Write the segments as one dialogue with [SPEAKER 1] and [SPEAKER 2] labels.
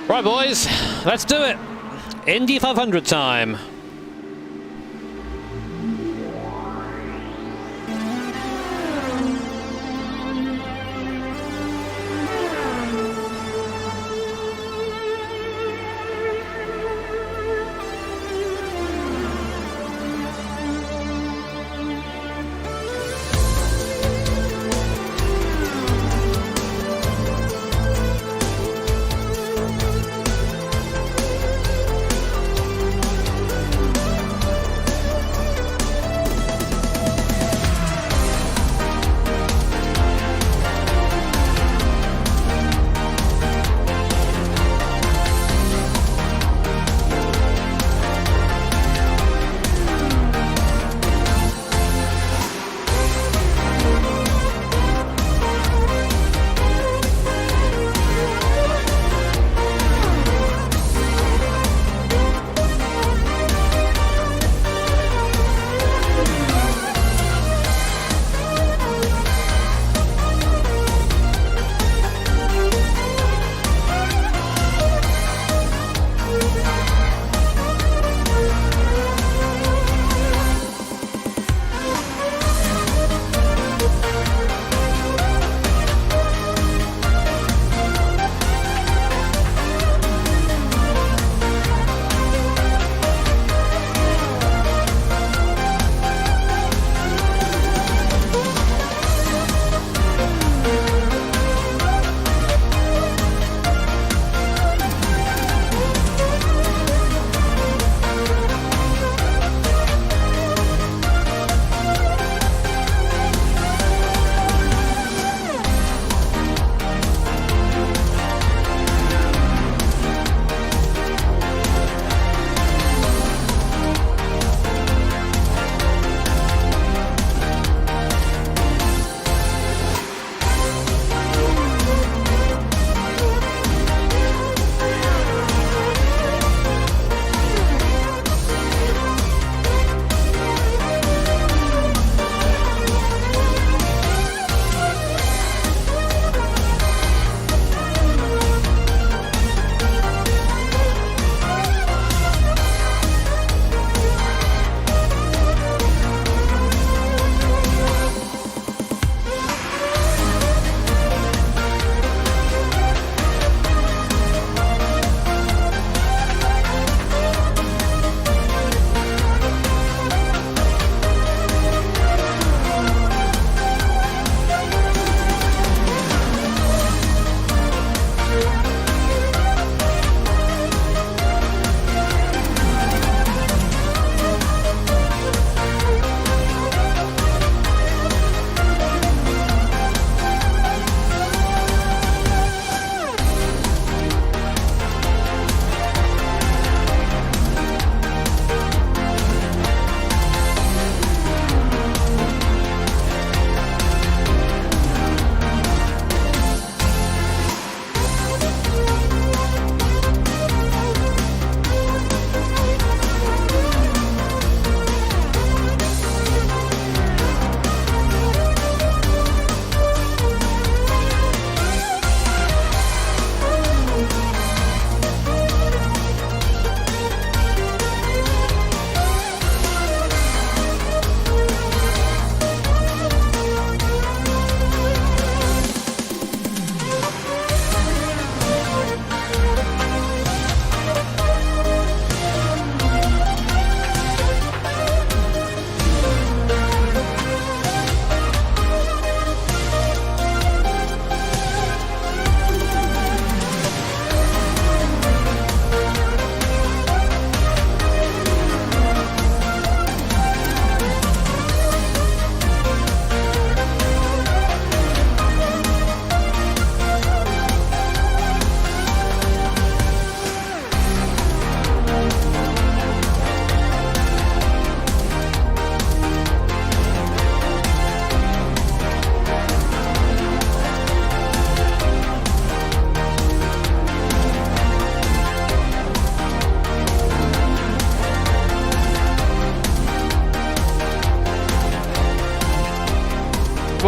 [SPEAKER 1] Right, boys, let's do it. Indy 500 time.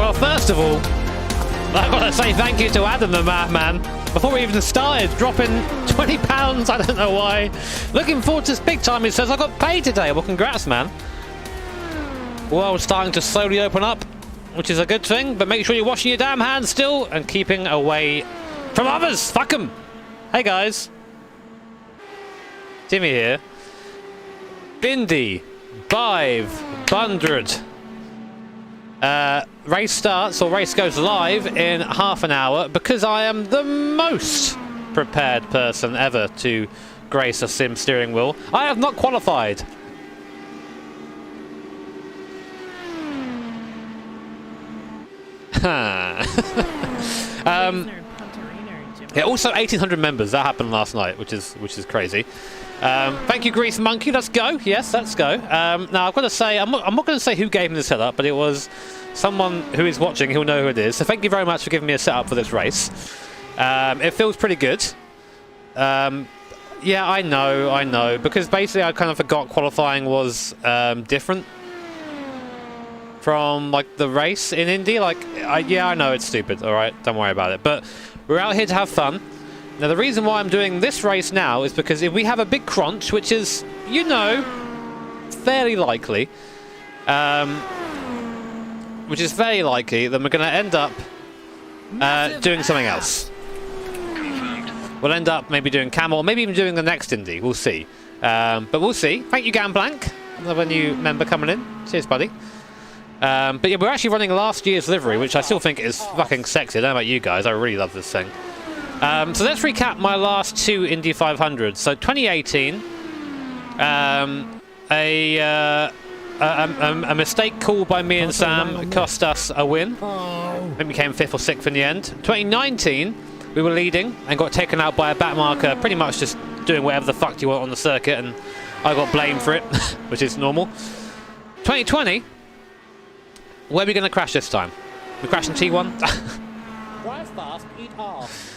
[SPEAKER 1] Well, first of all, I've got to say thank you to Adam the Madman before we even started, dropping £20. I don't know why. Looking forward to this big time. It says I got paid today. Well, congrats, man. World's starting to slowly open up, which is a good thing. But make sure you're washing your damn hands still and keeping away from others. Fuck them. Hey, guys. Timmy here. Indy 500. Race starts, or race goes live in half an hour, because I am the most prepared person ever to grace a sim steering wheel. I have not qualified. Yeah, also 1,800 members. That happened last night, which is crazy. Thank you, Grease Monkey. Let's go. Yes, let's go. Now I've got to say, I'm not going to say who gave me the setup, but it was someone who is watching. Who'll know who it is. So thank you very much for giving me a setup for this race. It feels pretty good. Yeah, I know, because basically I kind of forgot qualifying was different from like the race in Indy. Like, yeah, I know it's stupid. All right, don't worry about it. But we're out here to have fun. Now, the reason why I'm doing this race now is because if we have a big crunch, which is, you know, fairly likely, then we're going to end up doing something else. We'll end up maybe doing Camel, or maybe even doing the next Indy. We'll see. But we'll see. Thank you, Gamblank. Another new member coming in. Cheers, buddy. But yeah, we're actually running last year's livery, which I still think is fucking sexy. I don't know about you guys. I really love this thing. So let's recap my last two Indy 500s. So 2018, a mistake called by me and Sam cost us a win. I think we came 5th or 6th in the end. 2019, we were leading and got taken out by a back marker, pretty much just doing whatever the fuck you want on the circuit, and I got blamed for it, which is normal. 2020, where are we going to crash this time? We crash in T1? Drive fast, eat half.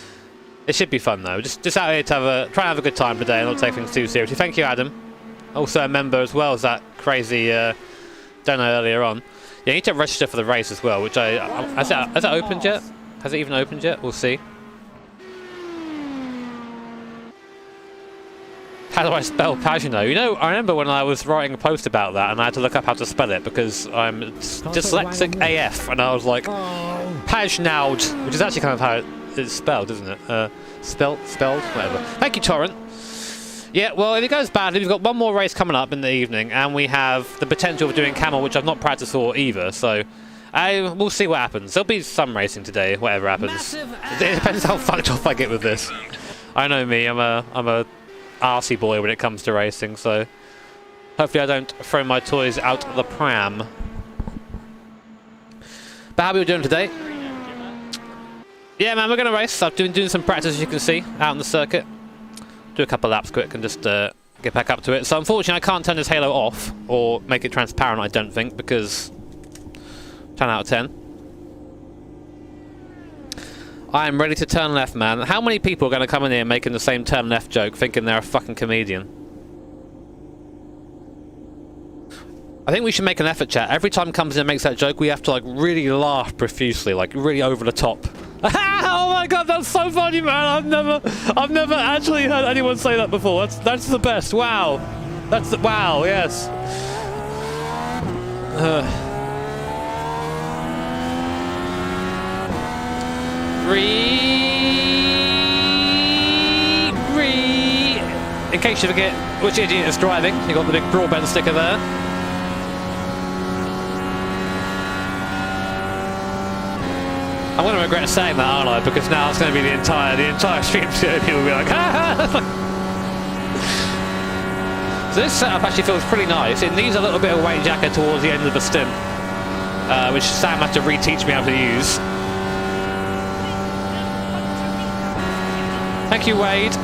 [SPEAKER 1] It should be fun though. Just out here to try and have a good time today and not take things too seriously. Thank you, Adam. Also a member as well as that crazy donor earlier on. Yeah, you need to register for the race as well, which has it opened yet? Has it even opened yet? We'll see. How do I spell Pagino? You know, I remember when I was writing a post about that and I had to look up how to spell it because I'm dyslexic AF, and I was like, Pagnaud, which is actually kind of how it's spelled, isn't it? Spelled, whatever. Thank you, Torrent. Yeah, well, if it goes badly, we've got one more race coming up in the evening, and we have the potential of doing Camel, which I've not practiced for either, so we'll see what happens. There'll be some racing today, whatever happens. It depends how fucked off I get with this. I know me, I'm a arsey boy when it comes to racing, so hopefully I don't throw my toys out the pram. But how are we doing today? Yeah, man, we're going to race. I've been doing some practice, as you can see, out on the circuit. Do a couple of laps quick and just get back up to it. So unfortunately, I can't turn this halo off or make it transparent, I don't think, because 10 out of 10. I am ready to turn left, man. How many people are going to come in here making the same turn left joke, thinking they're a fucking comedian? I think we should make an effort, chat. Every time comes in and makes that joke, we have to like really laugh profusely, like really over the top. Oh my god, that's so funny, man! I've never actually heard anyone say that before. That's the best. Wow, wow. Yes. In case you forget which idiot is driving, you got the big broadband sticker there. I'm going to regret saying that, aren't I? Because now it's going to be the entire stream. People will be like, ha ha! So this setup actually feels pretty nice. It needs a little bit of weight jacket towards the end of the stint, which Sam had to reteach me how to use. Thank you, Wade.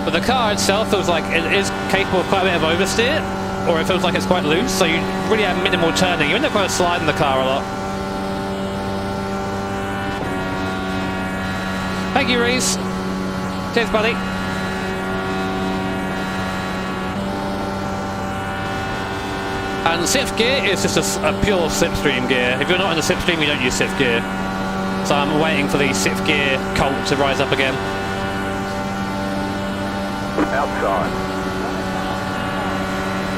[SPEAKER 1] But the car itself feels like it is capable of quite a bit of oversteer, or it feels like it's quite loose, so you really have minimal turning. You end up kind of sliding the car a lot. Thank you, Reese. Cheers, buddy. And sixth gear is just a pure slipstream gear. If you're not in the slipstream, you don't use sixth gear. So I'm waiting for the sixth gear Colt to rise up again.
[SPEAKER 2] Outside.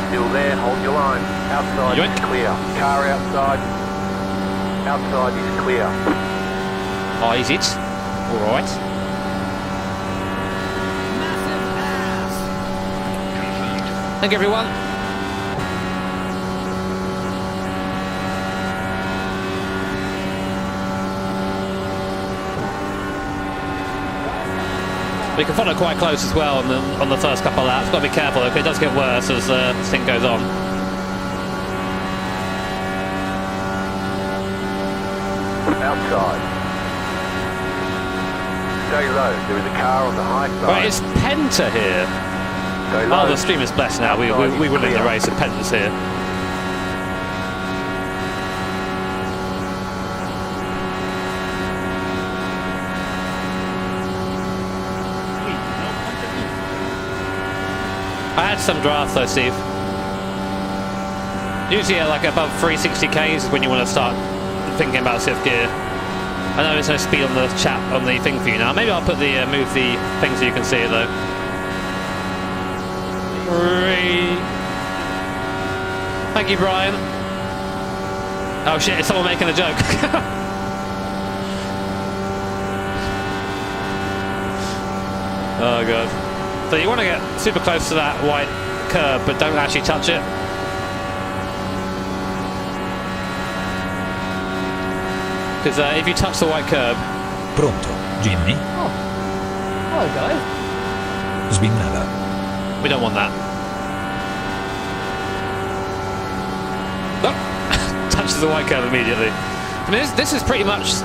[SPEAKER 2] Still there, hold your line. Outside
[SPEAKER 1] Yoink.
[SPEAKER 2] is clear. Car outside. Outside is clear.
[SPEAKER 1] Oh, is it? Alright. Thank you, everyone. We can follow quite close as well on the first couple of laps. Got to be careful though, 'cause it does get worse as this thing goes on.
[SPEAKER 2] Outside. Stay low. There is a car on the high side.
[SPEAKER 1] Right, it's Penta here.
[SPEAKER 2] Stay low.
[SPEAKER 1] Oh, the stream is blessed now. We win in the race and Penta's here. I had some draft though, Steve. Usually like above 360 k's is when you want to start thinking about sixth gear. I know there's no speed on the chat on the thing for you now. Maybe I'll put the move the thing so you can see it though. Thank you, Brian. Oh shit, is someone making a joke? Oh god. So you want to get super close to that white curb, but don't actually touch it. Because if you touch the white curb...
[SPEAKER 3] Pronto, Jimmy?
[SPEAKER 4] Oh. Hello, guys.
[SPEAKER 3] Svignata.
[SPEAKER 1] We don't want that. Oh. Touches the white curb immediately. I mean, this is pretty much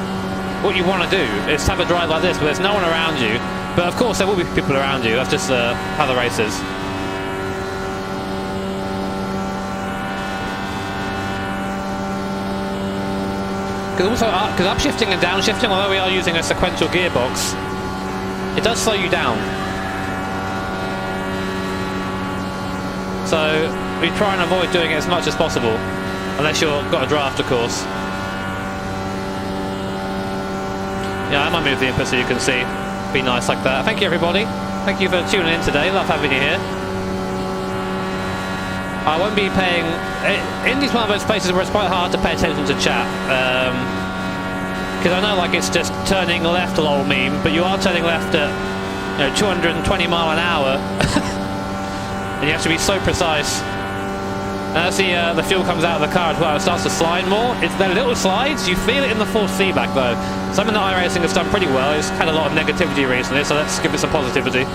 [SPEAKER 1] what you want to do, is have a drive like this, where there's no one around you. But of course there will be people around you, that's just how the race is. Because upshifting and downshifting, although we are using a sequential gearbox, it does slow you down. So we try and avoid doing it as much as possible, unless you've got a draft, of course. Yeah, I might move the input so you can see. Be nice like that. Thank you, everybody. Thank you for tuning in today. Love having you here. I won't be paying... Indy's one of those places where it's quite hard to pay attention to chat. Because I know like it's just turning left a little meme, but you are turning left at 220 mile an hour. And you have to be so precise. And as the fuel comes out of the car as well, it starts to slide more. It's the little slides, you feel it in the force feedback though. Something that iRacing has done pretty well. It's had a lot of negativity recently, so let's give it some positivity.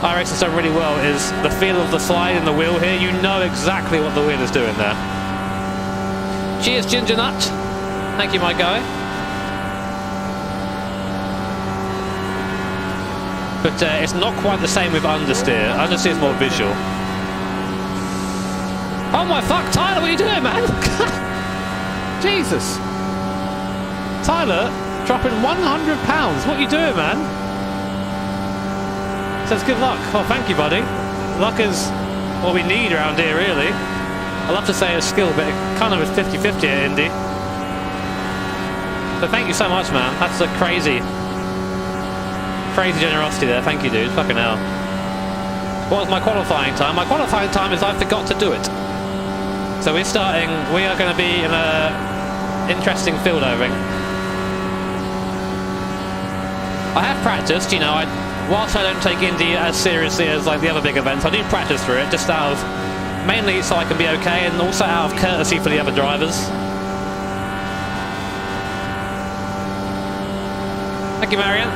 [SPEAKER 1] iRacing's done really well is the feel of the slide in the wheel here. You know exactly what the wheel is doing there. Cheers, Ginger Nut. Thank you, my guy. But it's not quite the same with understeer. Understeer is more visual. Oh my fuck, Tyler, what are you doing, man? Jesus. Tyler, dropping £100. What are you doing, man? Says good luck. Oh, thank you, buddy. Luck is what we need around here, really. I love to say it's skill, but it kind of is 50-50 at Indy. So thank you so much, man. That's a crazy generosity there. Thank you, dude. Fucking hell. What was my qualifying time? My qualifying time is I forgot to do it. So we are going to be in a interesting field, I think. I have practiced, whilst I don't take Indy as seriously as like the other big events, I do practice for it, just out of, mainly so I can be okay, and also out of courtesy for the other drivers. Thank you, Marian.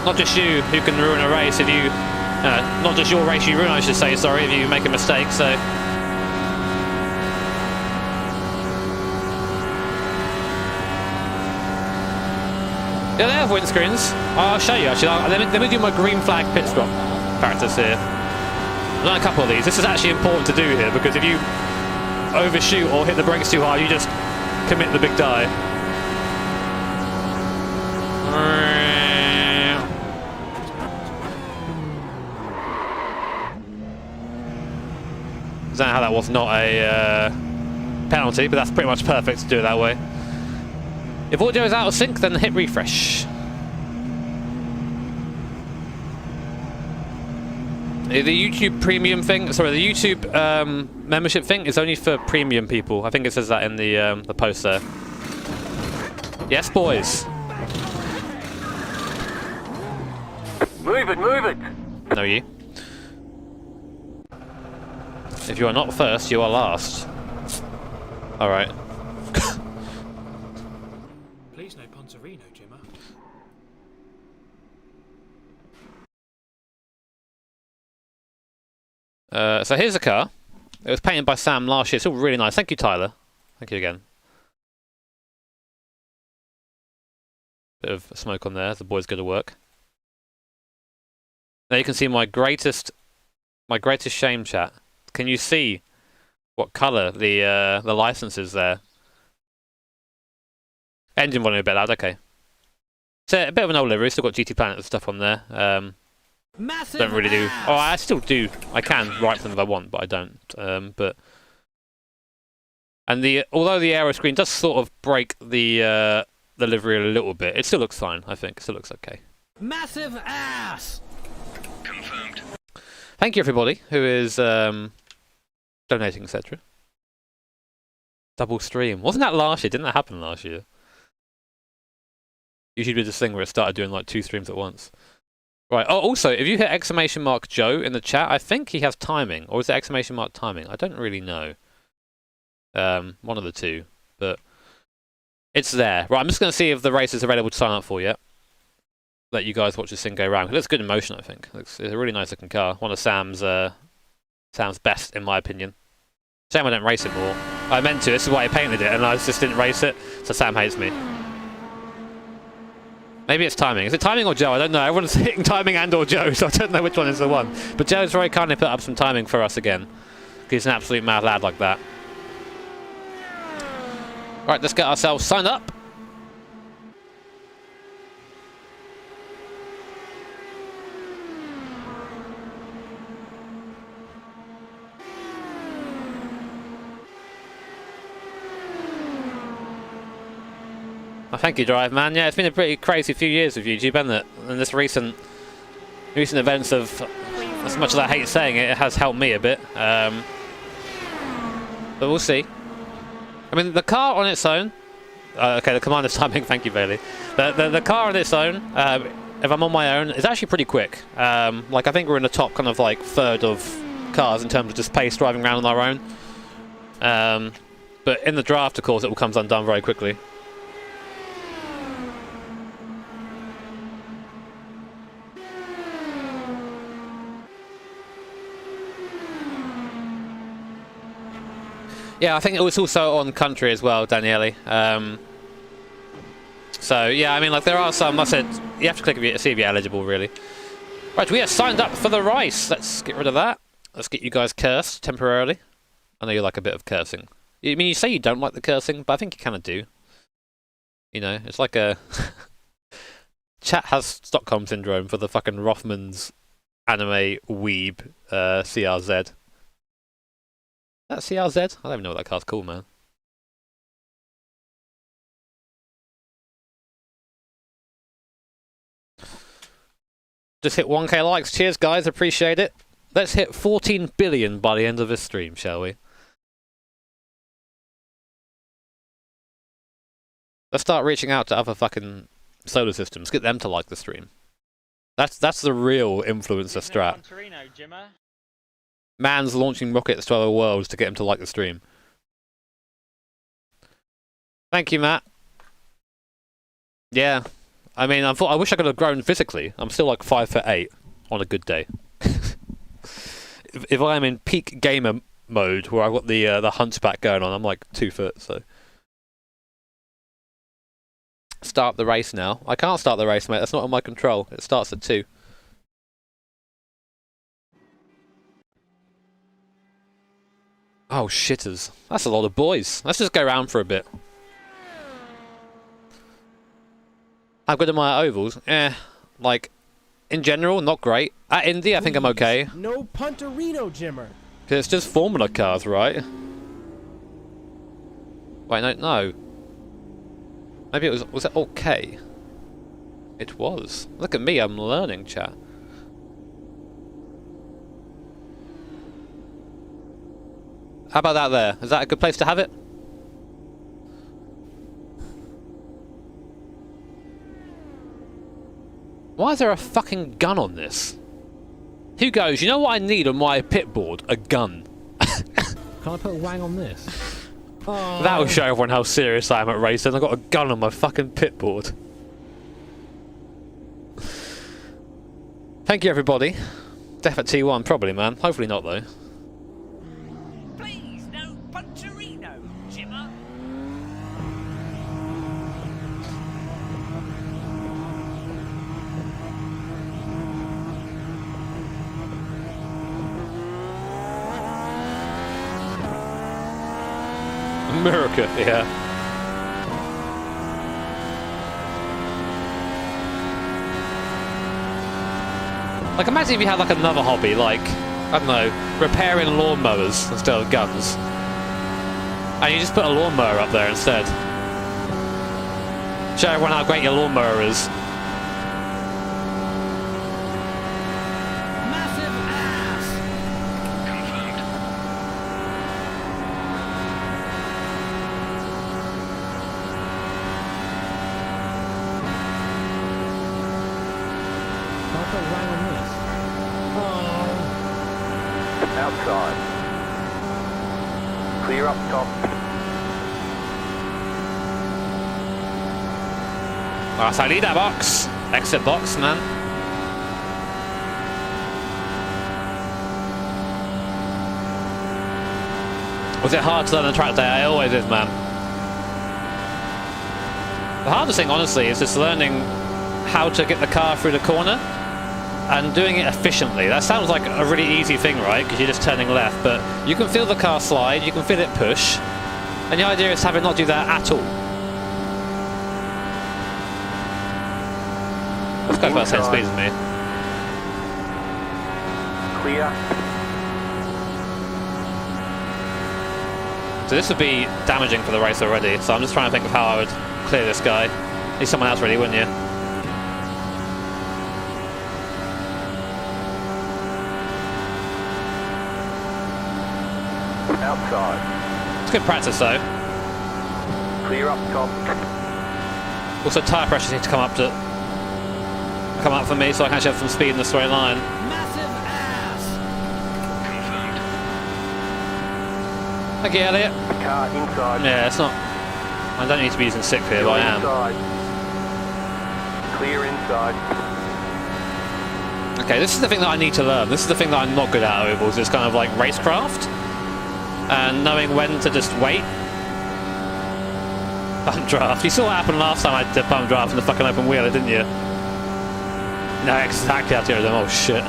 [SPEAKER 1] Not just you who can ruin a race if you... not just your race you ruin, I should say, sorry, if you make a mistake, so... Yeah, they have windscreens. I'll show you, actually. Let me do my green flag pit stop practice here. I've done a couple of these. This is actually important to do here, because if you overshoot or hit the brakes too hard, you just commit the big die. don't know how that was not a penalty, but that's pretty much perfect to do it that way. If audio is out of sync, then hit refresh. The YouTube premium thing, sorry, the YouTube membership thing is only for premium people. I think it says that in the post there. Yes, boys.
[SPEAKER 2] Move it, move it!
[SPEAKER 1] No, you. If you are not first, you are last. Alright.
[SPEAKER 5] Please no Pontorino, Jimmer.
[SPEAKER 1] So here's a car. It was painted by Sam last year. It's all really nice. Thank you, Tyler. Thank you again. Bit of smoke on there. The boys go to work. Now you can see my greatest shame, chat. Can you see what colour the license is there? Engine volume a bit loud. Okay. It's a bit of an old livery. Still got GT Planet and stuff on there. Don't really do. Oh, I still do. I can write them if I want, but I don't. Although the aero screen does sort of break the livery a little bit, it still looks fine. I think it still looks okay.
[SPEAKER 5] Massive ass!
[SPEAKER 3] Confirmed.
[SPEAKER 1] Thank you everybody who is donating, etc. Double stream. Wasn't that last year? Didn't that happen last year? Usually do this thing where it started doing like 2 streams at once. Right. Oh, also, if you hit exclamation mark Joe in the chat, I think he has timing, or is it exclamation mark timing? I don't really know. One of the two, but it's there. Right. I'm just going to see if the race is available to sign up for yet. Let you guys watch this thing go round. It looks good in motion, I think. It's a really nice looking car. One of Sam's best, in my opinion. Shame I don't race it more. I meant to. This is why I painted it, and I just didn't race it. So Sam hates me. Maybe it's timing. Is it timing or Joe? I don't know. Everyone's hitting timing and or Joe, so I don't know which one is the one. But Joe's very kindly put up some timing for us again. He's an absolute mad lad like that. Right, let's get ourselves signed up. Oh, thank you, Drive Man. Yeah, it's been a pretty crazy few years with YouTube, hasn't it? And this recent events of, as much as I hate saying it, it has helped me a bit. But we'll see. I mean, the car on its own. Okay, the commander's timing. Thank you, Bailey. The car on its own, if I'm on my own, is actually pretty quick. Like I think we're in the top kind of like third of cars in terms of just pace driving around on our own. But in the draft, of course, it all comes undone very quickly. Yeah, I think it was also on country as well, Daniele. So, yeah, I mean, like, there are some, I said, you have to click to see if you're eligible, really. Right, we are signed up for the race. Let's get rid of that. Let's get you guys cursed temporarily. I know you like a bit of cursing. I mean, you say you don't like the cursing, but I think you kind of do. You know, it's like a... Chat has Stockholm Syndrome for the fucking Rothman's anime weeb CRZ. That CRZ? I don't even know what that car's called, man. Just hit 1k likes. Cheers, guys. Appreciate it. Let's hit 14 billion by the end of this stream, shall we? Let's start reaching out to other fucking solar systems. Get them to like the stream. That's the real influencer strat. Man's launching rockets to other worlds to get him to like the stream. Thank you, Matt. Yeah. I mean, I wish I could have grown physically. I'm still like 5'8" on a good day. if I'm in peak gamer mode, where I've got the hunchback going on, I'm like 2 foot, so... Start the race now. I can't start the race, mate. That's not on my control. It starts at 2. Oh, shitters. That's a lot of boys. Let's just go around for a bit. How good am I at ovals? Like, in general, not great. At Indy, I think I'm okay.
[SPEAKER 6] No Pontorino, Jimmer.
[SPEAKER 1] It's just Formula cars, right? Wait, no. Maybe it was it okay? It was. Look at me, I'm learning, chat. How about that there? Is that a good place to have it? Why is there a fucking gun on this? Who goes, you know what I need on my pit board? A gun.
[SPEAKER 4] Can I put a wang on this? Oh.
[SPEAKER 1] That will show everyone how serious I am at racing. I've got a gun on my fucking pit board. Thank you, everybody. Def at T1, probably, man. Hopefully not, though.
[SPEAKER 6] Please, no puncherino, Jimmer.
[SPEAKER 1] America, yeah. Like, imagine if you had like another hobby, like, I don't know, repairing lawnmowers instead of guns. And you just put a lawnmower up there instead. Show everyone how great your lawnmower is.
[SPEAKER 5] Massive ass!
[SPEAKER 4] Can I put a wang on this?
[SPEAKER 2] Outside. Clear up top.
[SPEAKER 1] Alright, so I need that box. Exit box, man. Was it hard to learn the track day? It always is, man. The hardest thing, honestly, is just learning how to get the car through the corner and doing it efficiently. That sounds like a really easy thing, right? Because you're just turning left, but you can feel the car slide, you can feel it push, and the idea is having not do that at all. Let's go about the same speed as me.
[SPEAKER 2] Clear.
[SPEAKER 1] So this would be damaging for the race already, so I'm just trying to think of how I would clear this guy. Need someone else ready, wouldn't you?
[SPEAKER 2] Outside.
[SPEAKER 1] It's good practice though.
[SPEAKER 2] Clear up top.
[SPEAKER 1] Also, tyre pressures need to come up for me, so I can actually have some speed in the straight line.
[SPEAKER 5] Massive ass!
[SPEAKER 1] Thank you, Elliot.
[SPEAKER 2] Car inside.
[SPEAKER 1] Yeah, it's not. I don't need to be using sick here, but I am.
[SPEAKER 2] Inside. Clear inside.
[SPEAKER 1] Okay, this is the thing that I need to learn. This is the thing that I'm not good at ovals. It's kind of like racecraft and knowing when to just wait. Pump draft. You saw what happened last time I did pump draft in the fucking open wheeler, didn't you? No, exactly. Out here with them. Oh shit.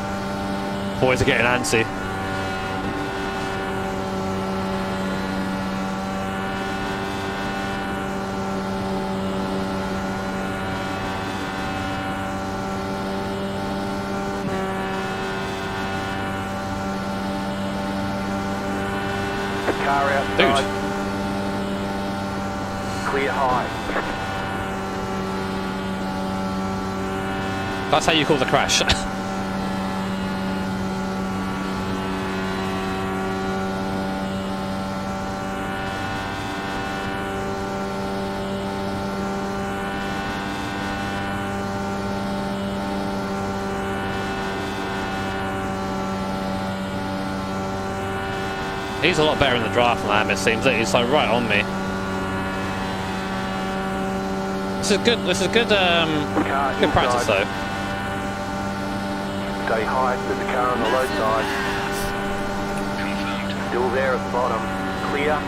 [SPEAKER 1] Boys are getting antsy.
[SPEAKER 2] Car outside.
[SPEAKER 1] Dude.
[SPEAKER 2] Clear high.
[SPEAKER 1] That's how you call the crash. He's a lot better in the draft than I am, it seems. He's like right on me. This is good good practice though.
[SPEAKER 2] Stay high with the car on the low side. Still there at the bottom. Clear.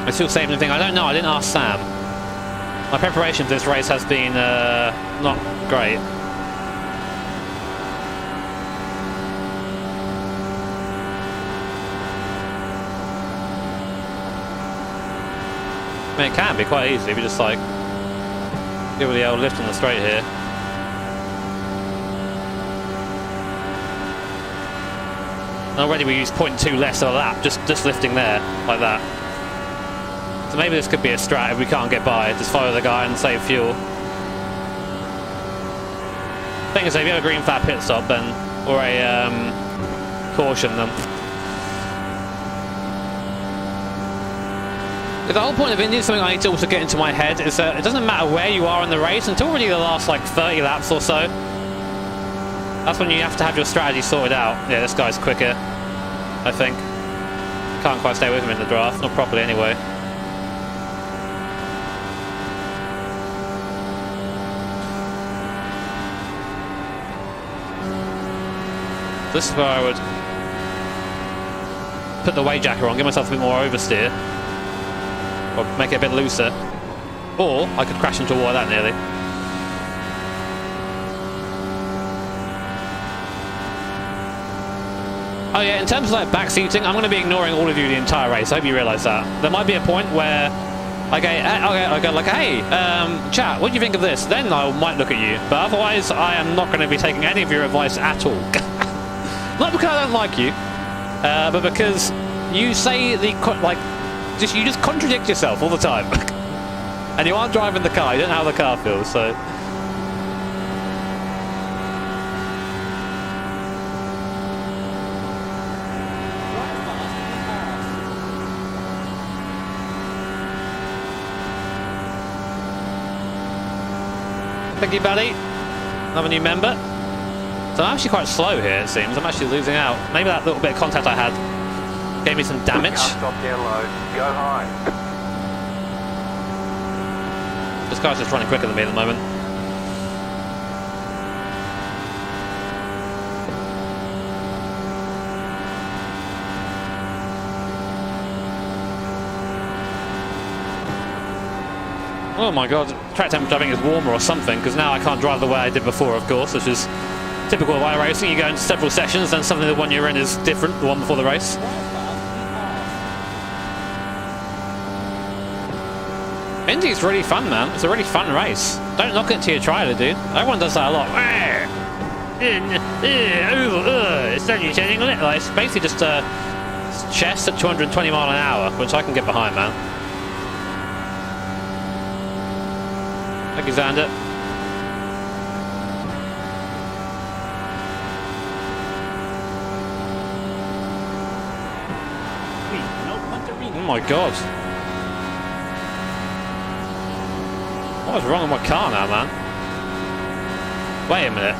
[SPEAKER 1] I still saying anything? I don't know. I didn't ask Sam. My preparation for this race has been not great. mean, it can be quite easy. We just like give it the old lift on the straight here. And already we use 0.2 less of a lap, just lifting there, like that. So maybe this could be a strat if we can't get by. Just follow the guy and save fuel. Thing is, if you have a green flag pit stop, then or a caution, then. The whole point of Indy, something I need to also get into my head, is that it doesn't matter where you are in the race until really the last like 30 laps or so. That's when you have to have your strategy sorted out. Yeah, this guy's quicker, I think. Can't quite stay with him in the draft, not properly anyway. This is where I would put the weight jacker on, give myself a bit more oversteer, or make it a bit looser, or I could crash into a wall like that nearly. Oh yeah, in terms of like backseating, I'm going to be ignoring all of you the entire race. I hope you realise that. There might be a point where I go like, hey, chat, what do you think of this? Then I might look at you, but otherwise I am not going to be taking any of your advice at all. Not because I don't like you, but because you say the you just contradict yourself all the time, and you aren't driving the car. You don't know how the car feels, so. Thank you, buddy. Another new member. So I'm actually quite slow here, it seems. I'm actually losing out. Maybe that little bit of contact I had gave me some damage.
[SPEAKER 2] Can't stop down low. Go high.
[SPEAKER 1] This car's just running quicker than me at the moment. Oh my god, track temperature I think is warmer or something, because now I can't drive the way I did before, of course, which is typical of iRacing. You go into several sessions, then suddenly the one you're in is different, the one before the race. Indy's really fun, man. It's a really fun race. Don't knock it till you try it, dude. Everyone does that a lot. It's only turning lit. Like, it's basically just chest at 220 mile an hour, which I can get behind, man. Thank you, Xander. Oh my god. What is wrong with my car now, man? Wait a minute.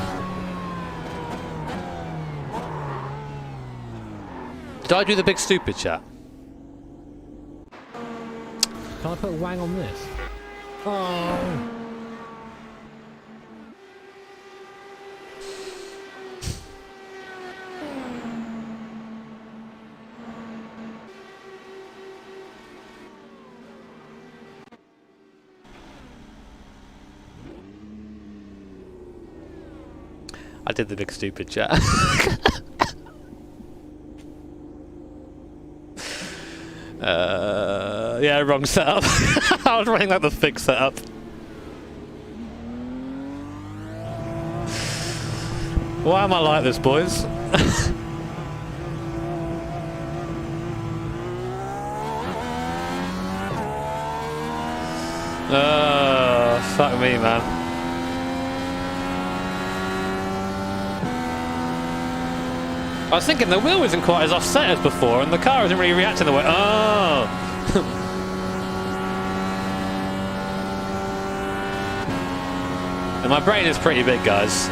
[SPEAKER 1] Did I do the big stupid, chat?
[SPEAKER 4] Can I put a wang on this? Oh.
[SPEAKER 1] I did the big stupid, chat. Yeah, wrong setup. I was running like the fixed setup. Why am I like this, boys? Fuck me, man. I was thinking the wheel isn't quite as offset as before, and the car isn't really reacting the way. Oh! And my brain is pretty big, guys.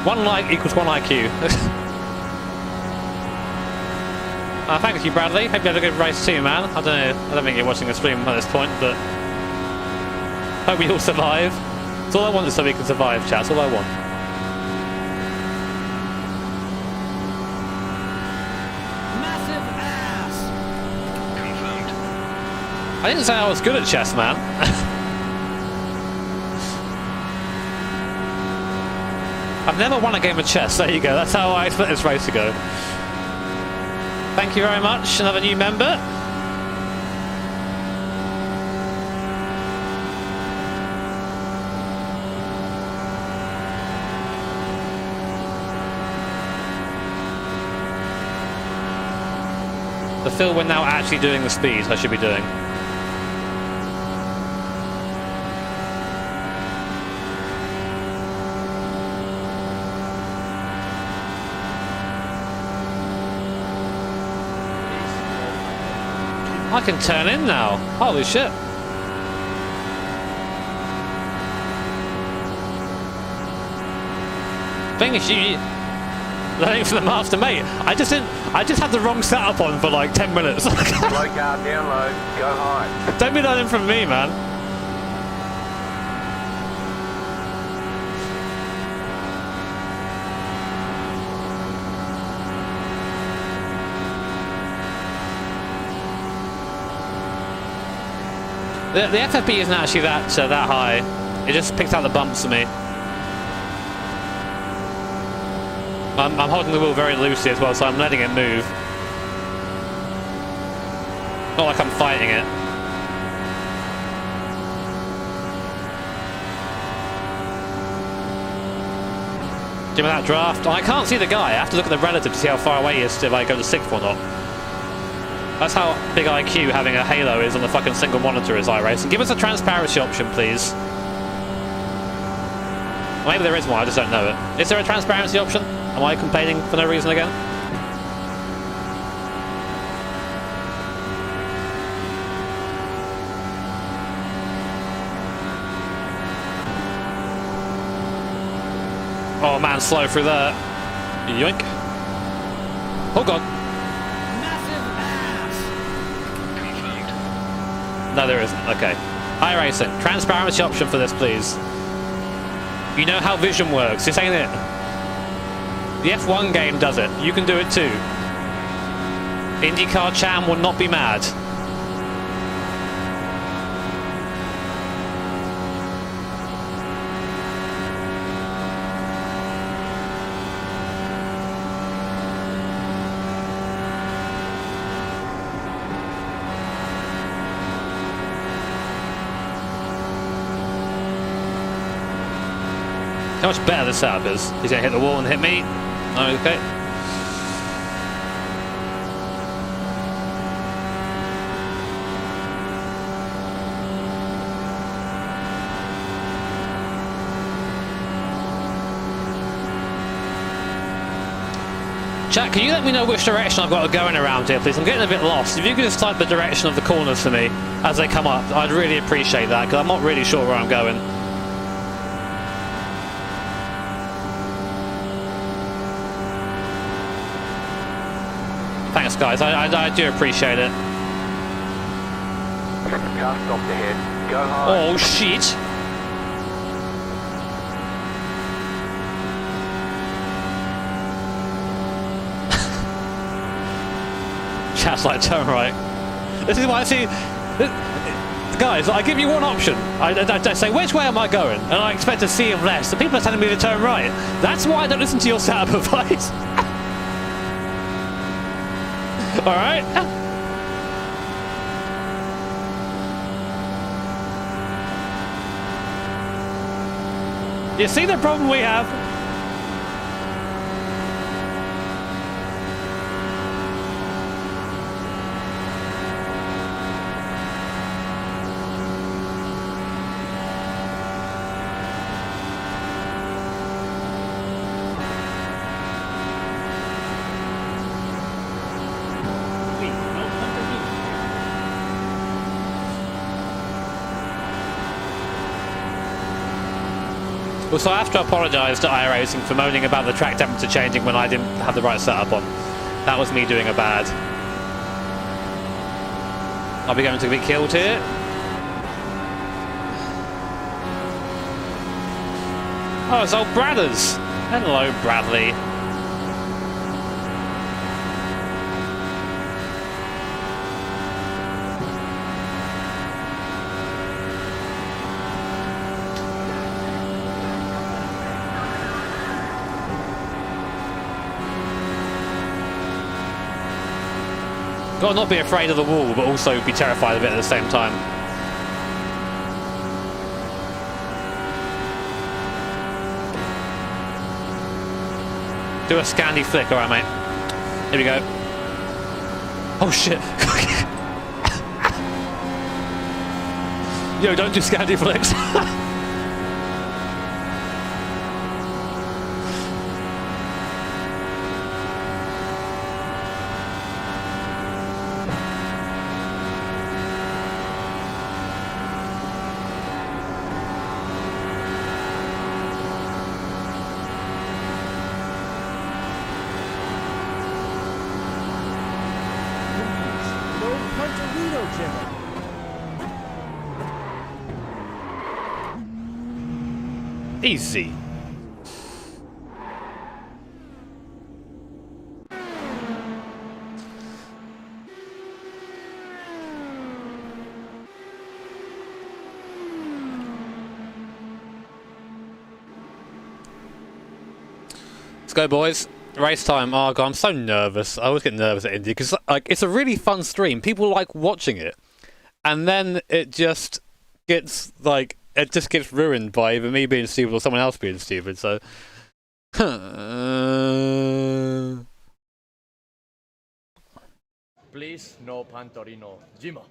[SPEAKER 1] 1 like equals 1 IQ. Thank you, Bradley. Hope you had a good race too, man. I don't know. I don't think you're watching the stream at this point, but hope we all survive. That's all I want is so we can survive, chat. That's all I want. I didn't say I was good at chess, man. I've never won a game of chess. There you go. That's how I expect this race to go. Thank you very much. Another new member. The feel we're now actually doing the speeds I should be doing. I can turn in now. Holy shit. Thing is, you learning from the master, mate. I just had the wrong setup on for like 10 minutes.
[SPEAKER 2] Slow car, down low, go high.
[SPEAKER 1] Don't be learning from me, man. The FFP isn't actually that high. It just picks out the bumps for me. I'm holding the wheel very loosely as well, so I'm letting it move. Not like I'm fighting it. Give me that draft. Oh, I can't see the guy. I have to look at the relative to see how far away he is if I go to 6th or not. That's how big IQ having a halo is on the fucking single monitor is iRacing. Give us a transparency option, please. Maybe there is one, I just don't know it. Is there a transparency option? Am I complaining for no reason again? Oh man, slow through there. Yoink. Oh god. No, there isn't. Okay. iRacing. Transparency option for this, please. You know how vision works. This ain't it. The F1 game does it. You can do it too. IndyCar Cham will not be mad. How much better this setup is. He's going to hit the wall and hit me. Okay. Chat, can you let me know which direction I've got to go in around here, please? I'm getting a bit lost. If you could just type the direction of the corners for me as they come up, I'd really appreciate that, because I'm not really sure where I'm going. Thanks, guys. I do appreciate it.
[SPEAKER 2] Car stopped ahead, go high.
[SPEAKER 1] Oh, shit. Chat's like, turn right. This is why I see... Guys, I give you one option. I say, which way am I going? And I expect to see him less. The people are telling me to turn right. That's why I don't listen to your setup advice. Alright? You see the problem we have? So I have to apologise to iRacing for moaning about the track temperature changing when I didn't have the right setup on. That was me doing a bad. Are we going to be killed here? Oh, it's old Bradders. Hello, Bradley. Got to not be afraid of the wall, but also be terrified of it at the same time. Do a Scandi flick, alright mate. Here we go. Oh shit! Yo, don't do Scandi flicks.
[SPEAKER 4] No Punterino, Jimmy.
[SPEAKER 1] Easy. Let's go, boys. Race time. Oh god, I'm so nervous. I always get nervous at Indy because like it's a really fun stream. People like watching it, and then it just gets like it just gets ruined by either me being stupid or someone else being stupid. So,
[SPEAKER 2] Please, no Pantorino. Jima.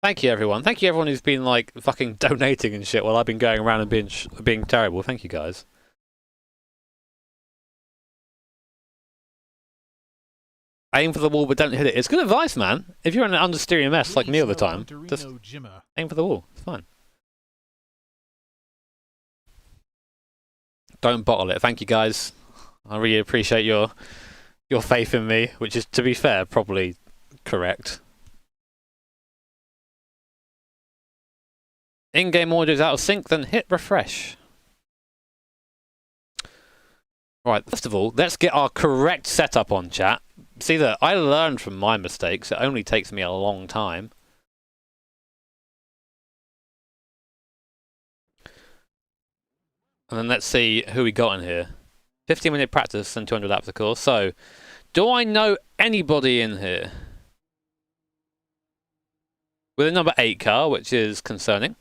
[SPEAKER 1] thank you everyone. Thank you everyone who's been like fucking donating and shit while I've been going around and being terrible. Thank you guys. Aim for the wall, but don't hit it. It's good advice, man. If you're in an understeering mess like me all the time, just aim for the wall. It's fine. Don't bottle it. Thank you, guys. I really appreciate your faith in me, which is, to be fair, probably correct. In-game audio is out of sync, then hit refresh. Right, first of all, let's get our correct setup on, chat. See that I learned from my mistakes. It only takes me a long time. And then let's see who we got in here. 15-minute practice and 200 laps, of course. So, do I know anybody in here? With a number 8 car, which is concerning.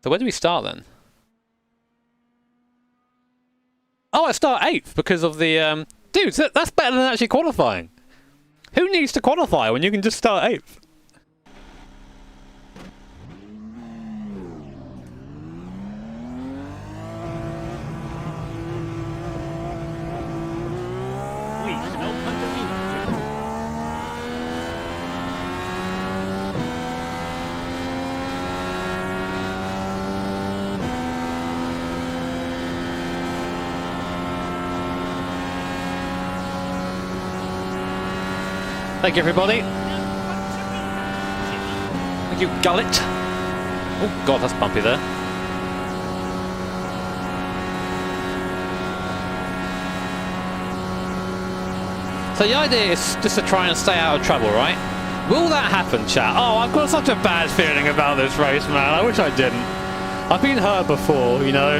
[SPEAKER 1] So where do we start then? Oh, I start 8th because of the... Dude, that's better than actually qualifying. Who needs to qualify when you can just start 8th?
[SPEAKER 4] Please, no Punterino, Jimmy.
[SPEAKER 1] Thank you, everybody. Thank you, Gullet. Oh, God, that's bumpy there. So the idea is just to try and stay out of trouble, right? Will that happen, chat? Oh, I've got such a bad feeling about this race, man. I wish I didn't. I've been hurt before, you know.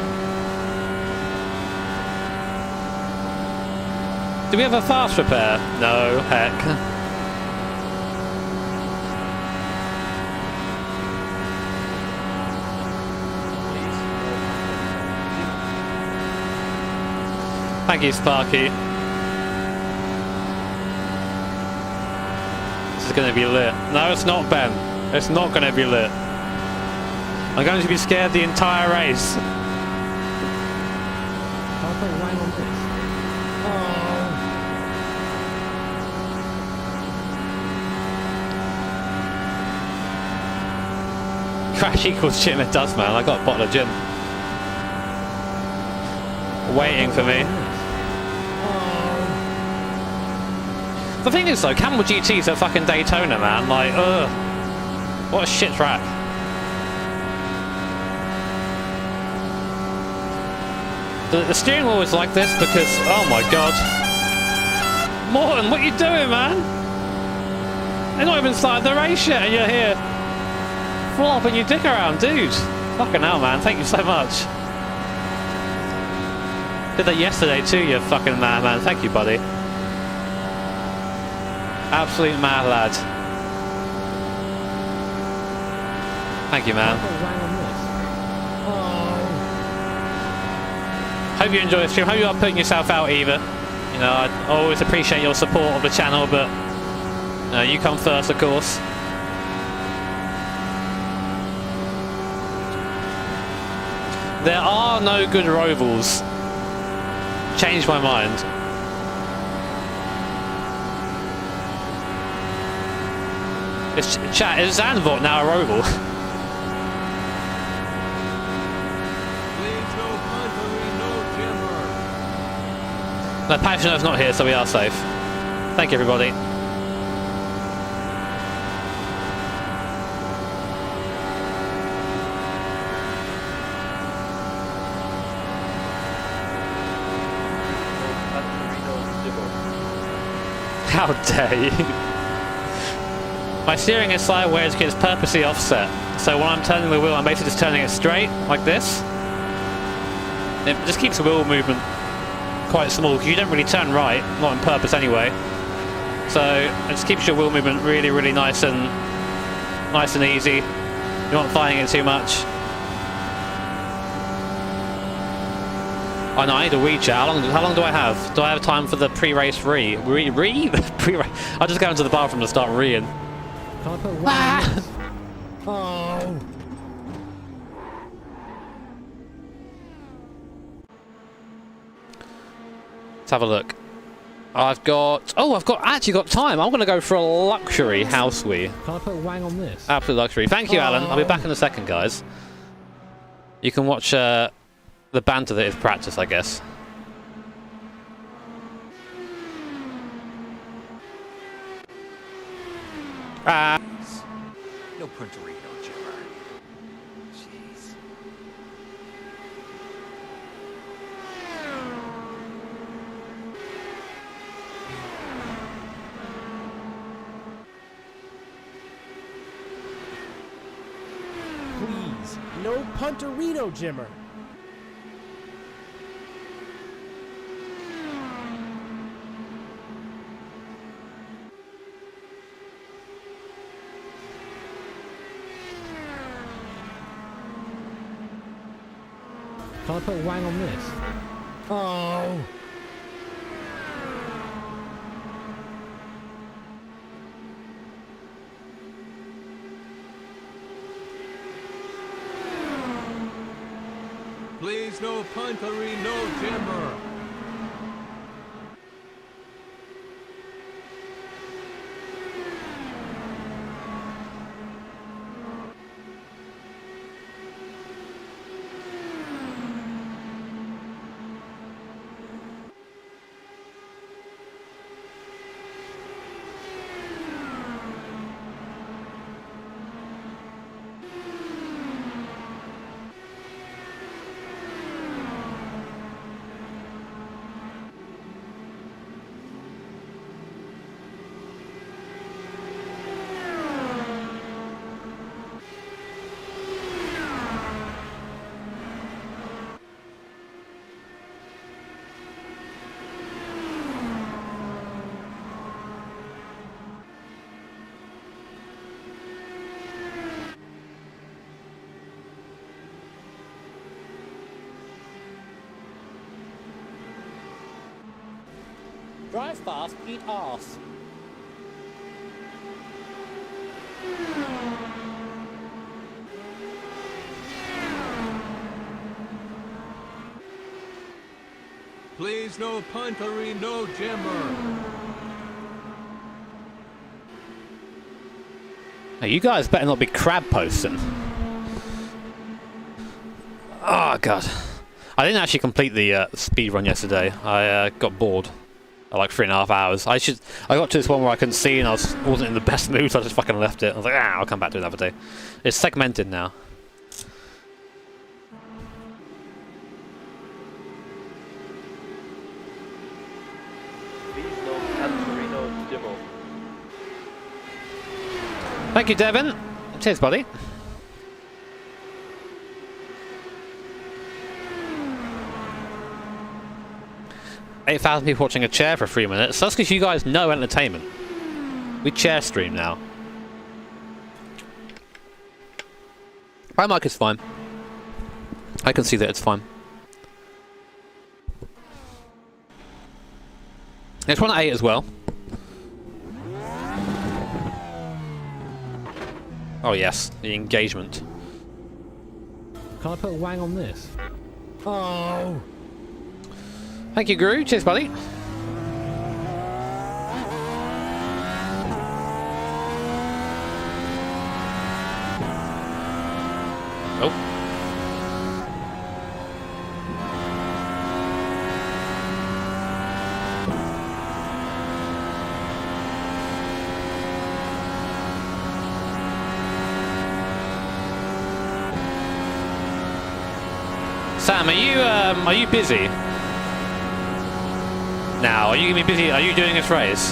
[SPEAKER 1] Do we have a fast repair? No, heck. Thank you, Sparky. This is going to be lit. No, it's not, Ben. It's not going to be lit. I'm going to be scared the entire race.
[SPEAKER 4] Can't put Wang on this.
[SPEAKER 1] Crash equals gym, it does, man. I got a bottle of gym. Waiting for me. The thing is, though, Camel GT's at fucking Daytona, man. Like, ugh. What a shit track. The steering wheel is like this because, oh my god. Morton, what are you doing, man? They're not even started the race yet and you're here flopping your dick around, dude. Fucking hell, man. Thank you so much. Did that yesterday too, you fucking mad man. Thank you, buddy. Absolute mad lad. Thank you, man. Hope you enjoy the stream. Hope you are putting yourself out, Eva. You know, I always appreciate your support of the channel, but you come first, of course. There are no good rovals. Changed my mind. Is Zandvoort now a roval? No, Passiono's not here, so we are safe. Thank you, everybody. How dare you? My steering is sideways because it's purposely offset. So when I'm turning the wheel, I'm basically just turning it straight, like this. It just keeps the wheel movement quite small, because you don't really turn right, not on purpose anyway. So it just keeps your wheel movement really, really nice and easy. You're not fighting it too much. Oh no, I need a wee chat. How long do I have? Do I have time for the pre-race pre-race? I'll just go into the bathroom and start reeing.
[SPEAKER 4] Can I put wang on this? Oh.
[SPEAKER 1] Let's have a look. I've actually got time. I'm going to go for a luxury house wee.
[SPEAKER 4] Can I put wang on this?
[SPEAKER 1] Absolute luxury. Thank you, Alan. I'll be back in a second, guys. You can watch the banter that is practice, I guess.
[SPEAKER 6] No Punterino, Jimmer. Jeez.
[SPEAKER 7] Please, no Punterino, Jimmer.
[SPEAKER 4] Can I put wang on this? Oh.
[SPEAKER 8] Please, no Punterino, Jimmer.
[SPEAKER 1] Drive fast, eat arse.
[SPEAKER 8] Please, no Punterino, Jimmer.
[SPEAKER 1] Now, you guys better not be crab posting. Oh god. I didn't actually complete the speed run yesterday. I got bored at like 3.5 hours. I got to this one where I couldn't see and I wasn't in the best mood, so I just fucking left it. I was like, I'll come back to it another day. It's segmented now. Thank you, Devin. Cheers, buddy. 8,000 people watching a chair for 3 minutes. That's because you guys know entertainment. We chair stream now. My mic is fine. I can see that it's fine. Let's run at 8 as well. Oh yes, the engagement.
[SPEAKER 4] Can I put Wang on this? Oh.
[SPEAKER 1] Thank you, Guru. Cheers, buddy. Oh. Sam, are you busy? Now, are you gonna be busy? Are you doing this race?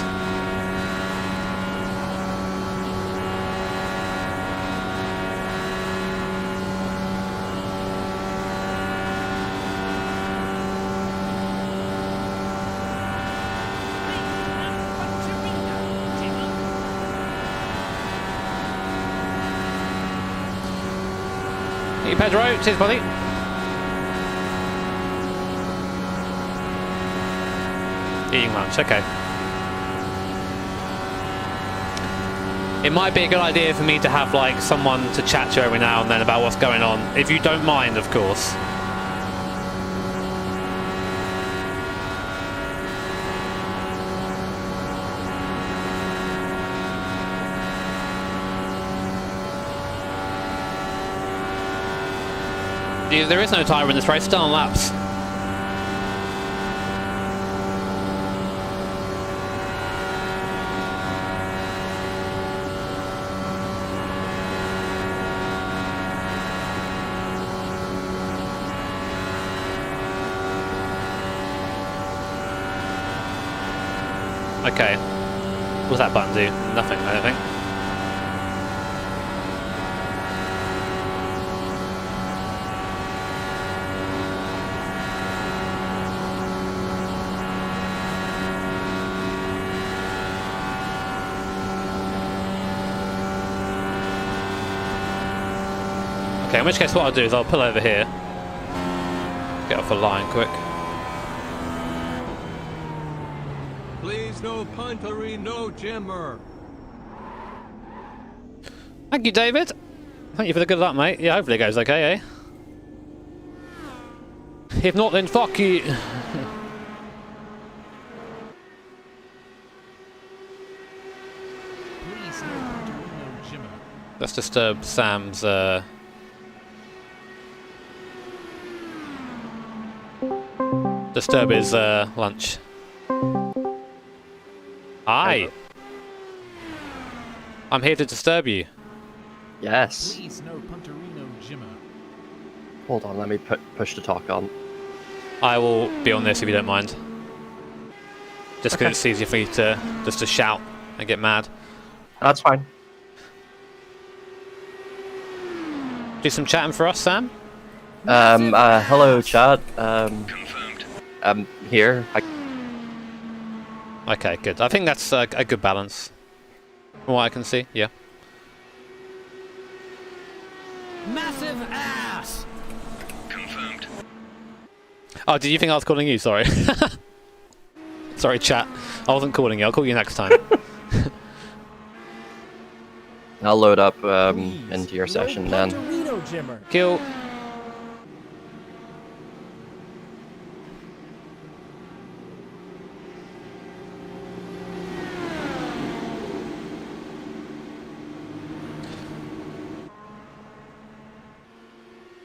[SPEAKER 1] Hey, Pedro. Cheers, buddy. Eating lunch, okay. It might be a good idea for me to have like someone to chat to every now and then about what's going on, if you don't mind, of course. There is no timer in this race, still on laps. Okay. What's that button do? Nothing, I don't think. Okay, in which case what I'll do is I'll pull over here. Get off the line quick.
[SPEAKER 8] Please, no puntery, no jimmer.
[SPEAKER 1] Thank you, David. Thank you for the good luck, mate. Yeah, hopefully it goes okay, eh? If not, then fuck you.
[SPEAKER 4] Please, no puntery, no jimmer.
[SPEAKER 1] Let's disturb Sam's disturb his lunch. Hi. I'm here to disturb you.
[SPEAKER 9] Yes.
[SPEAKER 4] Please, no puntery, no jimmer.
[SPEAKER 9] Hold on, let me push the talk on.
[SPEAKER 1] I will be on this if you don't mind. Just because it's easier for you to just to shout and get mad.
[SPEAKER 9] That's fine.
[SPEAKER 1] Do some chatting for us, Sam.
[SPEAKER 9] Hello, chat. I'm here.
[SPEAKER 1] Okay, good. I think that's a good balance. From what I can see, yeah.
[SPEAKER 5] Massive ass!
[SPEAKER 1] Oh, did you think I was calling you? Sorry. Sorry, chat. I wasn't calling you. I'll call you next time.
[SPEAKER 9] I'll load up into your session then.
[SPEAKER 7] Punterino Jimmer.
[SPEAKER 1] Kill.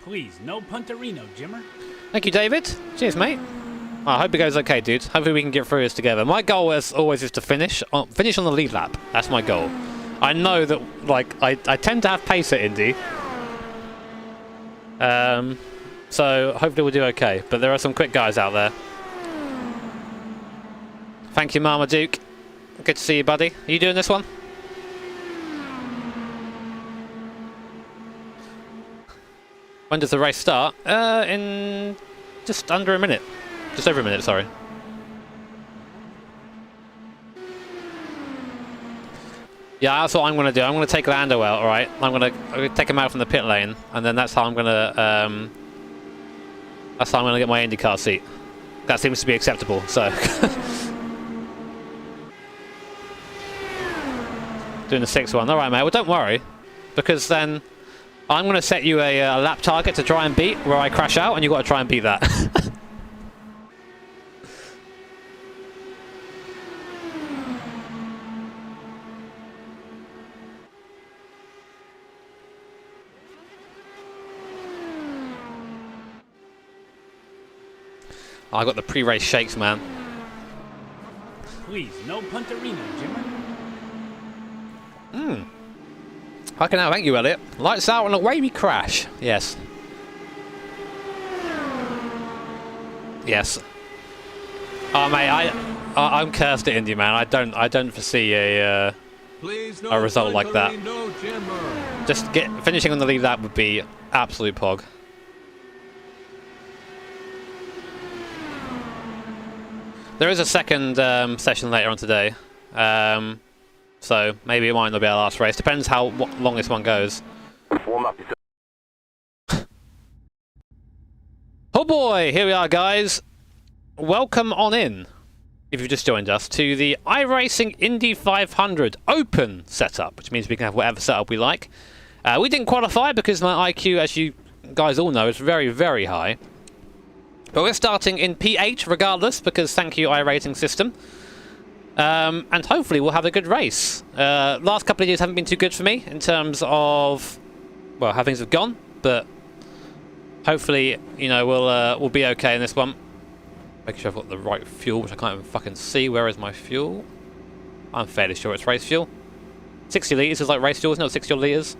[SPEAKER 5] Please, no punterino, Jimmer.
[SPEAKER 1] Thank you, David. Cheers, mate. I hope it goes okay, dude. Hopefully we can get through this together. My goal, as always, is to finish on the lead lap. That's my goal. I know that, like, I tend to have pace at Indy. So hopefully we'll do okay. But there are some quick guys out there. Thank you, Marmaduke. Good to see you, buddy. Are you doing this one? When does the race start? In just under a minute. Just over a minute, sorry. Yeah, that's what I'm going to do. I'm going to take Lando out, alright? I'm going to take him out from the pit lane, and then that's how I'm going to get my IndyCar seat. That seems to be acceptable, so... Doing the 6th one. All right, mate. Well, don't worry, because then I'm going to set you a lap target to try and beat where I crash out, and you've got to try and beat that. I got the pre-race shakes, man.
[SPEAKER 5] Please, no Punterino, Jimmer.
[SPEAKER 1] I can now thank you, Elliot. Lights out and away we crash. Yes. Yes. Oh, mate, I'm cursed at Indy, man. I don't foresee a result like that. Just finishing on the lead, that would be absolute pog. There is a second session later on today, so maybe it might not be our last race. Depends how long this one goes.
[SPEAKER 2] Warm up.
[SPEAKER 1] Oh boy, here we are, guys. Welcome on in, if you've just joined us, to the iRacing Indy 500 Open setup, which means we can have whatever setup we like. We didn't qualify because my IQ, as you guys all know, is very, very high. But we're starting in P8 regardless, because thank you, iRacing system. And hopefully we'll have a good race. Last couple of years haven't been too good for me in terms of, well, how things have gone. But hopefully, you know, we'll be okay in this one. Making sure I've got the right fuel, which I can't even fucking see. Where is my fuel? I'm fairly sure it's race fuel. 60 litres is like race fuel, isn't it? 60 litres.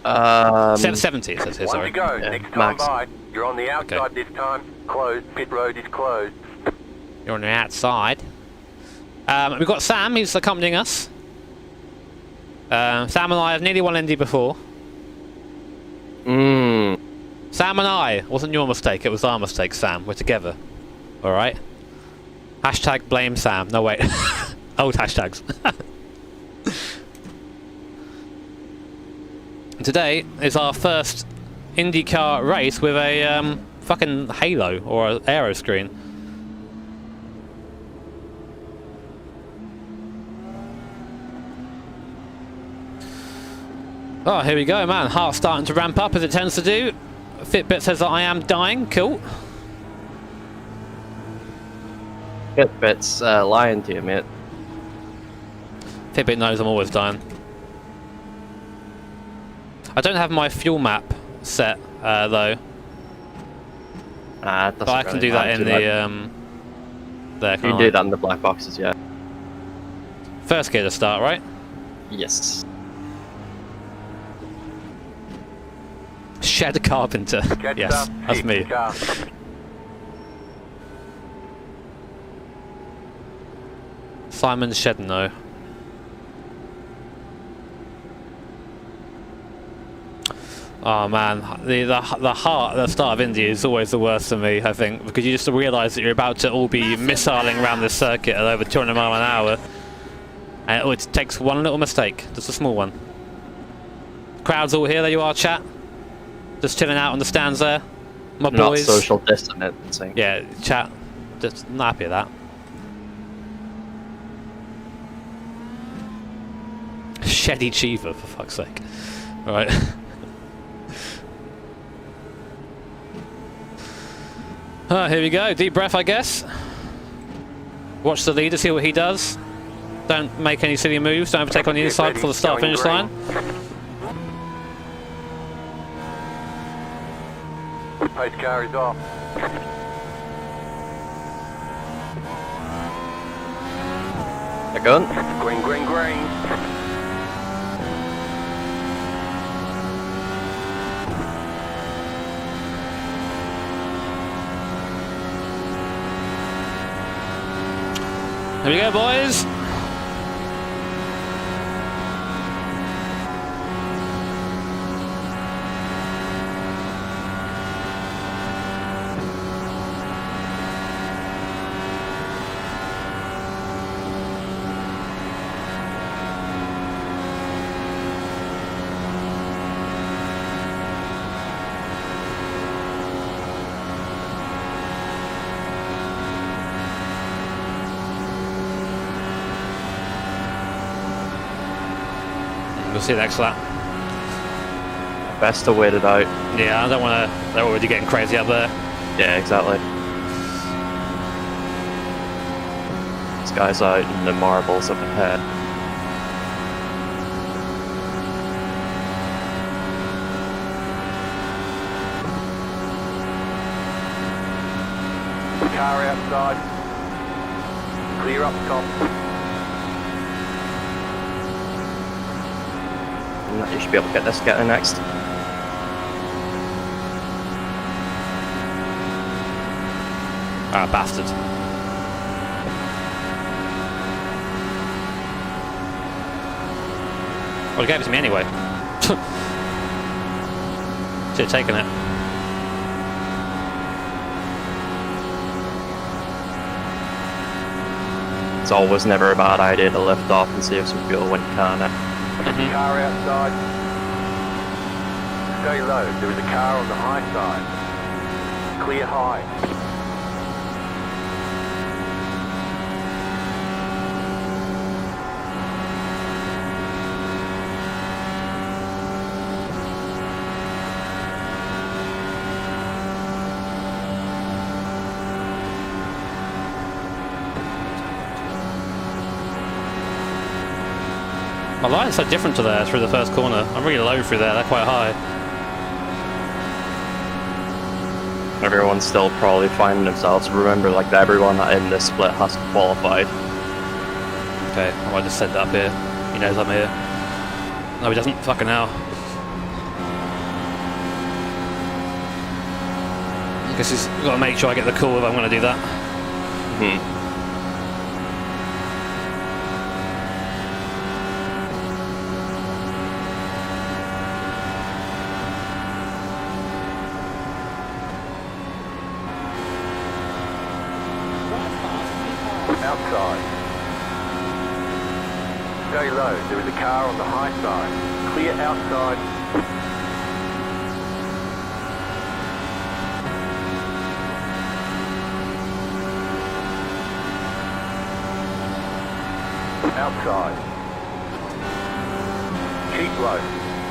[SPEAKER 1] 70 it says here, sorry.
[SPEAKER 2] One to go. Next time
[SPEAKER 9] Max.
[SPEAKER 2] by. You're on the outside
[SPEAKER 1] Okay.
[SPEAKER 2] this time. Closed. Pit road is closed.
[SPEAKER 1] You're on the outside. We've got Sam, he's accompanying us. Sam and I have nearly won Indy before. Sam and I. It wasn't your mistake, it was our mistake, Sam. We're together. Alright? Hashtag blame Sam. No, wait. Old hashtags. Today is our first IndyCar race with a fucking halo or an aero screen. Oh, here we go, man. Heart's starting to ramp up as it tends to do. Fitbit says that I am dying. Cool.
[SPEAKER 9] Fitbit's lying to you, mate.
[SPEAKER 1] Fitbit knows I'm always dying. I don't have my fuel map set, though. But I can do that in the, there,
[SPEAKER 9] You
[SPEAKER 1] can't
[SPEAKER 9] do
[SPEAKER 1] I?
[SPEAKER 9] that in the black boxes, yeah.
[SPEAKER 1] First gear to start, right?
[SPEAKER 9] Yes.
[SPEAKER 1] Shed Carpenter.
[SPEAKER 2] Catch
[SPEAKER 1] Yes,
[SPEAKER 2] up.
[SPEAKER 1] that's me.
[SPEAKER 2] Car.
[SPEAKER 1] Simon Shedno. Oh man, the heart at the start of Indy is always the worst for me, I think, because you just realise that you're about to all be missiling around this circuit at over 200 miles an hour, and it takes one little mistake, just a small one. Crowd's all here, there you are, chat. Just chilling out on the stands there. My
[SPEAKER 9] Not
[SPEAKER 1] boys.
[SPEAKER 9] social distancing.
[SPEAKER 1] Yeah, chat. Just not happy with that. Sheddy Cheever, for fuck's sake. Alright. Here we go. Deep breath, I guess. Watch the leader, see what he does. Don't make any silly moves. Don't overtake on the inside before the start-finish line.
[SPEAKER 2] Pace car is off.
[SPEAKER 9] They're going.
[SPEAKER 2] Green, green, green.
[SPEAKER 1] Here we go, boys. We'll see next lap.
[SPEAKER 9] Best to wait it out.
[SPEAKER 1] Yeah, I don't want to. They're already getting crazy up there.
[SPEAKER 9] Yeah, exactly. This guy's out in the marbles up ahead.
[SPEAKER 2] Car outside. Clear up top.
[SPEAKER 9] You should be able to get this guy next.
[SPEAKER 1] Ah, bastard. Well, he gave it to me anyway. Should have taken it.
[SPEAKER 9] It's always never a bad idea to lift off and save some fuel when you can.
[SPEAKER 2] Car outside. Stay low. There is a car on the high side. Clear high.
[SPEAKER 1] My line's so different to there through the first corner. I'm really low through there, they're quite high.
[SPEAKER 9] Everyone's still probably finding themselves. Remember, like, everyone in this split has qualified.
[SPEAKER 1] Okay, I might just set that up here. He knows I'm here. No, he doesn't. Fucking hell. I guess he's got to make sure I get the call if I'm going to do that.
[SPEAKER 2] Outside. Stay low. There is a car on the high side. Clear outside. Outside. Keep low.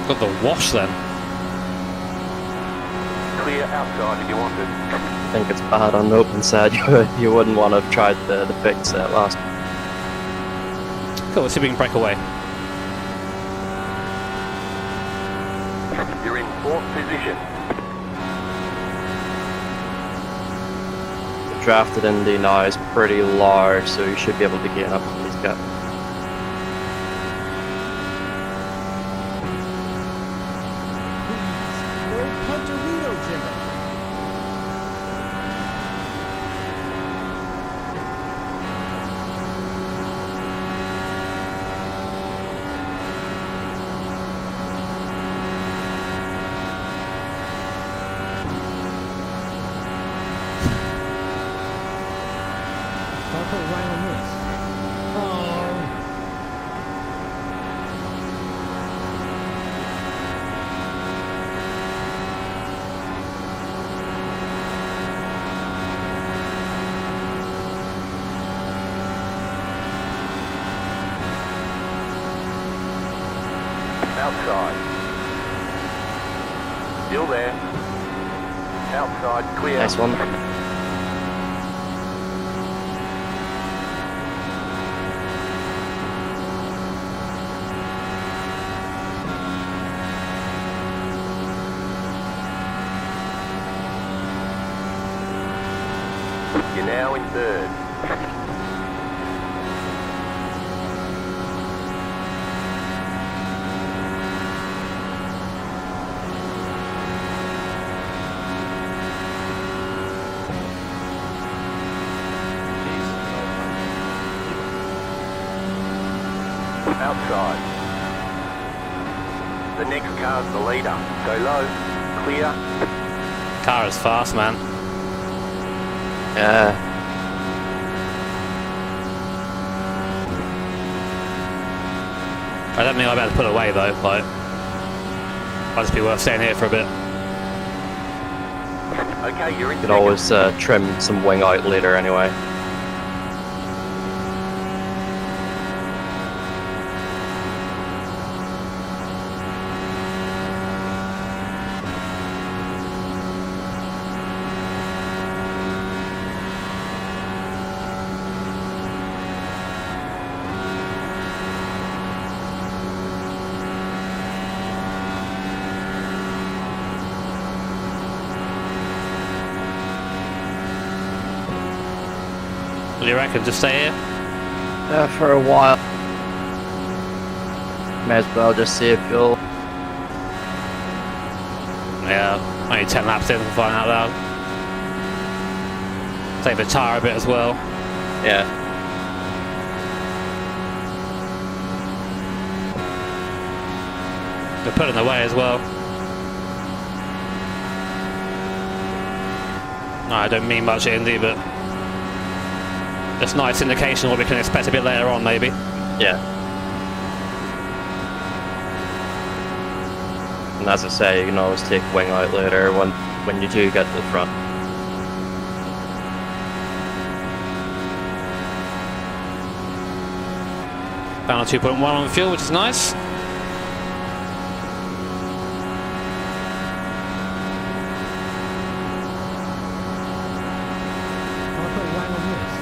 [SPEAKER 1] Got the wash then.
[SPEAKER 2] Clear outside if you want it.
[SPEAKER 9] I think it's bad on the open side. You wouldn't want to have tried the fix that last.
[SPEAKER 1] Cool, let's see if we can break away.
[SPEAKER 2] You're in fourth position.
[SPEAKER 9] The drafted Indy now is pretty large, so you should be able to gain up to these guys.
[SPEAKER 7] No punterino, Jimmer.
[SPEAKER 4] Can I put Wang on this? Oh.
[SPEAKER 2] Outside. Still there. Outside, clear.
[SPEAKER 9] Nice one.
[SPEAKER 2] You're now in third. Outside. The next car's the leader. Go low. Clear.
[SPEAKER 1] Car is fast, man.
[SPEAKER 9] Yeah.
[SPEAKER 1] I don't think I better put away though, like, might just be worth staying here for a bit.
[SPEAKER 2] Okay, you're in
[SPEAKER 9] You could
[SPEAKER 2] second.
[SPEAKER 9] always trim some wing out later anyway.
[SPEAKER 1] What do you reckon? Just stay here?
[SPEAKER 9] For a while. May as well just see if you'll...
[SPEAKER 1] Yeah, only 10 laps in for crying out loud. Save the tyre a bit as well.
[SPEAKER 9] Yeah.
[SPEAKER 1] They're pulling away as well. No, I don't mean much at Indy, but just nice indication of what we can expect a bit later on, maybe.
[SPEAKER 9] Yeah. And as I say, you can always take wing out later when you do get to the front.
[SPEAKER 1] Found a 2.1 on fuel, which is nice.
[SPEAKER 4] Can I put Wang on this?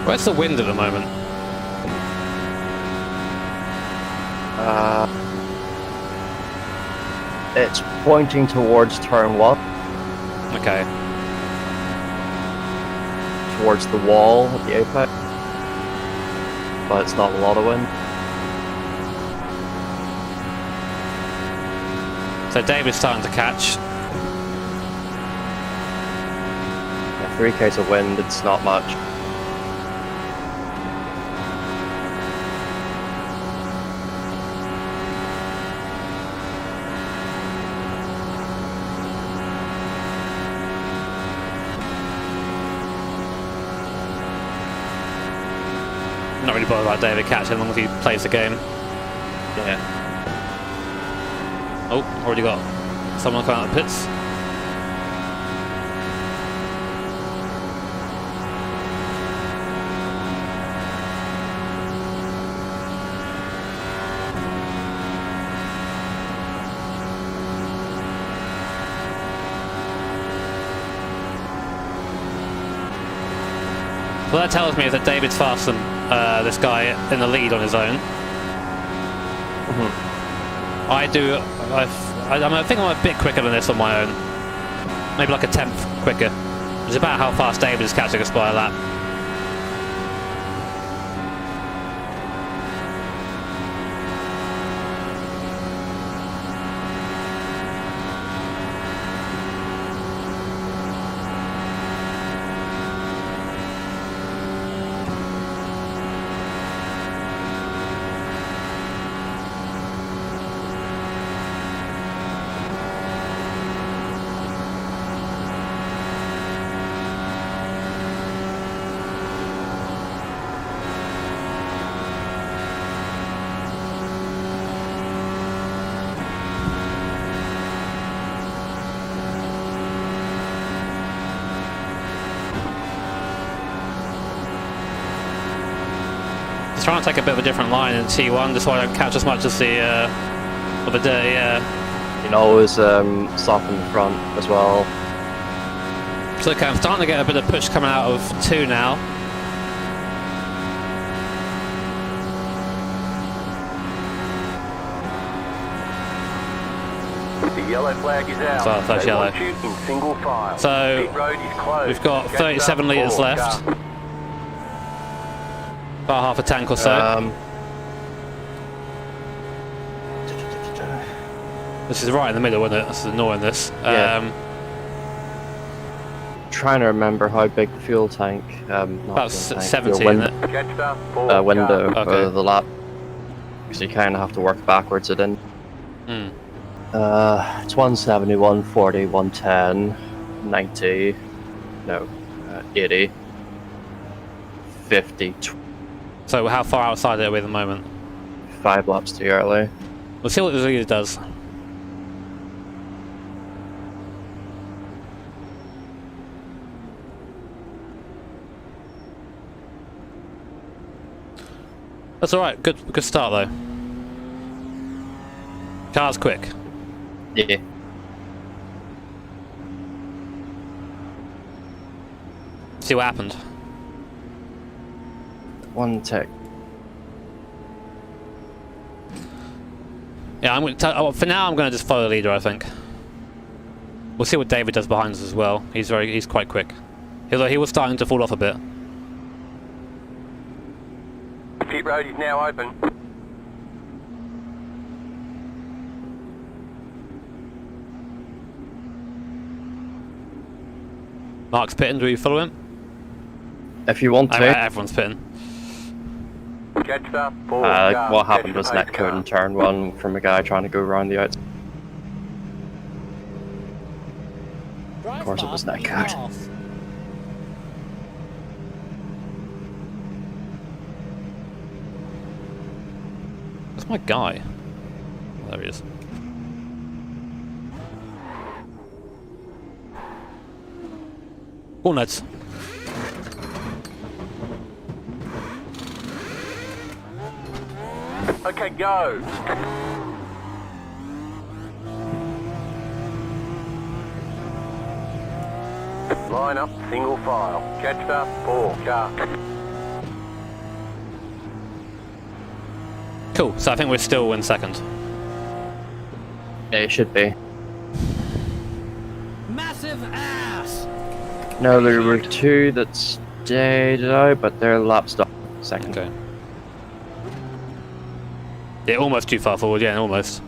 [SPEAKER 1] Where's the wind at the moment?
[SPEAKER 9] It's pointing towards turn 1,
[SPEAKER 1] Okay.
[SPEAKER 9] towards the wall at the apex. But it's not a lot of wind.
[SPEAKER 1] So David's starting to catch.
[SPEAKER 9] Yeah, 3 k's of wind, it's not much.
[SPEAKER 1] Not really bothered about David catching as long as he plays the game.
[SPEAKER 9] Yeah.
[SPEAKER 1] Oh, already got someone coming out of the pits. So that tells me that David's faster than this guy in the lead on his own. I think I'm a bit quicker than this on my own. Maybe like a 10th quicker. It's about how fast David is catching us by a lap. Trying to take a bit of a different line in T1, just so I don't catch as much as the other day.
[SPEAKER 9] You can always stop in the front as well.
[SPEAKER 1] So okay, I'm starting to get a bit of push coming out of 2 now.
[SPEAKER 2] The yellow flag is out.
[SPEAKER 1] So that's
[SPEAKER 2] They
[SPEAKER 1] yellow.
[SPEAKER 2] want you in single file.
[SPEAKER 1] So
[SPEAKER 2] Pit road is closed.
[SPEAKER 1] we've got
[SPEAKER 2] Catch
[SPEAKER 1] 37
[SPEAKER 2] up
[SPEAKER 1] litres
[SPEAKER 2] before
[SPEAKER 1] left.
[SPEAKER 2] car.
[SPEAKER 1] About half a tank or so. This is right in the middle, isn't it? That's annoying, this.
[SPEAKER 9] Yeah. Trying to remember how big the fuel tank, not
[SPEAKER 1] About
[SPEAKER 9] fuel tank,
[SPEAKER 1] 70,
[SPEAKER 9] your
[SPEAKER 1] isn't it?
[SPEAKER 2] Catch up before
[SPEAKER 9] window
[SPEAKER 2] car.
[SPEAKER 1] Okay.
[SPEAKER 9] for the lap. So you kind of have to work backwards it in.
[SPEAKER 1] Hmm.
[SPEAKER 9] It's 170, 140, 110, 90, no, 80, 50,
[SPEAKER 1] So how far outside are we at the moment?
[SPEAKER 9] 5 laps too early.
[SPEAKER 1] We'll see what the leader does. That's alright, good start though. Car's quick.
[SPEAKER 9] Yeah.
[SPEAKER 1] See what happened.
[SPEAKER 9] One tick.
[SPEAKER 1] Yeah, I'm gonna for now I'm gonna just follow the leader, I think. We'll see what David does behind us as well. He's quite quick. Although he was starting to fall off a bit.
[SPEAKER 2] Pit road is now open.
[SPEAKER 1] Mark's pitting, do we follow him?
[SPEAKER 9] If you want to.
[SPEAKER 1] Everyone's pitting.
[SPEAKER 2] Catch up. Four, car,
[SPEAKER 9] What
[SPEAKER 2] catch
[SPEAKER 9] happened
[SPEAKER 2] the
[SPEAKER 9] was
[SPEAKER 2] pace
[SPEAKER 9] netcode
[SPEAKER 2] car.
[SPEAKER 9] in turn 1 from a guy trying to go around the outside.
[SPEAKER 7] Drive
[SPEAKER 9] course it was
[SPEAKER 7] fast,
[SPEAKER 9] netcode.
[SPEAKER 7] be fast.
[SPEAKER 1] That's my guy. Oh, there he is. Walnuts.
[SPEAKER 2] Okay, go. Line up, single file. Catch up, 4, car.
[SPEAKER 1] Cool, so I think we're still in second.
[SPEAKER 9] Yeah, it should be.
[SPEAKER 7] Massive ass!
[SPEAKER 9] No, there were 2 that stayed out, but their lap stopped second.
[SPEAKER 1] Okay. Yeah, almost too far forward, yeah, almost.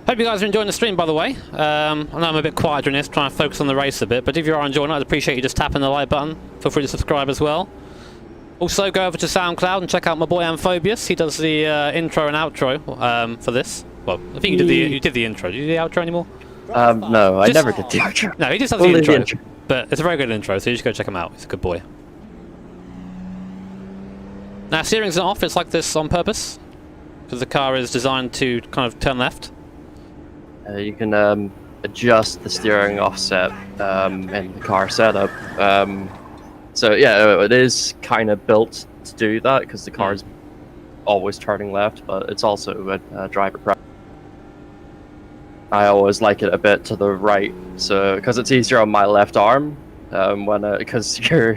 [SPEAKER 1] Hope you guys are enjoying the stream, by the way. I know I'm a bit quieter during this, trying to focus on the race a bit, but if you are enjoying it, I'd appreciate you just tapping the like button. Feel free to subscribe as well. Also, go over to SoundCloud and check out my boy Amphobius. He does the intro and outro for this. Well, I think you did the intro. Do you do the outro anymore?
[SPEAKER 9] No, I never did the outro.
[SPEAKER 1] No, he just does
[SPEAKER 9] Only
[SPEAKER 1] the
[SPEAKER 9] the
[SPEAKER 1] intro.
[SPEAKER 9] intro.
[SPEAKER 1] But it's a very good intro, so you just go check him out. He's a good boy. Now, steering's not off. It's like this on purpose. Because the car is designed to kind of turn left.
[SPEAKER 9] You can adjust the steering offset in the car setup. So yeah, it is kind of built to do that because the car is always turning left, but it's also a driver preference. I always like it a bit to the right, so because it's easier on my left arm because you're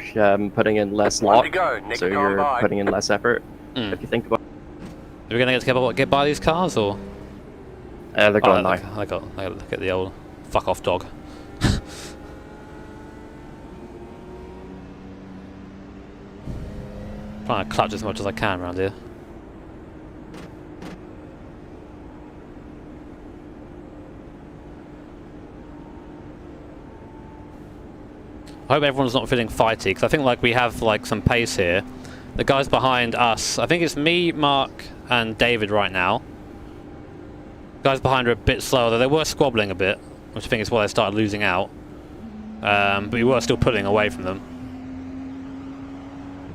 [SPEAKER 9] putting in less
[SPEAKER 2] One to
[SPEAKER 9] lock,
[SPEAKER 2] go, next
[SPEAKER 9] so
[SPEAKER 2] time
[SPEAKER 9] you're
[SPEAKER 2] by.
[SPEAKER 9] putting in less effort. If you think about
[SPEAKER 1] Are we going to get by these cars, or...?
[SPEAKER 9] it, they're going now.
[SPEAKER 1] I got to look at the old fuck off dog. Trying to clutch as much as I can around here. I hope everyone's not feeling fighty, because I think like we have like some pace here. The guys behind us, I think it's me, Mark, and David right now. Guys behind are a bit slower, though they were squabbling a bit, which I think is why they started losing out. But we were still pulling away from them.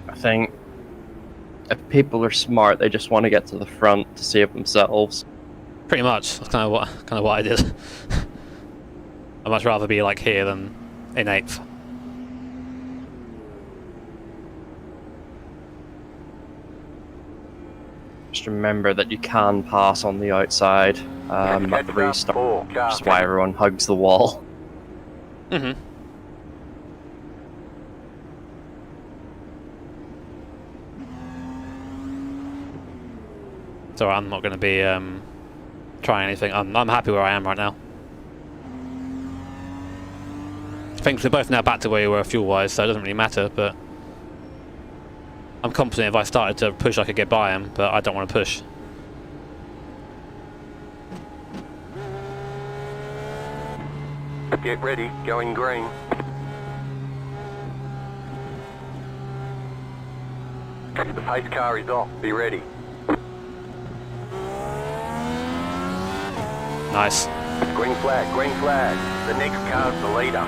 [SPEAKER 9] I think if people are smart, they just want to get to the front to save themselves.
[SPEAKER 1] Pretty much. That's kind of what I did. I'd much rather be like here than in 8th.
[SPEAKER 9] Just remember that you can pass on the outside at the restart, which is why everyone hugs the wall.
[SPEAKER 1] Mm-hmm. So I'm not going to be trying anything. I'm happy where I am right now. I think we're both now back to where we were fuel-wise, so it doesn't really matter, but I'm confident if I started to push I could get by him, but I don't want to push.
[SPEAKER 2] Get ready, going green. The pace car is off, be ready.
[SPEAKER 1] Nice.
[SPEAKER 2] Green flag, green flag. The next car's the leader.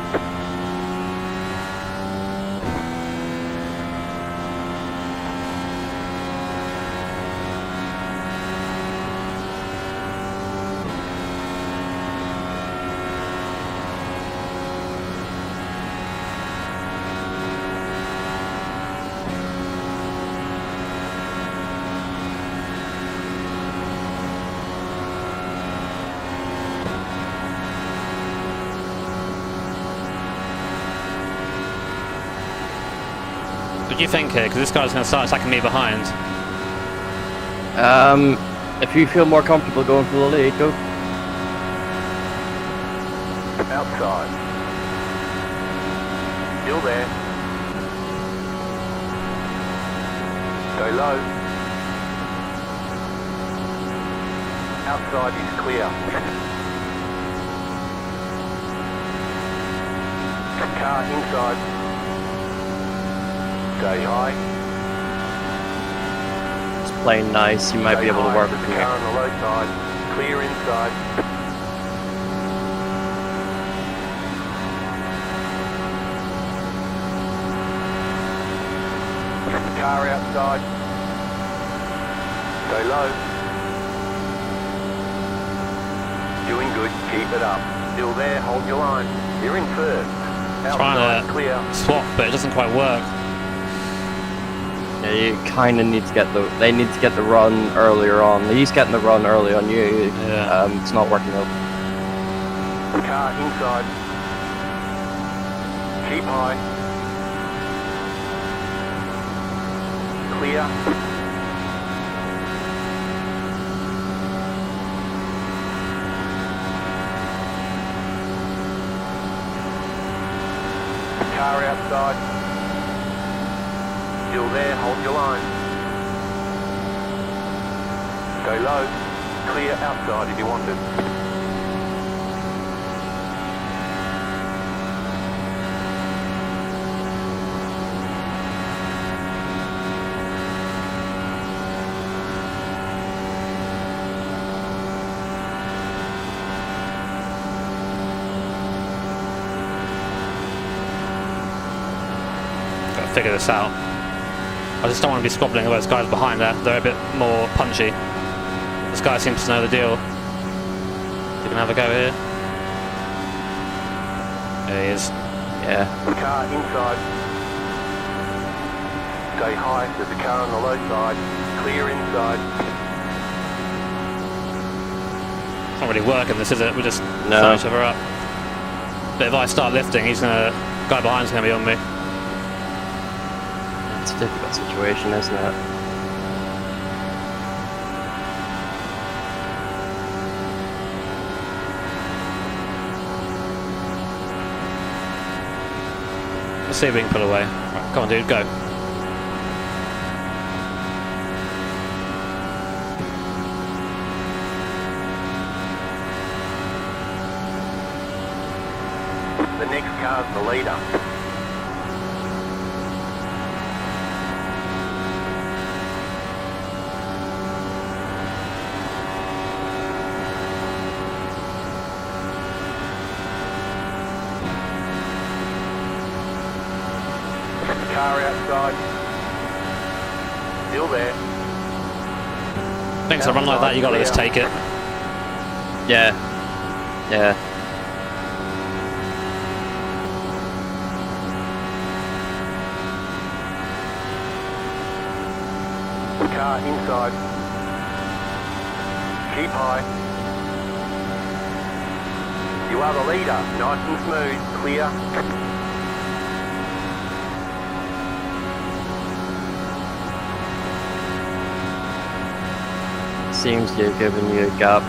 [SPEAKER 1] do you think here? Because this guy's going to start attacking me behind.
[SPEAKER 9] If you feel more comfortable going for the lead, go.
[SPEAKER 2] Outside. Still there. Go low. Outside is clear. Car inside. Stay high.
[SPEAKER 9] It's playing nice. You might
[SPEAKER 2] Stay
[SPEAKER 9] be able to
[SPEAKER 2] high
[SPEAKER 9] work
[SPEAKER 2] with
[SPEAKER 9] with
[SPEAKER 2] the
[SPEAKER 9] me.
[SPEAKER 2] car on the low side. Clear inside. Car outside. Stay low. Doing good. Keep it up. Still there. Hold your line. You're in first.
[SPEAKER 1] Trying
[SPEAKER 2] Outside
[SPEAKER 1] to
[SPEAKER 2] clear.
[SPEAKER 1] swap, but it doesn't quite work.
[SPEAKER 9] Yeah, you kind of need to get they need to get the run earlier on. He's getting the run early on you.
[SPEAKER 1] Yeah.
[SPEAKER 9] It's not working out.
[SPEAKER 2] Car inside. Keep high. Clear. Car outside. Still there, hold your line. Go low. Clear outside if you want it.
[SPEAKER 1] Got to figure this out. I just don't want to be squabbling with those guys behind there. They're a bit more punchy. This guy seems to know the deal. You can have a go here. There he is.
[SPEAKER 9] Yeah.
[SPEAKER 2] Car inside. Stay high, there's a car on the low side. Clear inside.
[SPEAKER 1] It's not really working this, is it? We're just
[SPEAKER 9] No.
[SPEAKER 1] throwing each other up. But if I start lifting, guy behind's gonna be on me.
[SPEAKER 9] It's a difficult situation, isn't it?
[SPEAKER 1] Let's see if we can pull away. Right, come on, dude, go.
[SPEAKER 2] The next car's the leader. Car outside. Still there.
[SPEAKER 1] Thanks, a run like that, you gotta just take it.
[SPEAKER 9] Yeah. Yeah.
[SPEAKER 2] Car inside. Keep high. You are the leader. Nice and smooth. Clear.
[SPEAKER 9] Seems to have given you a gap.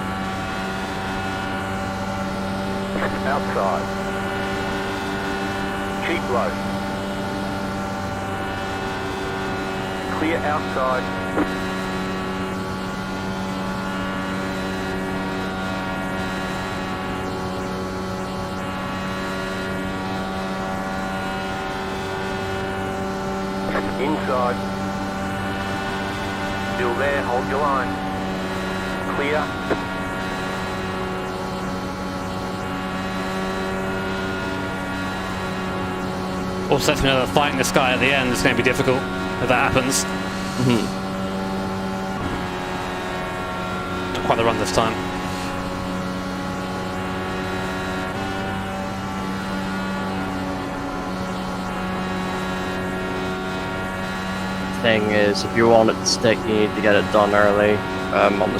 [SPEAKER 2] Outside. Keep low. Clear outside. Inside. Still there, hold your line. Clear.
[SPEAKER 1] Also, lets me know that fighting this guy at the end is going to be difficult if that happens. Not quite the run this time.
[SPEAKER 9] Thing is, if you want it to stick, you need to get it done early. On the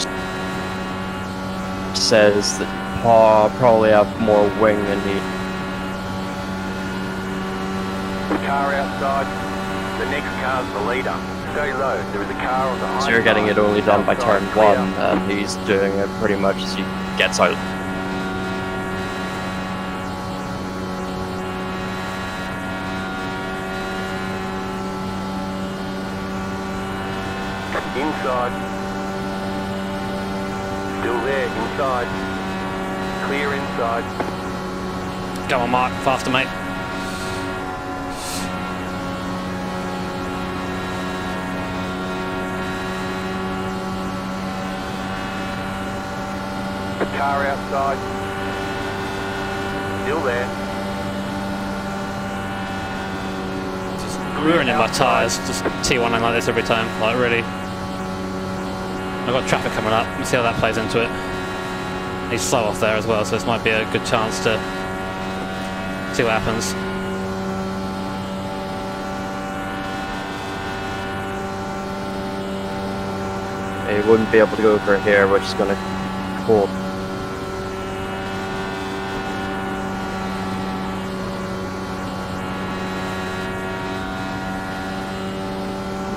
[SPEAKER 9] says that probably have more wing than you.
[SPEAKER 2] Car outside. The next car's the leader. Stay low. There is a car on the high
[SPEAKER 9] So you're getting
[SPEAKER 2] side.
[SPEAKER 9] it only done by turn
[SPEAKER 2] Outside, clear.
[SPEAKER 9] 1, and he's doing it pretty much as he gets out.
[SPEAKER 2] Inside. Still there, inside. Clear inside.
[SPEAKER 1] Go on, Mark. Faster, mate.
[SPEAKER 2] Car outside. Still there.
[SPEAKER 1] Just ruining my tyres. Just T1ing like this every time. Like, really. I've got traffic coming up. Let's see how that plays into it. He's slow off there as well, so this might be a good chance to see what happens.
[SPEAKER 9] He wouldn't be able to go for here, which is going to hold.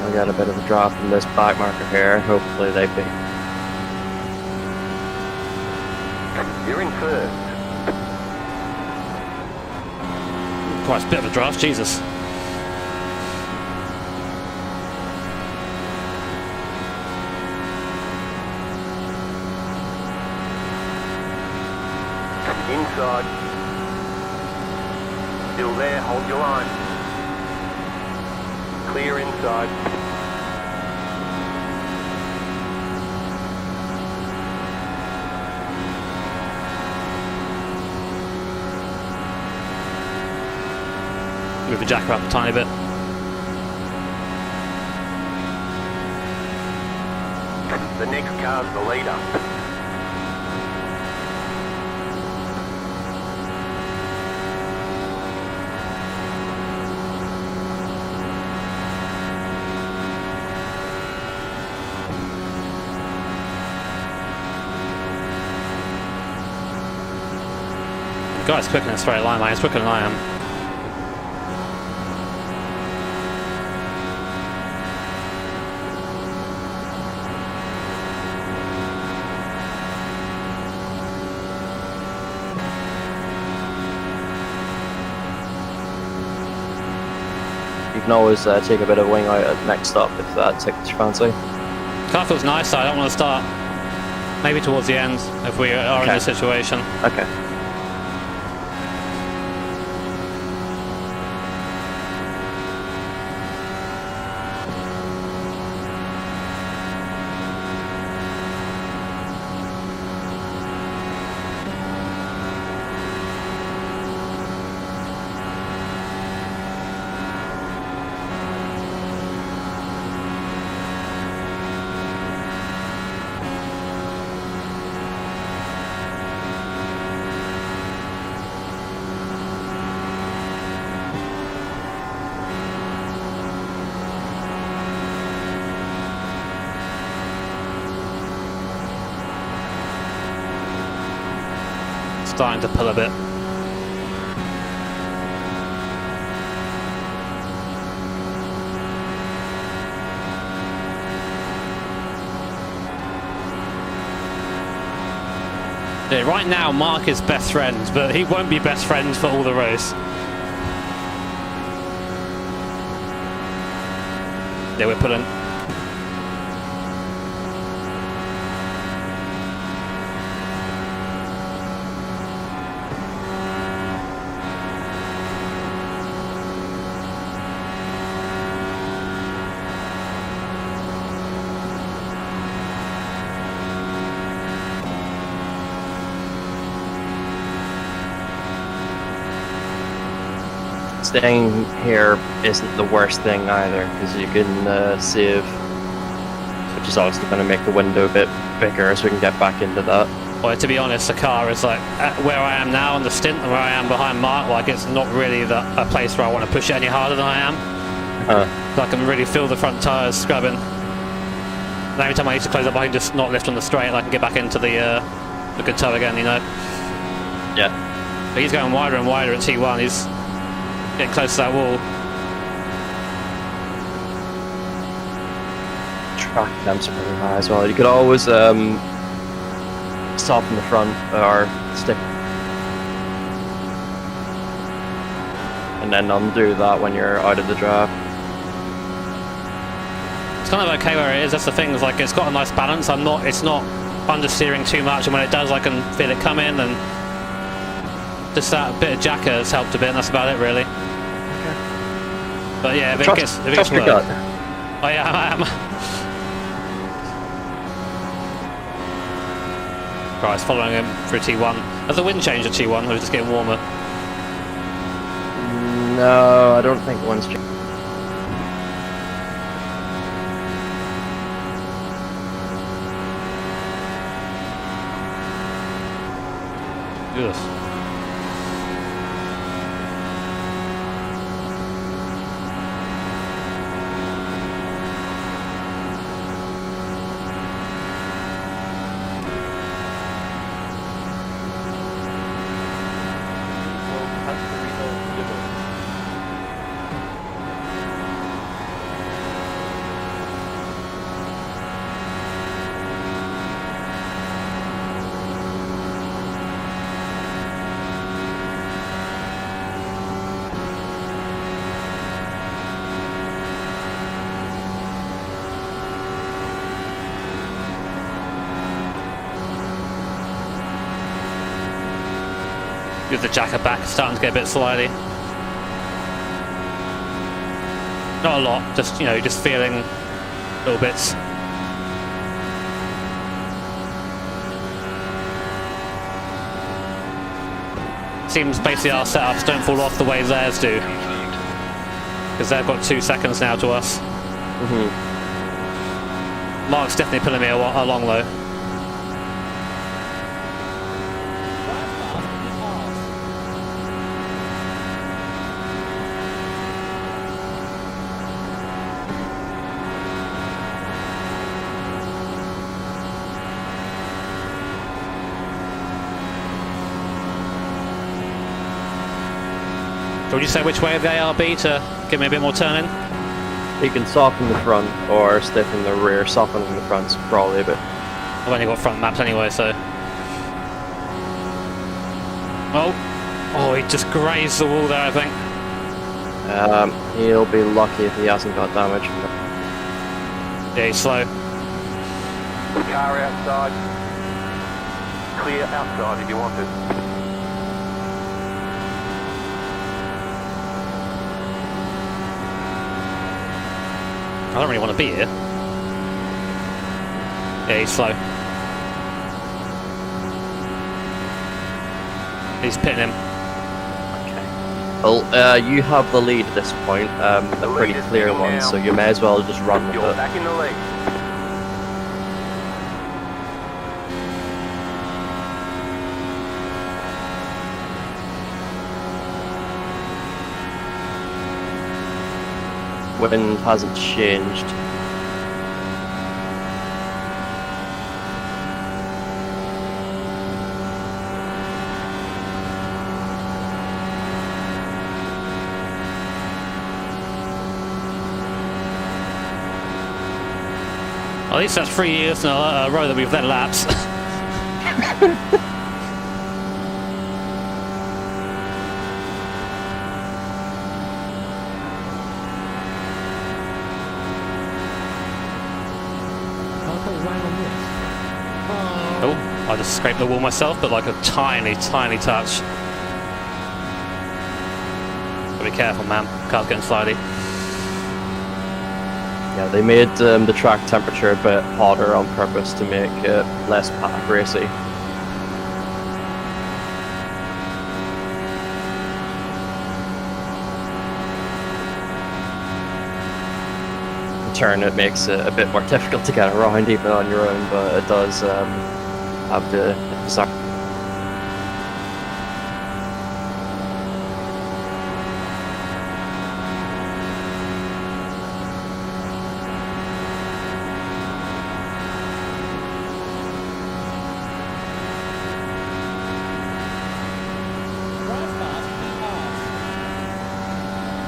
[SPEAKER 9] I got a bit of a draft from this back marker here. Hopefully they be.
[SPEAKER 2] You're in first.
[SPEAKER 1] Quite a bit of a draft, Jesus.
[SPEAKER 2] Inside. Still there, hold your line. Clear inside.
[SPEAKER 1] Move the jacker up a tiny bit.
[SPEAKER 2] The next car's the leader.
[SPEAKER 1] The guy's quicker in a straight line, man. He's quicker than I am.
[SPEAKER 9] You can always take a bit of wing out at next stop if that tickles your fancy.
[SPEAKER 1] Car feels nice, so I don't want to start. Maybe towards the end, if we are in
[SPEAKER 9] Okay.
[SPEAKER 1] this situation.
[SPEAKER 9] Okay.
[SPEAKER 1] Starting to pull a bit. Yeah, right now, Mark is best friends, but he won't be best friends for all the race. Yeah, we're pulling.
[SPEAKER 9] Staying here isn't the worst thing either, because you can save, which is obviously going to make the window a bit bigger, so we can get back into that.
[SPEAKER 1] Well, to be honest, the car is like where I am now on the stint and where I am behind Mark. Like, it's not really a place where I want to push it any harder than I am. So I can really feel the front tyres scrubbing. And every time I need to close up, I can just not lift on the straight. And I can get back into the good toe again, you know.
[SPEAKER 9] Yeah.
[SPEAKER 1] But he's going wider and wider at T1. He's getting close to that wall.
[SPEAKER 9] track temps are pretty high as well. You could always stop in the front or stick, and then undo that when you're out of the draft.
[SPEAKER 1] It's kind of okay where it is. That's the thing. Is like it's got a nice balance. It's not understeering too much, and when it does, I can feel it come in, and just that bit of jacker has helped a bit. And that's about it, really.
[SPEAKER 9] Okay.
[SPEAKER 1] But yeah, if it gets
[SPEAKER 9] Trust your gut.
[SPEAKER 1] Oh yeah, I am. Right, it's following him through T1. Has the wind changed at T1, or is it just getting warmer?
[SPEAKER 9] No, I don't think one's.
[SPEAKER 1] Yes. Give the jacker back, it's starting to get a bit slidey. Not a lot, just just feeling little bits. Seems basically our setups don't fall off the way theirs do. Because they've got 2 seconds now to us. Mark's definitely pulling me along though. Would you say which way of the ARB to give me a bit more turning?
[SPEAKER 9] You can soften the front or stiffen the rear. Softening the front's probably a bit.
[SPEAKER 1] I've only got front maps anyway, so. Oh, he just grazed the wall there, I think.
[SPEAKER 9] He'll be lucky if he hasn't got damage from it.
[SPEAKER 1] Yeah, he's slow.
[SPEAKER 2] Car outside. Clear outside if you want it.
[SPEAKER 1] I don't really want to be here. Yeah, he's slow. He's pitting him.
[SPEAKER 9] Okay. Well, you have the lead at this point, a pretty clear one, so you may as well just run with
[SPEAKER 2] You're
[SPEAKER 9] it.
[SPEAKER 2] back in the lead.
[SPEAKER 9] Wind hasn't changed.
[SPEAKER 1] At least that's 3 years in a row that we've let lapse. Oh, I just scraped the wall myself, but like a tiny, tiny touch. Gotta be careful, man. Car's getting slidey.
[SPEAKER 9] Yeah, they made the track temperature a bit hotter on purpose to make it less pack racy. In turn, it makes it a bit more difficult to get around even on your own, but it does have the desired.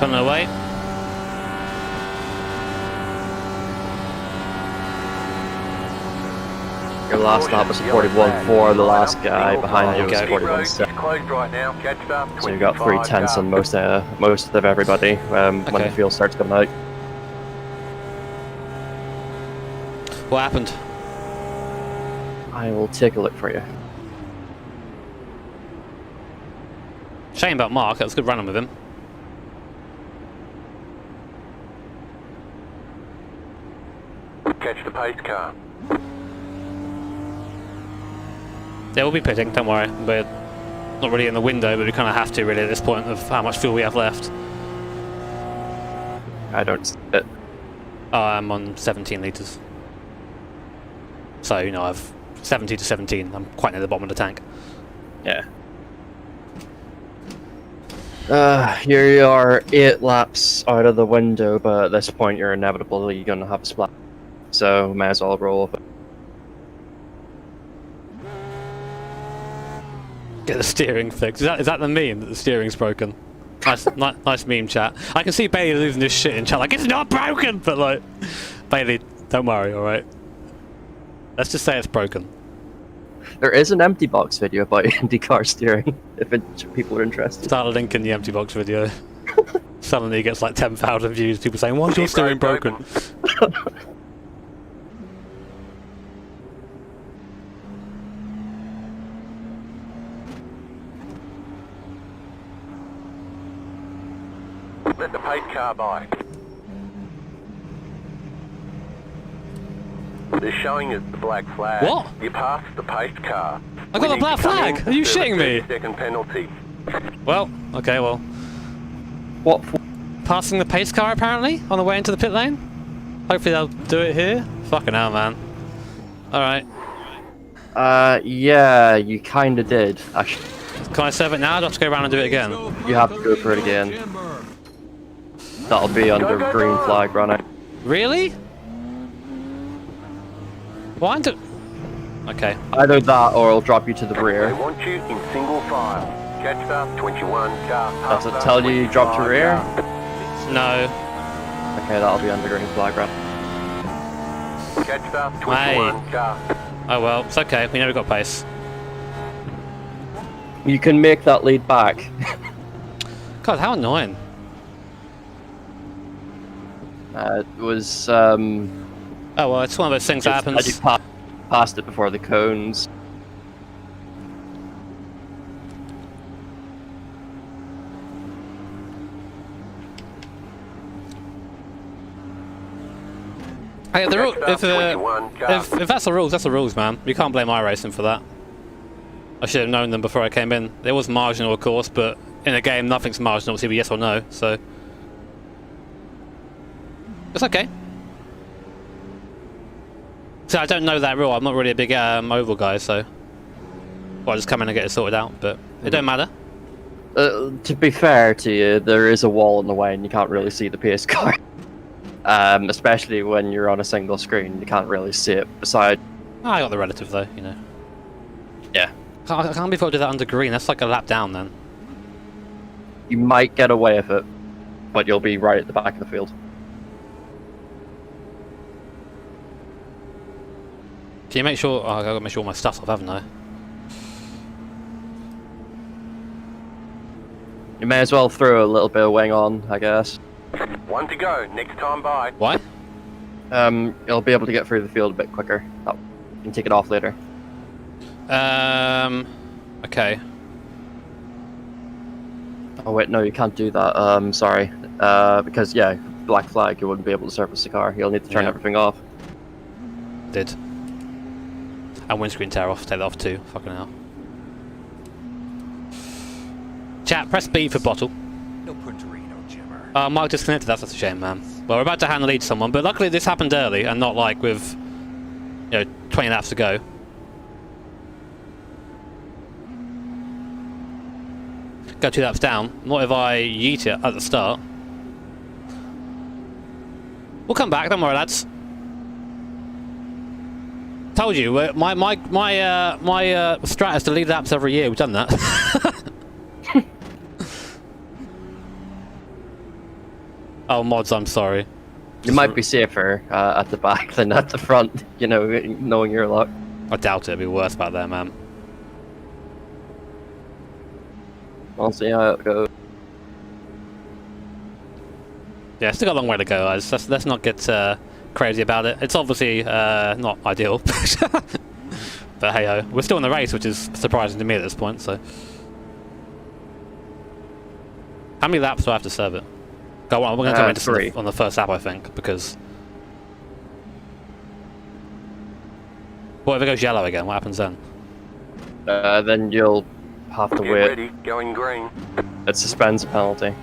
[SPEAKER 1] Pulling away.
[SPEAKER 9] Your last lap was 41.4. The last guy behind you was
[SPEAKER 1] Okay.
[SPEAKER 9] 41.7.
[SPEAKER 2] Closed right now. Catch up.
[SPEAKER 9] So you got 3 tenths on most of everybody when
[SPEAKER 1] Okay.
[SPEAKER 9] the field starts coming out.
[SPEAKER 1] What happened?
[SPEAKER 9] I will take a look for you.
[SPEAKER 1] Shame about Mark. That was good running with him.
[SPEAKER 2] Catch the pace car.
[SPEAKER 1] Yeah, we'll be pitting, don't worry. We're not really in the window, but we kind of have to really at this point of how much fuel we have left.
[SPEAKER 9] I don't see it.
[SPEAKER 1] I'm on 17 litres. So, you know, I've 70 to 17. I'm quite near the bottom of the tank.
[SPEAKER 9] Yeah. Here you are 8 laps out of the window, but at this point you're inevitably going to have a splat. So, may as well roll with it.
[SPEAKER 1] Get the steering fixed. Is that the meme that the steering's broken? Nice, nice meme, chat. I can see Bailey losing his shit in chat, like, it's not broken! But, like, Bailey, don't worry, alright? Let's just say it's broken.
[SPEAKER 9] There is an empty box video about Indy car steering, if people are interested.
[SPEAKER 1] Start a link in the empty box video. Suddenly it gets like 10,000 views, people saying, why is your steering broken?
[SPEAKER 2] Let the pace car by. They're showing us the black flag.
[SPEAKER 1] What?
[SPEAKER 2] You passed the pace car.
[SPEAKER 1] I got the black flag? Are you shitting me?
[SPEAKER 2] Second penalty.
[SPEAKER 1] Well, okay, well.
[SPEAKER 9] What for?
[SPEAKER 1] Passing the pace car apparently on the way into the pit lane? Hopefully they'll do it here. Fucking hell, man. Alright.
[SPEAKER 9] Yeah, you kinda did, actually.
[SPEAKER 1] Can I serve it now? Or do I have to go around and do it again?
[SPEAKER 9] You have to go for it again. That'll be under green flag running.
[SPEAKER 1] Really? Why do... Okay.
[SPEAKER 9] Either that or it'll drop you to the
[SPEAKER 2] They
[SPEAKER 9] rear.
[SPEAKER 2] want you in single file. Catch up, 21 car.
[SPEAKER 9] Does it tell you drop to rear?
[SPEAKER 1] No.
[SPEAKER 9] Okay, that'll be under green flag running.
[SPEAKER 2] Catch up, 21 car.
[SPEAKER 1] Oh well, it's okay. We know we've got pace.
[SPEAKER 9] You can make that lead back.
[SPEAKER 1] God, how annoying.
[SPEAKER 9] It was,
[SPEAKER 1] Oh well, it's one of those things that
[SPEAKER 9] just
[SPEAKER 1] happens.
[SPEAKER 9] as you passed it before the cones.
[SPEAKER 1] Hey, the rule,
[SPEAKER 2] Catch up, 21 car.
[SPEAKER 1] if that's the rules, man. You can't blame iRacing for that. I should have known them before I came in. It was marginal, of course, but in a game, nothing's marginal. It's either yes or no, so it's okay. So I don't know that rule. I'm not really a big oval guy, so I'll just come in and get it sorted out. But it don't matter.
[SPEAKER 9] To be fair to you, there is a wall in the way and you can't really see the pace car. Especially when you're on a single screen, you can't really see it. Besides,
[SPEAKER 1] I got the relative though, you know.
[SPEAKER 9] yeah,
[SPEAKER 1] I can't believe I did that under green. That's like a lap down then.
[SPEAKER 9] you might get away with it, but you'll be right at the back of the field.
[SPEAKER 1] Can you make sure? Oh, I gotta make sure all my stuff's off, haven't I?
[SPEAKER 9] You may as well throw a little bit of wing on, I guess.
[SPEAKER 2] One to go, next time by.
[SPEAKER 1] Why?
[SPEAKER 9] You'll be able to get through the field a bit quicker. You can take it off later.
[SPEAKER 1] Okay.
[SPEAKER 9] Oh wait, no, you can't do that. Sorry. Because yeah, black flag, you wouldn't be able to service the car. You'll need to turn
[SPEAKER 1] Yeah.
[SPEAKER 9] everything off.
[SPEAKER 1] Did. And windscreen tear off. Take that off too. Fucking hell. Chat, press B for bottle.
[SPEAKER 6] No Punterino, Jimmer.
[SPEAKER 1] Mark disconnected. That's a shame, man. Well, we're about to hand the lead to someone, but luckily this happened early and not like with, 20 laps to go. Go 2 laps down. What if I yeet it at the start? We'll come back. Don't worry, lads. Told you, my strat is to lead laps every year. We've done that. Oh, mods, I'm sorry.
[SPEAKER 9] You might be safer at the back than at the front, knowing your luck.
[SPEAKER 1] I doubt it'll be worse back there, man.
[SPEAKER 9] I'll see how it goes.
[SPEAKER 1] Yeah, still got a long way to go, guys. Let's not get crazy about it. It's obviously not ideal. But hey-ho. We're still in the race, which is surprising to me at this point, so... How many laps do I have to serve it? We're going to come into
[SPEAKER 9] 3.
[SPEAKER 1] on the first lap, I think, because... What if it goes yellow again? What happens then?
[SPEAKER 9] Then you'll have to
[SPEAKER 2] Get
[SPEAKER 9] wait.
[SPEAKER 2] ready, going green.
[SPEAKER 9] It suspends a penalty.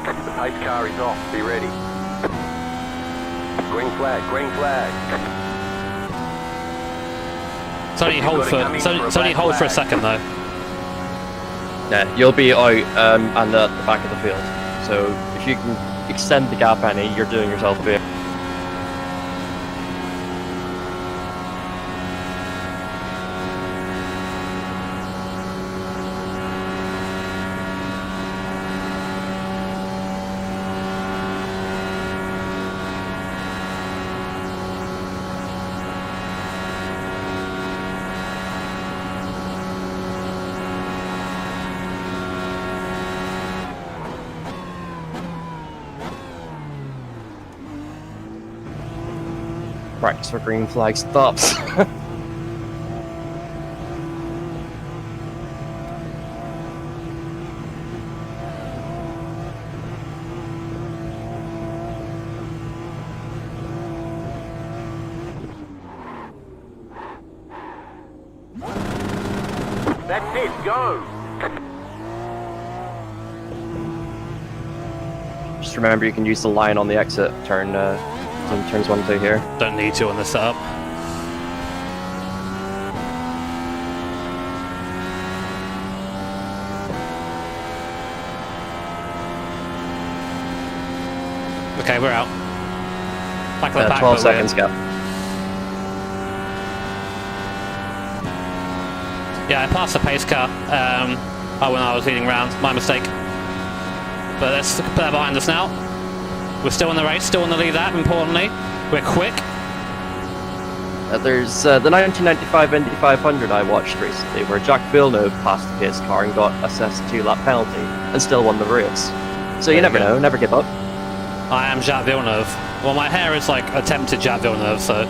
[SPEAKER 2] The pace car is off, be ready. Green flag, green flag.
[SPEAKER 1] It's only hold for a second, though.
[SPEAKER 9] Yeah, you'll be out and at the back of the field. So if you can extend the gap any, you're doing yourself a favor. Practice for green flag stops.
[SPEAKER 2] That's it, go.
[SPEAKER 9] Just remember you can use the line on the exit turn on turns 1 and 2 here.
[SPEAKER 1] Don't need to on this setup. Okay, we're out. Back of the back,
[SPEAKER 9] 12
[SPEAKER 1] but
[SPEAKER 9] seconds gap.
[SPEAKER 1] Yeah, I passed the pace car when I was leading round. My mistake. But let's put that behind us now. We're still in the race, still in the lead lap, importantly. We're quick.
[SPEAKER 9] There's the 1995 Indy 500 I watched recently, where Jack Villeneuve passed the pace car and got assessed a 2-lap penalty, and still won the race. So you never know, never give up.
[SPEAKER 1] I am Jacques Villeneuve. Well, my hair is like attempted Jacques Villeneuve, so...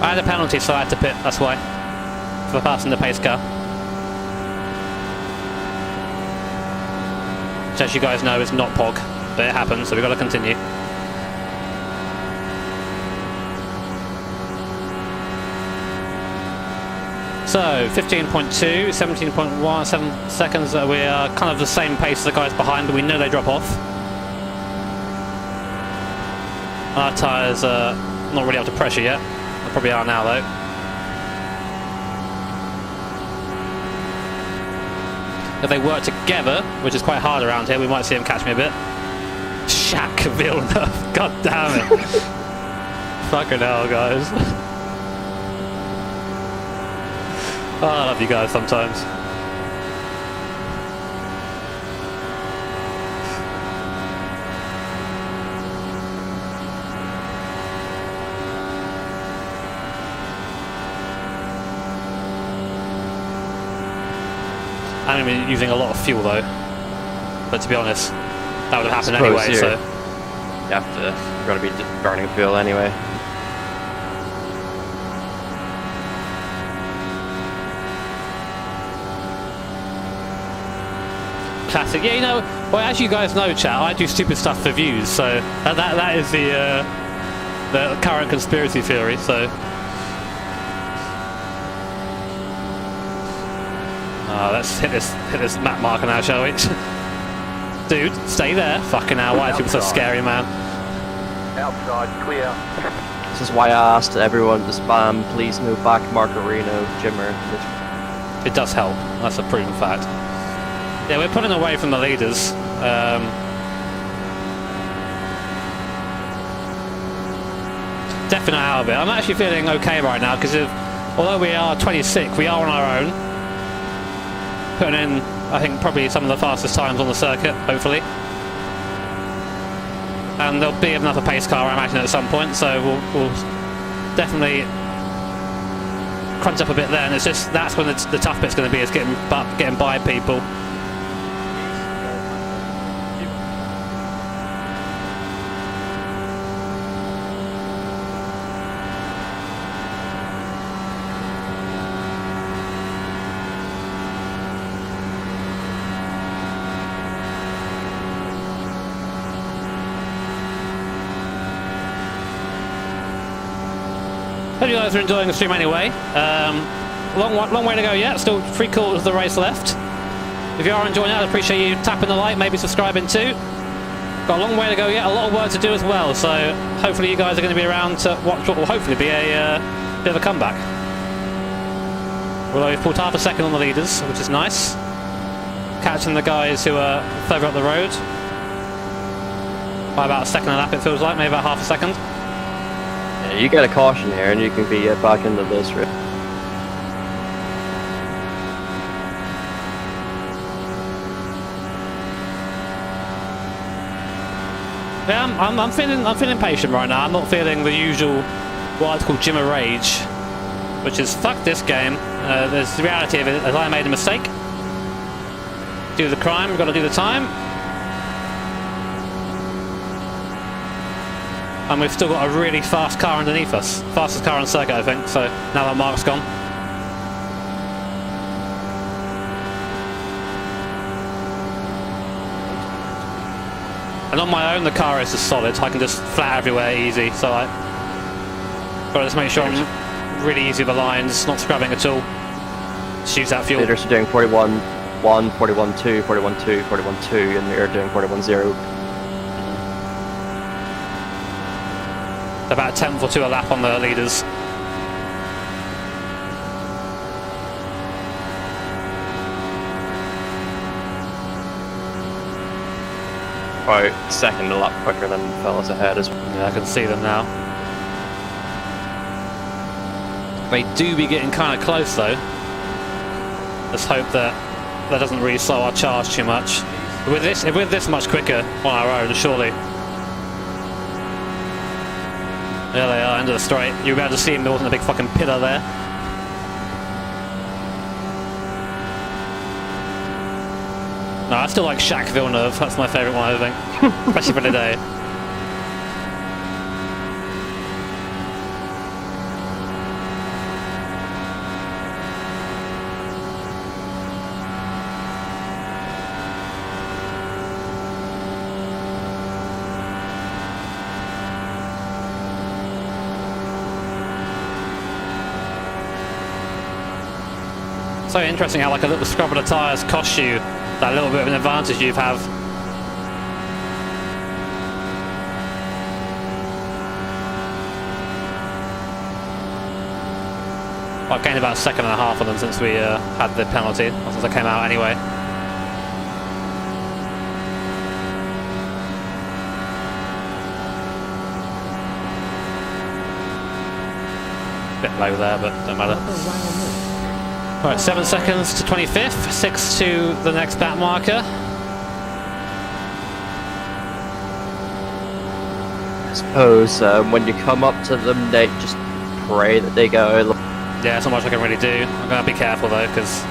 [SPEAKER 1] I had a penalty, so I had to pit, that's why. For passing the pace car. Which, as you guys know, is not POG, but it happens, so we've got to continue. So, 15.2, 17.1, 7 seconds, we are kind of the same pace as the guys behind, but we know they drop off. Our tyres are not really up to pressure yet. They probably are now, though. If they work together, which is quite hard around here, we might see them catch me a bit. Jacques Villeneuve, god damn it. Fucking hell, guys. Oh, I love you guys sometimes. I'm going to be using a lot of fuel though, but to be honest, that would have happened anyway. So
[SPEAKER 9] you have to, you're going to be burning fuel anyway.
[SPEAKER 1] Classic. Yeah, you know, well, as you guys know, chat, I do stupid stuff for views, so that is the current conspiracy theory. So. Let's hit this map marker now, shall we? Dude, stay there. Fucking hell, why are people so scary, man?
[SPEAKER 2] Outside, clear.
[SPEAKER 9] This is why I asked everyone to spam, please no back Margarino, Jimmer.
[SPEAKER 1] It does help, that's a proven fact. Yeah, we're pulling away from the leaders. Definitely out of it. I'm actually feeling okay right now, because although we are 26th, we are on our own. Putting in, I think, probably some of the fastest times on the circuit, hopefully. And there'll be another pace car, I imagine, at some point, so we'll definitely crunch up a bit there, and it's just that's when the tough bit's going to be, is getting by people. Hope you guys are enjoying the stream anyway. Long way to go yet. Still 3 quarters of the race left. If you are enjoying it, I'd appreciate you tapping the like, maybe subscribing too. Got a long way to go yet. A lot of work to do as well. So hopefully you guys are going to be around to watch what will hopefully be a bit of a comeback. Although we've pulled half a second on the leaders, which is nice. Catching the guys who are further up the road by about a second a lap. It feels like maybe about half a second.
[SPEAKER 9] You get a caution here, and you can be back into this race.
[SPEAKER 1] Yeah, I'm feeling patient right now. I'm not feeling the usual what I'd call Jimmer rage, which is fuck this game. There's the reality of it. As I made a mistake, do the crime. We've got to do the time. And we've still got a really fast car underneath us. Fastest car on circuit, I think, so now that Mark's gone. And on my own, the car is just solid. I can just flat everywhere easy, so I gotta just make sure I'm really easy with the lines, not scrubbing at all. Just use that fuel.
[SPEAKER 9] Leaders are doing 41-1, 41-2, 41-2, 41-2, and you're doing 41-0.
[SPEAKER 1] About a tenth or two a lap on the leaders.
[SPEAKER 9] About second a lap quicker than the fellas ahead as well.
[SPEAKER 1] Yeah, I can see them now. They do be getting kind of close though. Let's hope that that doesn't really slow our charge too much. With this much quicker on our own, surely. There they are, end of the straight. You'll be able to see him, there wasn't a big fucking pillar there. No, I still like Jacques Villeneuve, that's my favourite one, I think. Especially for today. So interesting how like a little scrub of the tyres costs you that little bit of an advantage you have. I've gained about a second and a half on them since we had the penalty, since I came out anyway. Bit low there, but don't matter. Right, 7 seconds to 25th, 6 to the next back marker.
[SPEAKER 9] I suppose when you come up to them, they just pray that they go.
[SPEAKER 1] Yeah, there's not much I can really do. I'm going to be careful though, because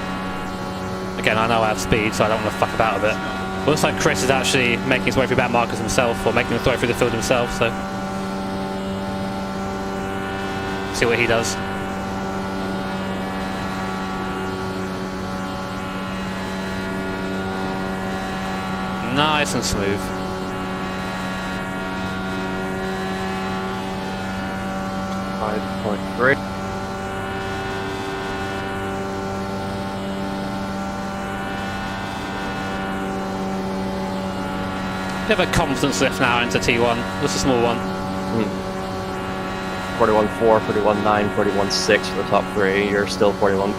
[SPEAKER 1] again, I know I have speed, so I don't want to fuck about a bit. Looks like Chris is actually making his way through back markers himself, or making his way through the field himself, so see what he does. Nice and smooth.
[SPEAKER 9] .3.
[SPEAKER 1] Bit of a confidence lift now into T1. Just a small one.
[SPEAKER 9] 41.4, 41.9, 41.6 for the top three. You're still 41.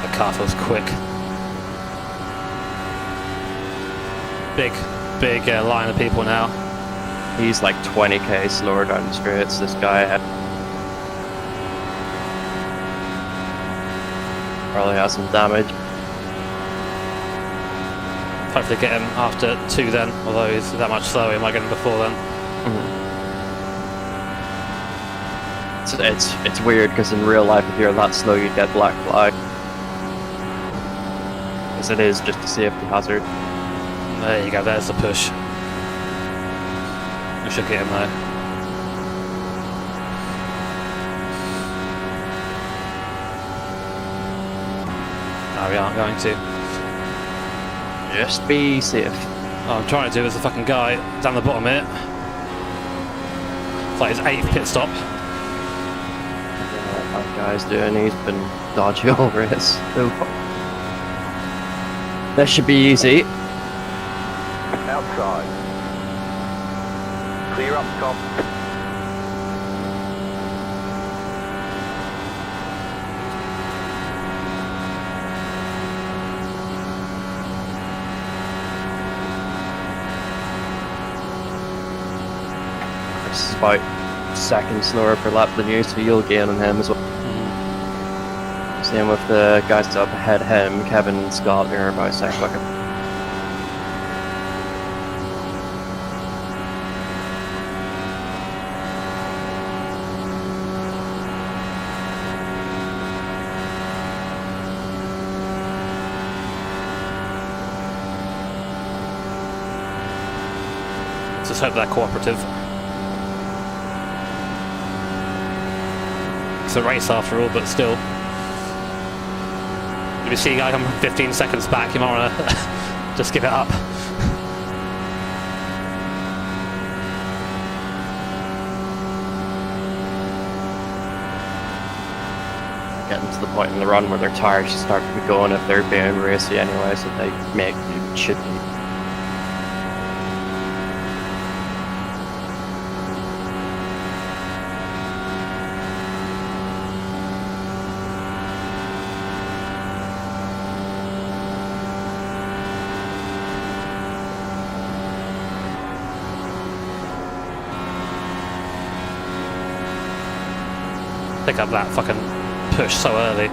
[SPEAKER 1] God, the car feels quick. Big line of people now.
[SPEAKER 9] He's like 20k slower down the straights, this guy. Probably has some damage.
[SPEAKER 1] Hopefully get him after 2 then, although he's that much slower, he might get him before then.
[SPEAKER 9] It's weird because in real life if you're that slow you'd get black flag. Because it is just a safety hazard.
[SPEAKER 1] There you go, there's the push. We should get him though. No, we aren't going to.
[SPEAKER 9] Just be safe.
[SPEAKER 1] All I'm trying to do is the fucking guy down the bottom here. It's like his 8th pit stop.
[SPEAKER 9] That guy's doing, he's been dodgy over this. This should be easy.
[SPEAKER 2] Outside. Clear up top.
[SPEAKER 9] This is about second slower per lap than you, so you'll gain on him as well. Same with the guys up ahead of him, Kevin and Scott, they're about a second quicker.
[SPEAKER 1] Let's just hope they're cooperative. It's a race after all, but still. If you see a guy come 15 seconds back, you might want to just give it up.
[SPEAKER 9] Getting to the point in the run where their tires should start to be going if they're being racy anyway, so they should be.
[SPEAKER 1] Pick up that fucking push so early.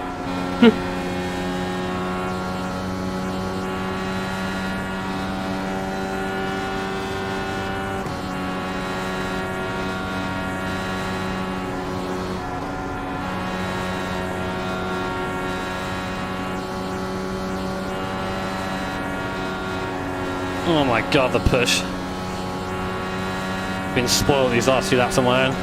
[SPEAKER 1] Oh my god, the push. Been spoiled these last few laps on my own.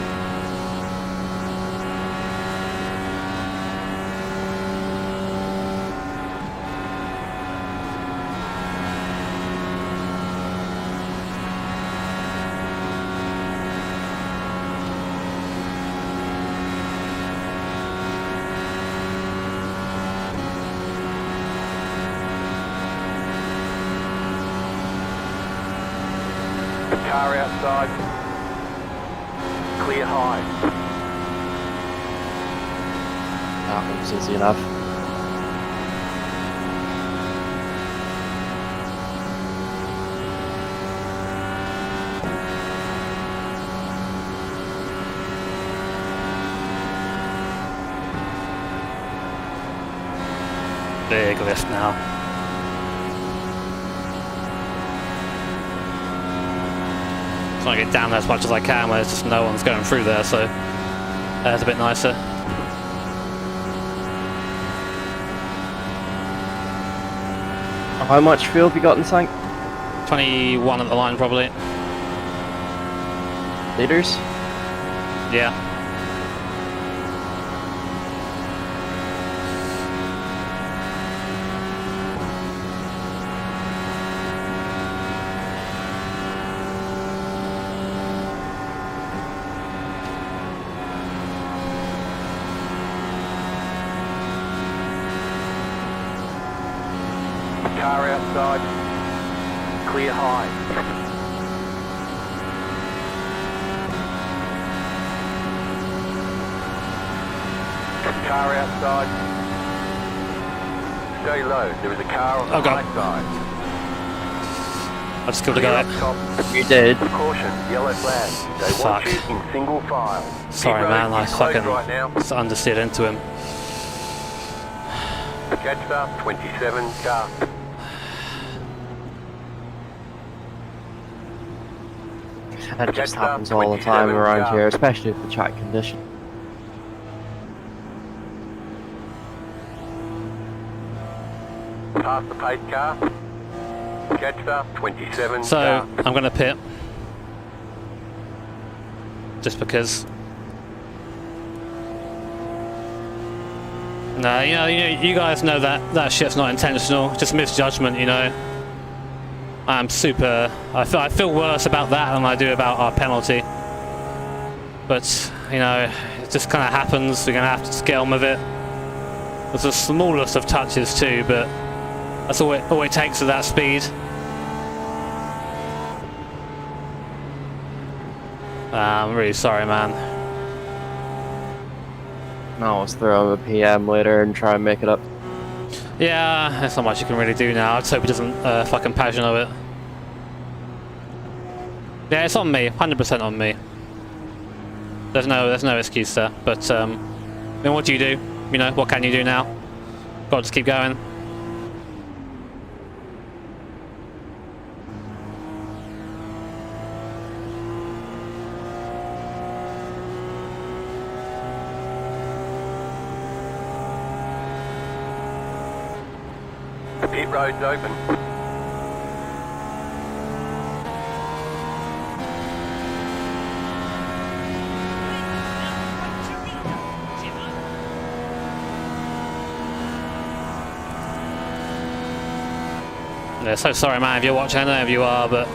[SPEAKER 2] Car outside. Clear high.
[SPEAKER 9] That one's easy enough.
[SPEAKER 1] Big lift now. Trying to get down there as much as I can where there's just no one's going through there, so that's a bit nicer.
[SPEAKER 9] How much fuel have you got in the tank?
[SPEAKER 1] 21 at the line probably.
[SPEAKER 9] Liters?
[SPEAKER 1] Yeah.
[SPEAKER 2] Car outside. Clear high. Car outside. Stay low. There is a car on the
[SPEAKER 1] Oh, God.
[SPEAKER 2] high side.
[SPEAKER 1] I just killed a guy.
[SPEAKER 2] Clear up top.
[SPEAKER 9] You did.
[SPEAKER 2] Caution, yellow flag. They
[SPEAKER 1] Fuck.
[SPEAKER 2] want you in single file.
[SPEAKER 1] Sorry,
[SPEAKER 2] Pit
[SPEAKER 1] man.
[SPEAKER 2] road
[SPEAKER 1] I
[SPEAKER 2] is closed
[SPEAKER 1] fucking
[SPEAKER 2] right now.
[SPEAKER 1] just understeered into him.
[SPEAKER 2] Jetstar 27 car.
[SPEAKER 9] That just happens all the time around here, especially with the track condition.
[SPEAKER 2] Past the pace car. Jetstar 27
[SPEAKER 1] So
[SPEAKER 2] car.
[SPEAKER 1] I'm gonna pit. Just because. No, you guys know that shit's not intentional. Just misjudgment, you know. I feel worse about that than I do about our penalty. But you know, it just kind of happens. We're gonna have to get on with it. It's the smallest of touches too, but that's all it takes at that speed. I'm really sorry, man.
[SPEAKER 9] No, let's throw him a PM later and try and make it up.
[SPEAKER 1] Yeah, there's not much you can really do now. I just hope he doesn't fucking passion of it. Yeah, it's on me, 100% on me. There's no excuse there. But then what do? You know, what can you do now? Got to just keep going.
[SPEAKER 2] The pit road's open.
[SPEAKER 1] Yeah, so sorry, man, if you're watching. I don't know if you are, but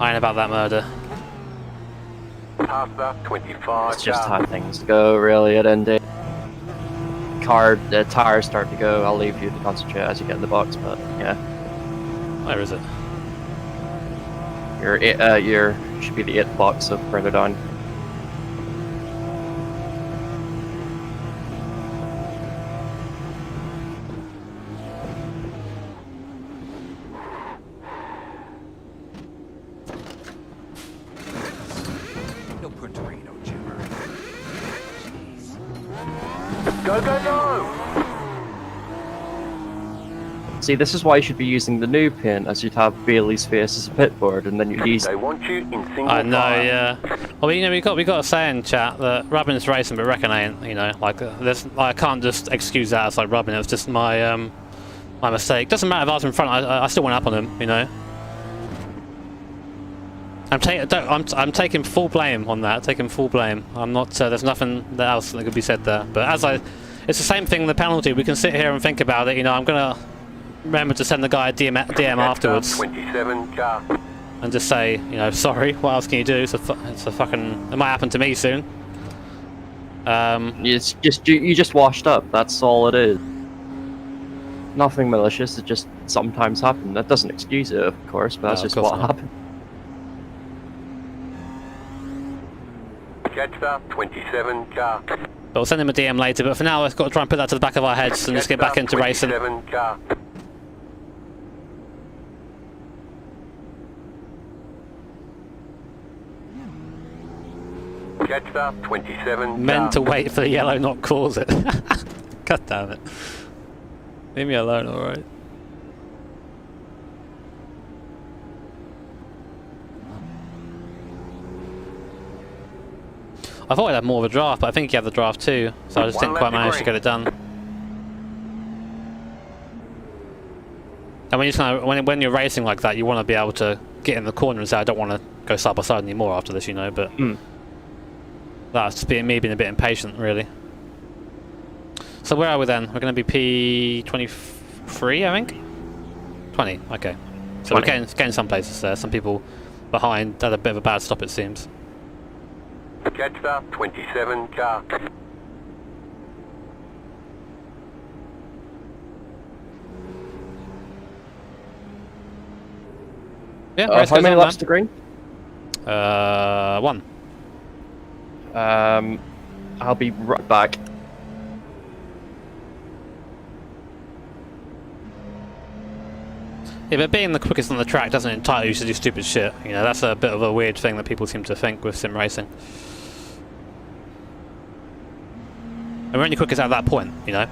[SPEAKER 1] I ain't about that murder.
[SPEAKER 2] Past the 25
[SPEAKER 9] It's just
[SPEAKER 2] car.
[SPEAKER 9] how things go, really, at Indy. The tires start to go. I'll leave you to concentrate as you get in the box, but yeah.
[SPEAKER 1] Where is it?
[SPEAKER 9] Your should be the 8th box, so further down.
[SPEAKER 6] No Punterino, Jimmer.
[SPEAKER 2] Go, go, go!
[SPEAKER 9] See, this is why you should be using the new pin, as you'd have Bailey's face as a pit board, and then you'd use.
[SPEAKER 2] They want you in single
[SPEAKER 1] I know,
[SPEAKER 2] file.
[SPEAKER 1] yeah. Well, you know, we got a saying, chat, that rubbing's racing, but wrecking ain't. You know, like I can't just excuse that as like rubbing. It was just my my mistake. Doesn't matter if I was in front. I still went up on him. You know. I'm taking full blame on that. Taking full blame. I'm not. There's nothing else that could be said there. But it's the same thing in the penalty. We can sit here and think about it. You know, I'm gonna remember to send the guy a DM afterwards
[SPEAKER 2] 27 car.
[SPEAKER 1] and just say, you know, sorry. What else can you do? It's a fucking. It might happen to me soon.
[SPEAKER 9] It's just you just washed up. That's all it is. Nothing malicious. It just sometimes happens. That doesn't excuse it, of course, but that's
[SPEAKER 1] No, of
[SPEAKER 9] just
[SPEAKER 1] course
[SPEAKER 9] what
[SPEAKER 1] not.
[SPEAKER 9] happened.
[SPEAKER 2] Jetstar 27 car.
[SPEAKER 1] But we'll send him a DM later. But for now, we've got to try and put that to the back of our heads and just get back into racing.
[SPEAKER 2] 27 car. Jetstar 27
[SPEAKER 1] Meant to
[SPEAKER 2] car.
[SPEAKER 1] wait for the yellow, not cause it. God damn it. Leave me alone, alright. I thought I'd have more of a draft, but I think you have the draft too, so I just didn't quite manage to get it done. And when you kind of, when you're racing like that, you want to be able to get in the corner and say, I don't want to go side by side anymore after this, you know. But that's just me being a bit impatient, really. So where are we then? We're going to be P23, I think. 20. Okay. So
[SPEAKER 9] 20.
[SPEAKER 1] we're getting some places there. Some people behind had a bit of a bad stop, it seems.
[SPEAKER 2] Jetstar 27 car.
[SPEAKER 1] Yeah. Race
[SPEAKER 9] How
[SPEAKER 1] goes
[SPEAKER 9] many
[SPEAKER 1] on,
[SPEAKER 9] laps
[SPEAKER 1] man.
[SPEAKER 9] to green?
[SPEAKER 1] 1.
[SPEAKER 9] I'll be right back.
[SPEAKER 1] Yeah, but being the quickest on the track doesn't entitle you to do stupid shit. You know, that's a bit of a weird thing that people seem to think with sim racing. And we're only quickest at that point, you know.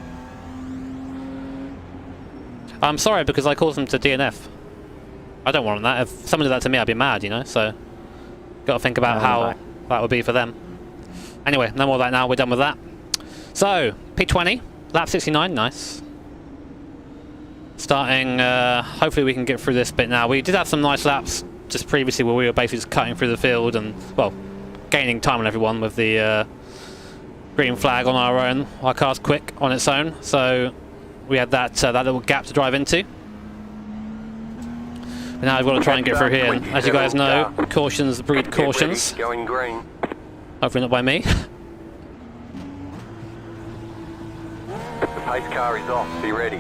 [SPEAKER 1] I'm sorry because I caused them to DNF. I don't want that. If someone did that to me, I'd be mad, you know. So, got to think about how that would be for them. Anyway, no more of that now. We're done with that. So, P20, lap 69, nice. Starting, hopefully we can get through this bit now. We did have some nice laps just previously where we were basically just cutting through the field and, well, gaining time on everyone with the green flag on our own. Our car's quick on its own, so we had that little gap to drive into. But now I've got to try and get through here. And as you guys know, cautions breed cautions.
[SPEAKER 2] Going green.
[SPEAKER 1] Hopefully not by me.
[SPEAKER 2] The pace car is off. Be ready.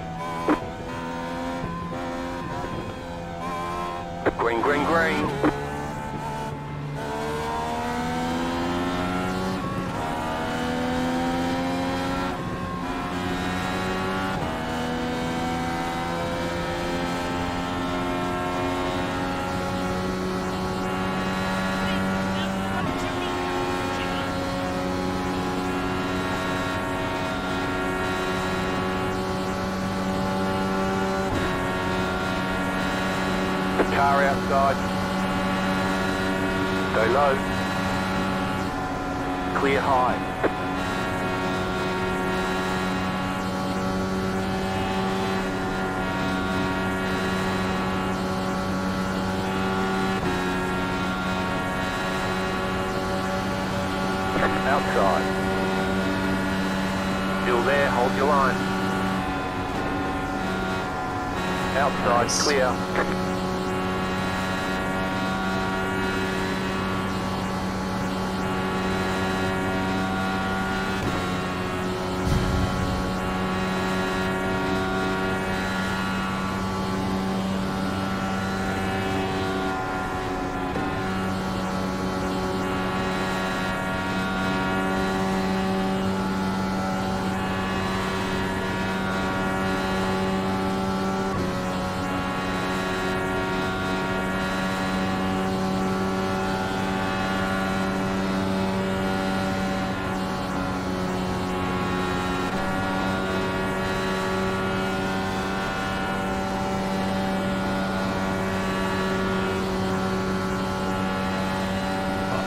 [SPEAKER 2] Green, green, green. Car outside. Go low. Clear high. Outside. Still there, hold your line. Outside,
[SPEAKER 9] Nice.
[SPEAKER 2] clear.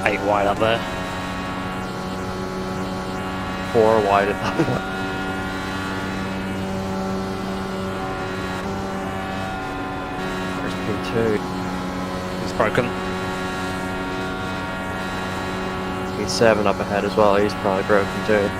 [SPEAKER 1] Eight wide up there.
[SPEAKER 9] 4 wide at that point. There's P2.
[SPEAKER 1] It's broken.
[SPEAKER 9] P7 up ahead as well, he's probably broken too.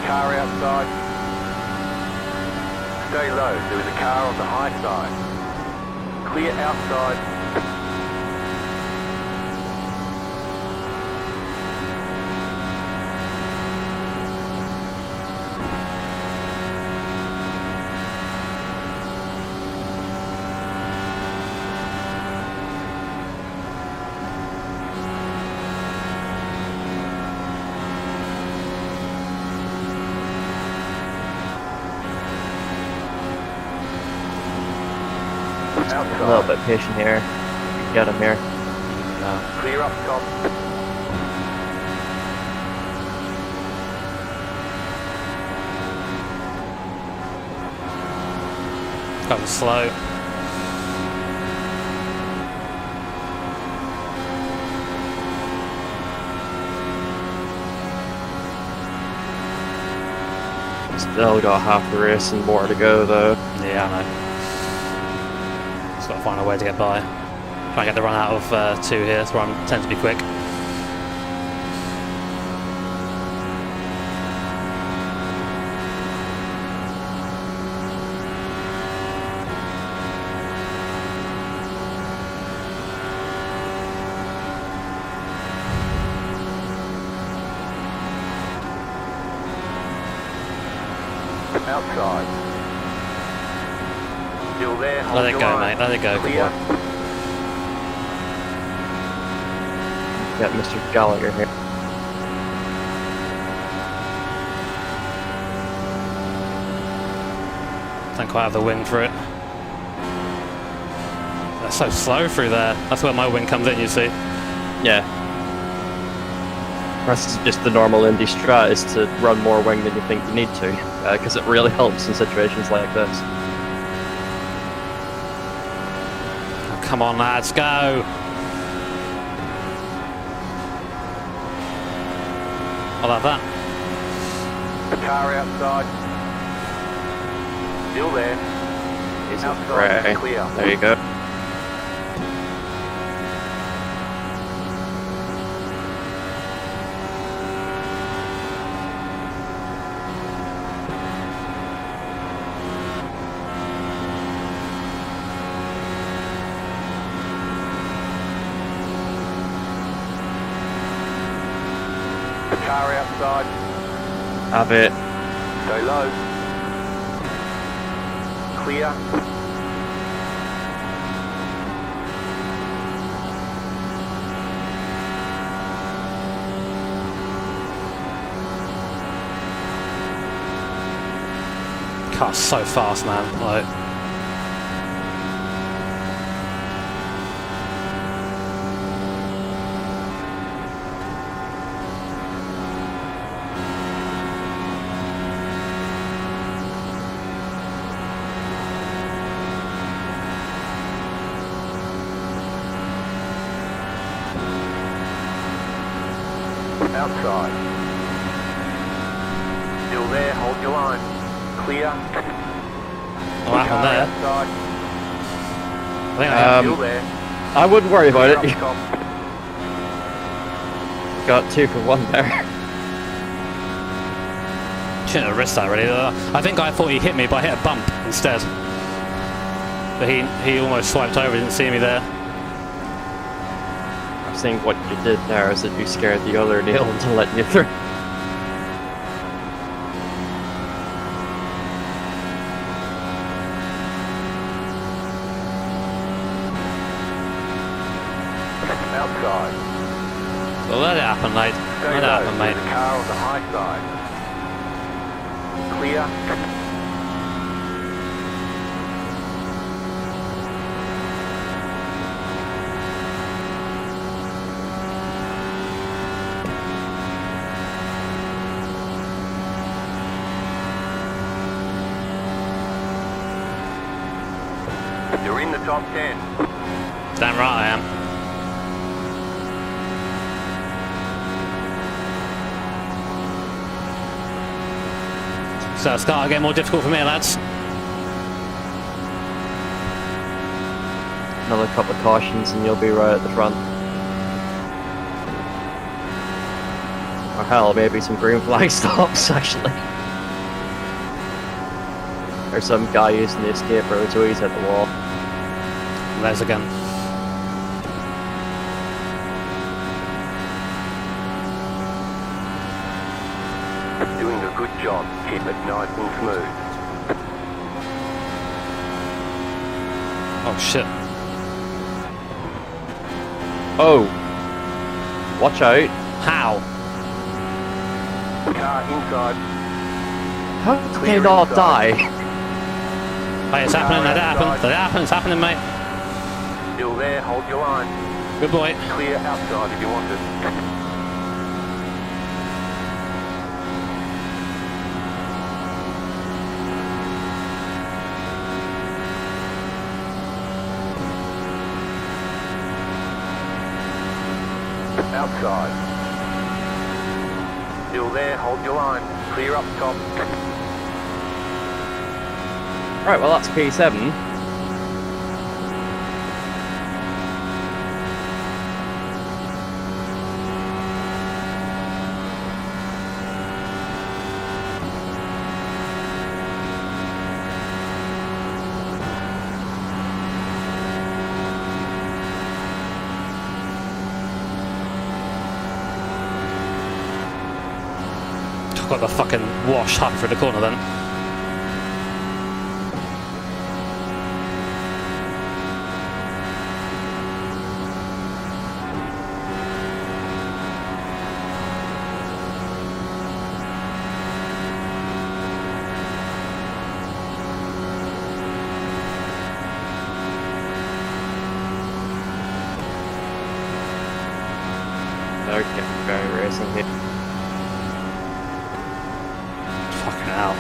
[SPEAKER 2] Car outside. Stay low. There is a car on the high side. Clear outside.
[SPEAKER 9] A little bit patient here. Get him here.
[SPEAKER 2] Clear up top.
[SPEAKER 1] That was slow.
[SPEAKER 9] Still got half the race and more to go though.
[SPEAKER 1] Yeah, I know. Just got to find a way to get by. Try and get the run out of 2 here, so I tend to be quick.
[SPEAKER 2] Outside. Still there, hold
[SPEAKER 1] Let it
[SPEAKER 2] your
[SPEAKER 1] go,
[SPEAKER 2] line.
[SPEAKER 1] mate. Let it go. Good
[SPEAKER 2] Clear.
[SPEAKER 1] boy.
[SPEAKER 9] Got Mr. Gallagher here.
[SPEAKER 1] Don't quite have the wing for it. That's so slow through there. That's where my wing comes in, you see.
[SPEAKER 9] Yeah. This is just the normal Indy strat, is to run more wing than you think you need to, because it really helps in situations like this.
[SPEAKER 1] Oh, come on, lads, go! I'll have that.
[SPEAKER 2] The car outside. Still there.
[SPEAKER 9] He's
[SPEAKER 2] Outside,
[SPEAKER 9] gray.
[SPEAKER 2] clear.
[SPEAKER 9] There you go.
[SPEAKER 2] The car outside.
[SPEAKER 9] Have it.
[SPEAKER 2] Go low. Clear.
[SPEAKER 1] Car's so fast, man. Like,
[SPEAKER 2] Outside. Still there, hold your line. Clear.
[SPEAKER 1] what happened
[SPEAKER 2] Car
[SPEAKER 1] there?
[SPEAKER 2] outside.
[SPEAKER 1] I think I
[SPEAKER 2] Still there.
[SPEAKER 9] I wouldn't worry about
[SPEAKER 2] Clear
[SPEAKER 9] it. You
[SPEAKER 2] up top.
[SPEAKER 9] got 2 for 1 there.
[SPEAKER 1] shouldn't have risked that, really. I think I thought he hit me, but I hit a bump instead. But he almost swiped over, didn't see me there.
[SPEAKER 9] I think what you did there is that you scared the other Neil into letting you through.
[SPEAKER 2] Outside.
[SPEAKER 1] So let it happen, mate.
[SPEAKER 2] Stay
[SPEAKER 1] Let it
[SPEAKER 2] low.
[SPEAKER 1] happen, mate.
[SPEAKER 2] The car on the high side. Clear. You're in the top 10.
[SPEAKER 1] Damn right I am. So it's starting to get more difficult for me, lads.
[SPEAKER 9] Another couple of cautions and you'll be right at the front. Or hell, maybe some green flag stops, actually. There's some guy using the escape road, so he's at the wall.
[SPEAKER 1] There's again.
[SPEAKER 2] Doing a good job. Keep it nice and smooth.
[SPEAKER 1] Oh shit.
[SPEAKER 9] Oh! Watch out!
[SPEAKER 1] How?
[SPEAKER 2] Car inside.
[SPEAKER 9] How did they
[SPEAKER 2] Clear
[SPEAKER 9] not
[SPEAKER 2] inside.
[SPEAKER 9] die?
[SPEAKER 1] Hey, it's happening, let it happen. Let it happen, it's happening, mate.
[SPEAKER 2] Still there, hold your line.
[SPEAKER 1] Good boy.
[SPEAKER 2] Clear outside if you want it. Outside. Still there, hold your line. Clear up top.
[SPEAKER 9] Right, well that's P7.
[SPEAKER 1] Got the fucking wash hung through the corner then.
[SPEAKER 9] they're getting very racing here.
[SPEAKER 1] Fucking hell.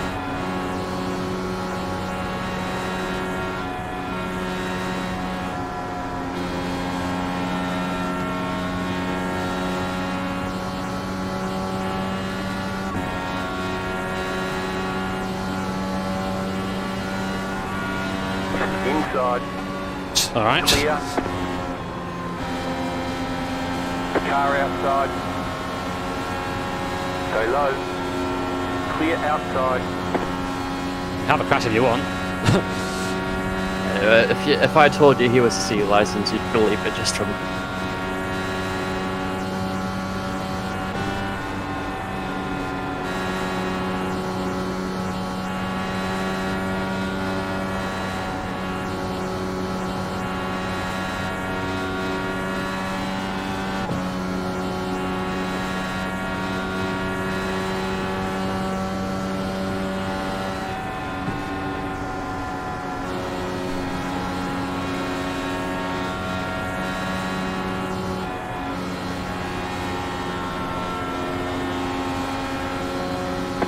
[SPEAKER 2] Inside.
[SPEAKER 1] All right.
[SPEAKER 2] Clear. Car outside. Go low. Clear outside.
[SPEAKER 1] Have a crash if you want.
[SPEAKER 9] If I told you he was a C license, you'd believe it just from.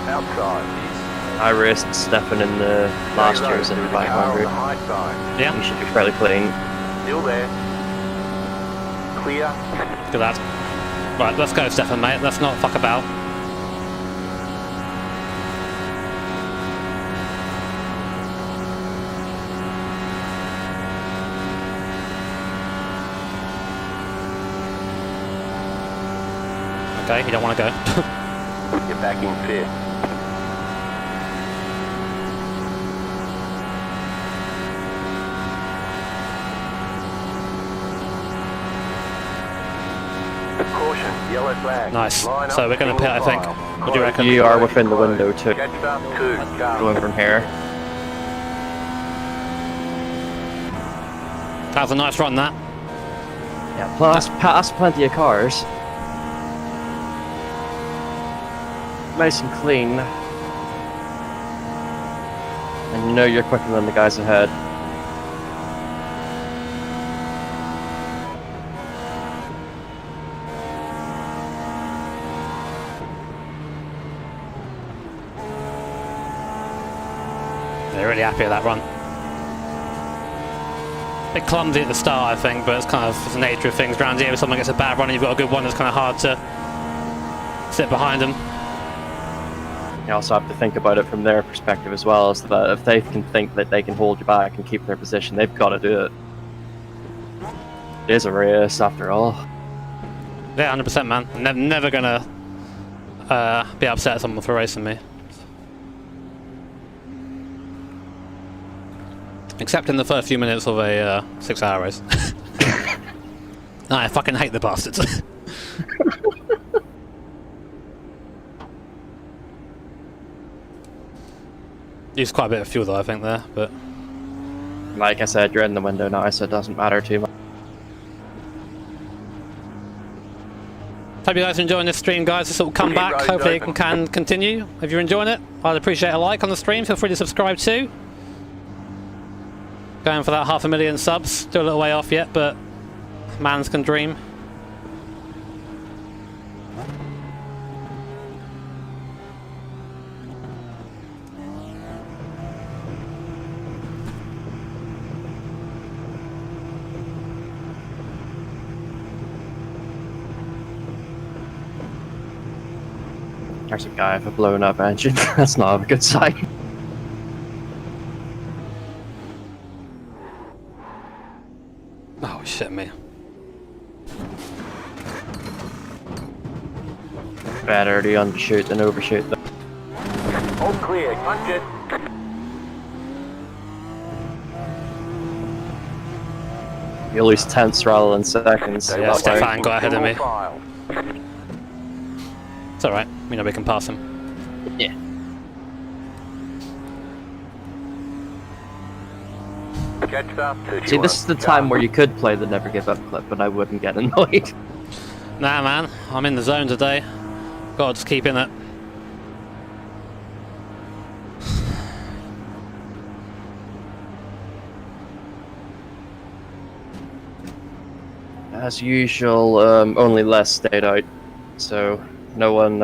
[SPEAKER 2] Outside.
[SPEAKER 9] I raced Stefan in the last
[SPEAKER 2] Very
[SPEAKER 9] year's
[SPEAKER 2] low
[SPEAKER 9] in
[SPEAKER 2] through the car on
[SPEAKER 9] 500.
[SPEAKER 2] the high side.
[SPEAKER 1] Yeah,
[SPEAKER 9] He should be fairly clean.
[SPEAKER 2] Still there. Clear.
[SPEAKER 1] good lad. Right, let's go, Stefan, mate. Let's not fuck about. Okay, you don't want to go.
[SPEAKER 2] You're back in fifth. Caution, yellow flag.
[SPEAKER 1] Nice.
[SPEAKER 2] Line
[SPEAKER 1] So
[SPEAKER 2] up,
[SPEAKER 1] we're going to pit, I think.
[SPEAKER 2] single
[SPEAKER 1] What do you
[SPEAKER 2] file.
[SPEAKER 1] reckon?
[SPEAKER 9] You are within the window too.
[SPEAKER 2] Catch up, 2, car.
[SPEAKER 9] Going from here.
[SPEAKER 1] That was a nice run, that.
[SPEAKER 9] Yeah, plus past plenty of cars. Nice and clean. And you know you're quicker than the guys ahead.
[SPEAKER 1] They're really happy with that run. Bit clumsy at the start, I think, but it's kind of the nature of things around here. If someone gets a bad run and you've got a good one, it's kind of hard to sit behind them.
[SPEAKER 9] You also have to think about it from their perspective as well, so that if they can think that they can hold you back and keep their position, they've got to do it. It is a race after all.
[SPEAKER 1] Yeah, 100%, man. Never gonna be upset at someone for racing me. Except in the first few minutes of a 6-hour race. I fucking hate the bastards. Used quite a bit of fuel though, I think, there, but...
[SPEAKER 9] Like I said, you're in the window now, so it doesn't matter too much.
[SPEAKER 1] Hope you guys are enjoying this stream, guys. This will come back. Hopefully it can continue. If you're enjoying it, I'd appreciate a like on the stream. Feel free to subscribe too. Going for that 500,000 subs. Still a little way off yet, but mans can dream.
[SPEAKER 9] There's a guy with a blown up engine. That's not a good sign.
[SPEAKER 1] Oh, shit me.
[SPEAKER 9] Better to undershoot than overshoot.
[SPEAKER 2] All clear, punch it.
[SPEAKER 9] You lose tenths rather than seconds.
[SPEAKER 1] Yeah,
[SPEAKER 9] that way.
[SPEAKER 1] Stefan got ahead of me.
[SPEAKER 2] Single file.
[SPEAKER 1] It's alright. We know we can pass him.
[SPEAKER 9] Yeah.
[SPEAKER 2] Catch up, 31.
[SPEAKER 9] See, this is the time where you could play the never give up clip, but I wouldn't get annoyed.
[SPEAKER 1] Nah, man. I'm in the zone today. Gotta just keep in it.
[SPEAKER 9] As usual, only less stayed out. so no one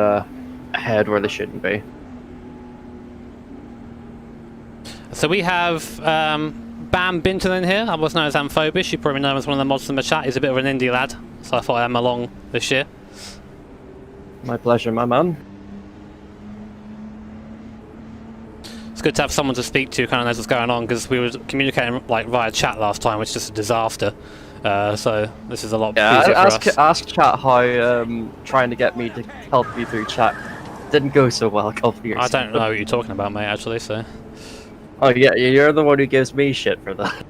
[SPEAKER 9] ahead where they shouldn't be.
[SPEAKER 1] So we have Bam Binton in here. I was known as Amphobious. You probably know him as one of the mods in the chat. He's a bit of an Indy lad, so I thought I'd have him along this year.
[SPEAKER 9] My pleasure, my man.
[SPEAKER 1] It's good to have someone to speak to who kind of knows what's going on, because we were communicating like via chat last time, which is just a disaster. So this is a lot easier for us.
[SPEAKER 9] Ask chat how trying to get me to help you through chat didn't go so well a couple of years
[SPEAKER 1] I don't know what you're talking about, mate, actually, so...
[SPEAKER 9] Oh yeah, you're the one who gives me shit for that.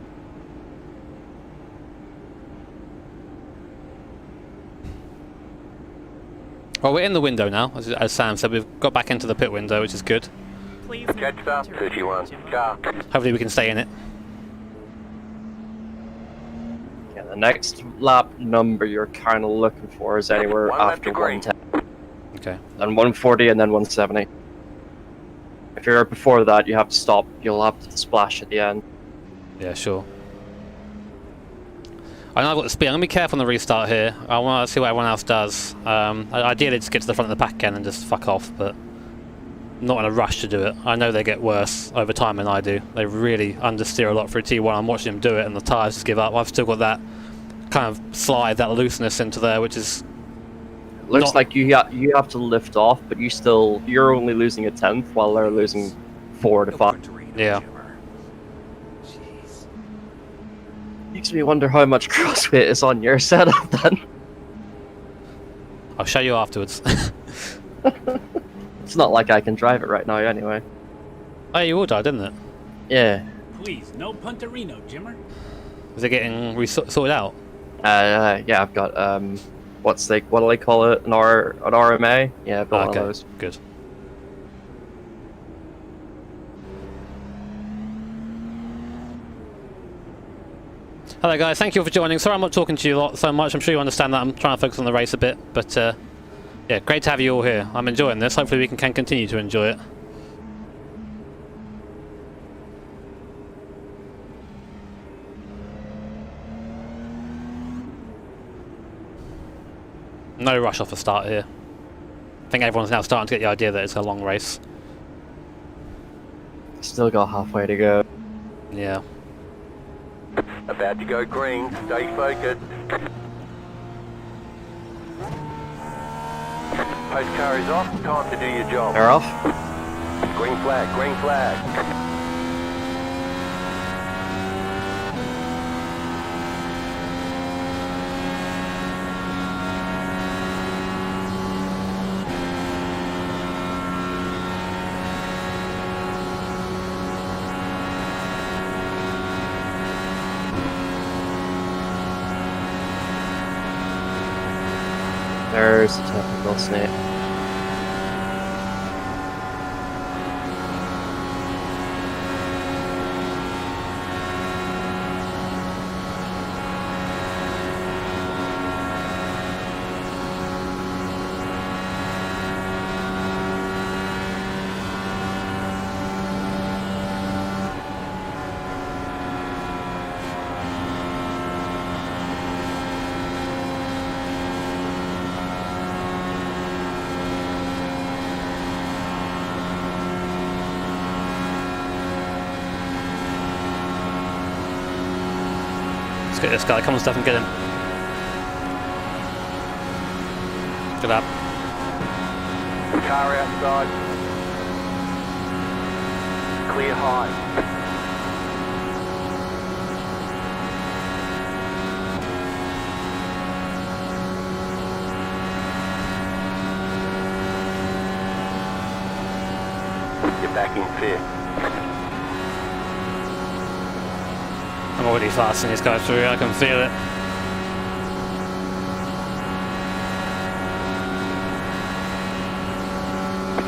[SPEAKER 1] Well, we're in the window now, as Sam said. We've got back into the pit window, which is good.
[SPEAKER 2] Catch up, 31. Car.
[SPEAKER 1] Hopefully we can stay in it.
[SPEAKER 9] Yeah, the next lap number you're kind of looking for is anywhere
[SPEAKER 2] One left
[SPEAKER 9] after
[SPEAKER 2] to green.
[SPEAKER 9] 110,
[SPEAKER 1] Okay.
[SPEAKER 9] then 140, and then 170. If you're before that, you have to stop. You'll have to splash at the end.
[SPEAKER 1] Yeah, sure. I know I've got the speed. I'm going to be careful on the restart here. I want to see what everyone else does. Ideally, just get to the front of the pack again and just fuck off, but not in a rush to do it. I know they get worse over time than I do. They really understeer a lot through T1. I'm watching them do it, and the tyres just give up. I've still got that kind of slide, that looseness into there, which is...
[SPEAKER 9] Looks like you have to lift off, but you're only losing a tenth while they're losing 4 to 5.
[SPEAKER 1] Yeah.
[SPEAKER 6] Jeez.
[SPEAKER 9] Makes me wonder how much crossfit is on your setup then.
[SPEAKER 1] I'll show you afterwards.
[SPEAKER 9] It's not like I can drive it right now anyway.
[SPEAKER 1] Oh, you all died, didn't it?
[SPEAKER 9] Yeah.
[SPEAKER 5] Please, no punterino, Jimmer.
[SPEAKER 1] Is it getting sorted out?
[SPEAKER 9] Yeah, I've got what do they call it? An RMA? Yeah, I've got one of those.
[SPEAKER 1] Good. Hello guys, thank you all for joining. Sorry I'm not talking to you so much. I'm sure you understand that I'm trying to focus on the race a bit, but yeah, great to have you all here. I'm enjoying this. Hopefully we can continue to enjoy it. No rush off the start here. I think everyone's now starting to get the idea that it's a long race.
[SPEAKER 9] Still got halfway to go.
[SPEAKER 1] Yeah.
[SPEAKER 2] About to go green. Stay focused. Post car is off. Time to do your job.
[SPEAKER 9] They're off.
[SPEAKER 2] Green flag. Green flag.
[SPEAKER 9] There's a typical snake.
[SPEAKER 1] Let's get this guy. Come on, Steph, and get him. Good up.
[SPEAKER 2] Car outside. Clear high. You're back in fifth.
[SPEAKER 1] I'm already fasting this guy through. I can feel it.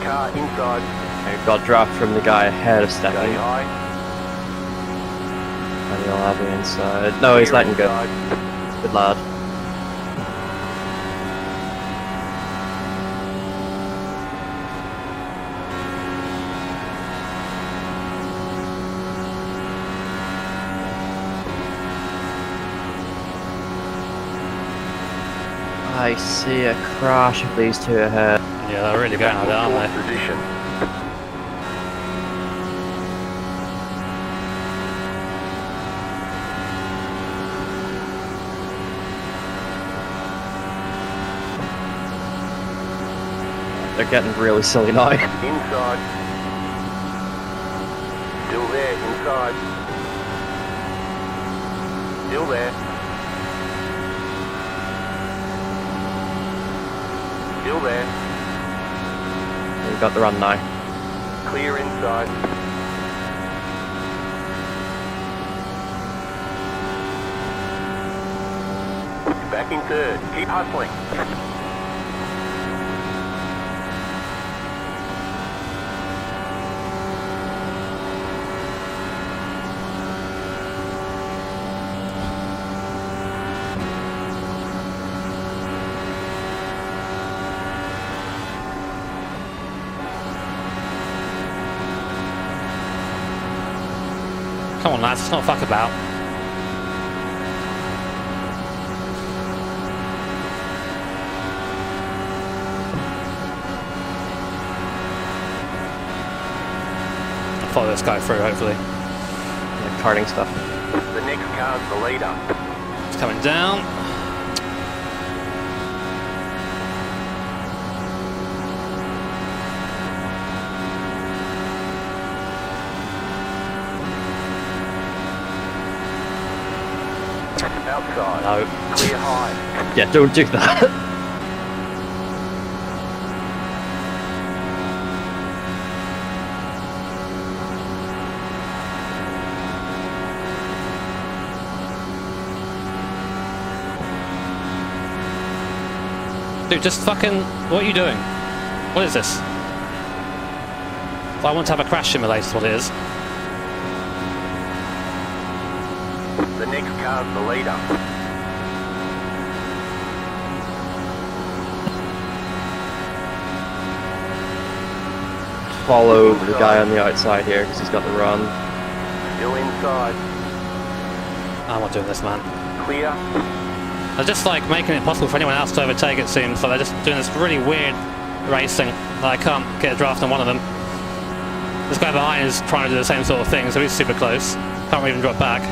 [SPEAKER 2] Car inside.
[SPEAKER 9] I got draft from the guy ahead of
[SPEAKER 2] Stay
[SPEAKER 9] Stephanie.
[SPEAKER 2] high.
[SPEAKER 9] And he'll have me inside. No, he's letting go.
[SPEAKER 2] Inside.
[SPEAKER 9] Good lad. I see a crash of these two ahead.
[SPEAKER 1] Yeah, they're really going at it, aren't
[SPEAKER 2] Fourth
[SPEAKER 1] they?
[SPEAKER 2] position.
[SPEAKER 9] They're getting really silly now.
[SPEAKER 2] Inside. Still there, inside. Still there. Still there.
[SPEAKER 9] We've got the run now.
[SPEAKER 2] Clear inside. Back in third. Keep hustling.
[SPEAKER 1] Come on, lads, it's not fuck about. I'll follow this guy through, hopefully.
[SPEAKER 9] Yeah, karting stuff.
[SPEAKER 2] The next car's the leader.
[SPEAKER 1] It's coming down.
[SPEAKER 2] Outside.
[SPEAKER 1] No.
[SPEAKER 2] Clear high.
[SPEAKER 9] Yeah, don't do that.
[SPEAKER 1] Dude, just fucking... What are you doing? What is this? I want to have a crash simulator, is what it is.
[SPEAKER 2] The next car's the leader.
[SPEAKER 9] Follow the guy on the outside here because he's got the run.
[SPEAKER 2] Still inside.
[SPEAKER 1] I'm not doing this, man.
[SPEAKER 2] Clear.
[SPEAKER 1] They're just like making it possible for anyone else to overtake, it seems. So they're just doing this really weird racing that I can't get a draft on one of them. This guy behind is trying to do the same sort of thing, so he's super close. Can't even drop back.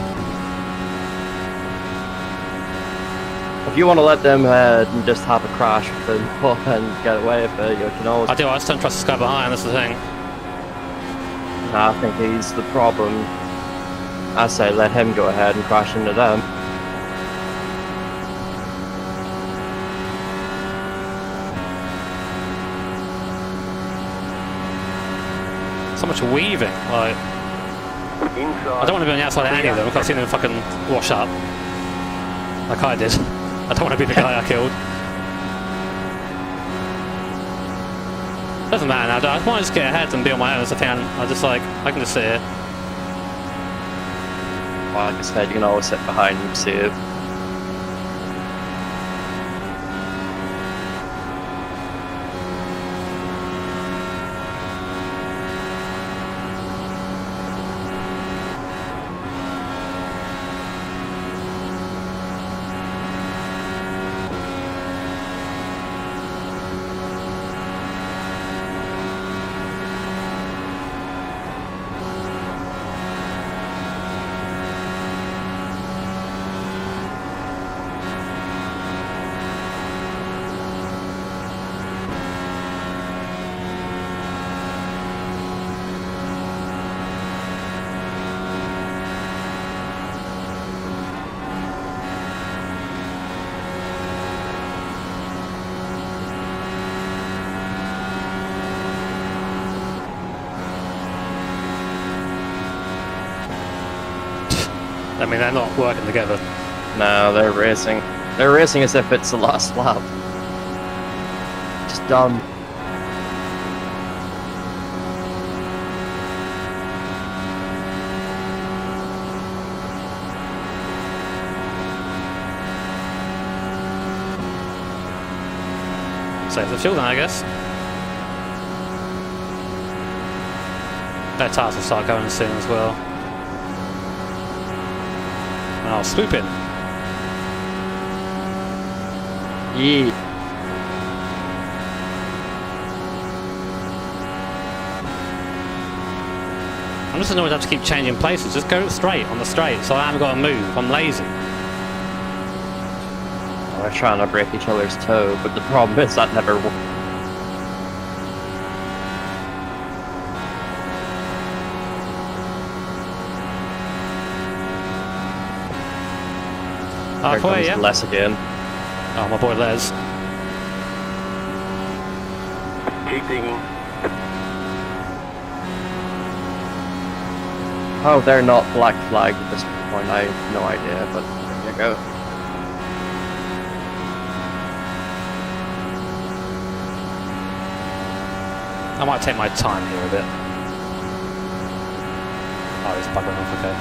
[SPEAKER 9] If you want to let them and just have a crash with them and get away with it, you can always.
[SPEAKER 1] I do, I just don't trust this guy behind, that's the thing.
[SPEAKER 9] Nah, I think he's the problem. I say let him go ahead and crash into them.
[SPEAKER 1] So much weaving, like...
[SPEAKER 2] Inside.
[SPEAKER 1] I don't want to be on the outside of any of them, because I've seen them fucking wash up. Like I did. I don't want to be the guy I killed. Doesn't matter now, I just want to just get ahead and be on my own as I can. I just like, I can just sit here.
[SPEAKER 9] Well, like I said, you can always sit behind and see it.
[SPEAKER 1] I mean, they're not working together.
[SPEAKER 9] No, they're racing. They're racing as if it's the last lap. Just dumb.
[SPEAKER 1] Save the fuel then, I guess. Their tires will start going soon as well. Oh, swoop in.
[SPEAKER 9] Yeah.
[SPEAKER 1] I'm just annoyed I have to keep changing places. Just go straight on the straight, so I haven't got to move. I'm lazy.
[SPEAKER 9] We're trying to break each other's toe, but the problem is that never works. Here
[SPEAKER 1] Halfway,
[SPEAKER 9] comes
[SPEAKER 1] yeah.
[SPEAKER 9] Les again.
[SPEAKER 1] Oh, my boy Les.
[SPEAKER 2] Keep digging.
[SPEAKER 9] Oh, they're not black flagged at this point. I have no idea, but there you go.
[SPEAKER 1] I might take my time here a bit. Oh, it's buggering off, okay.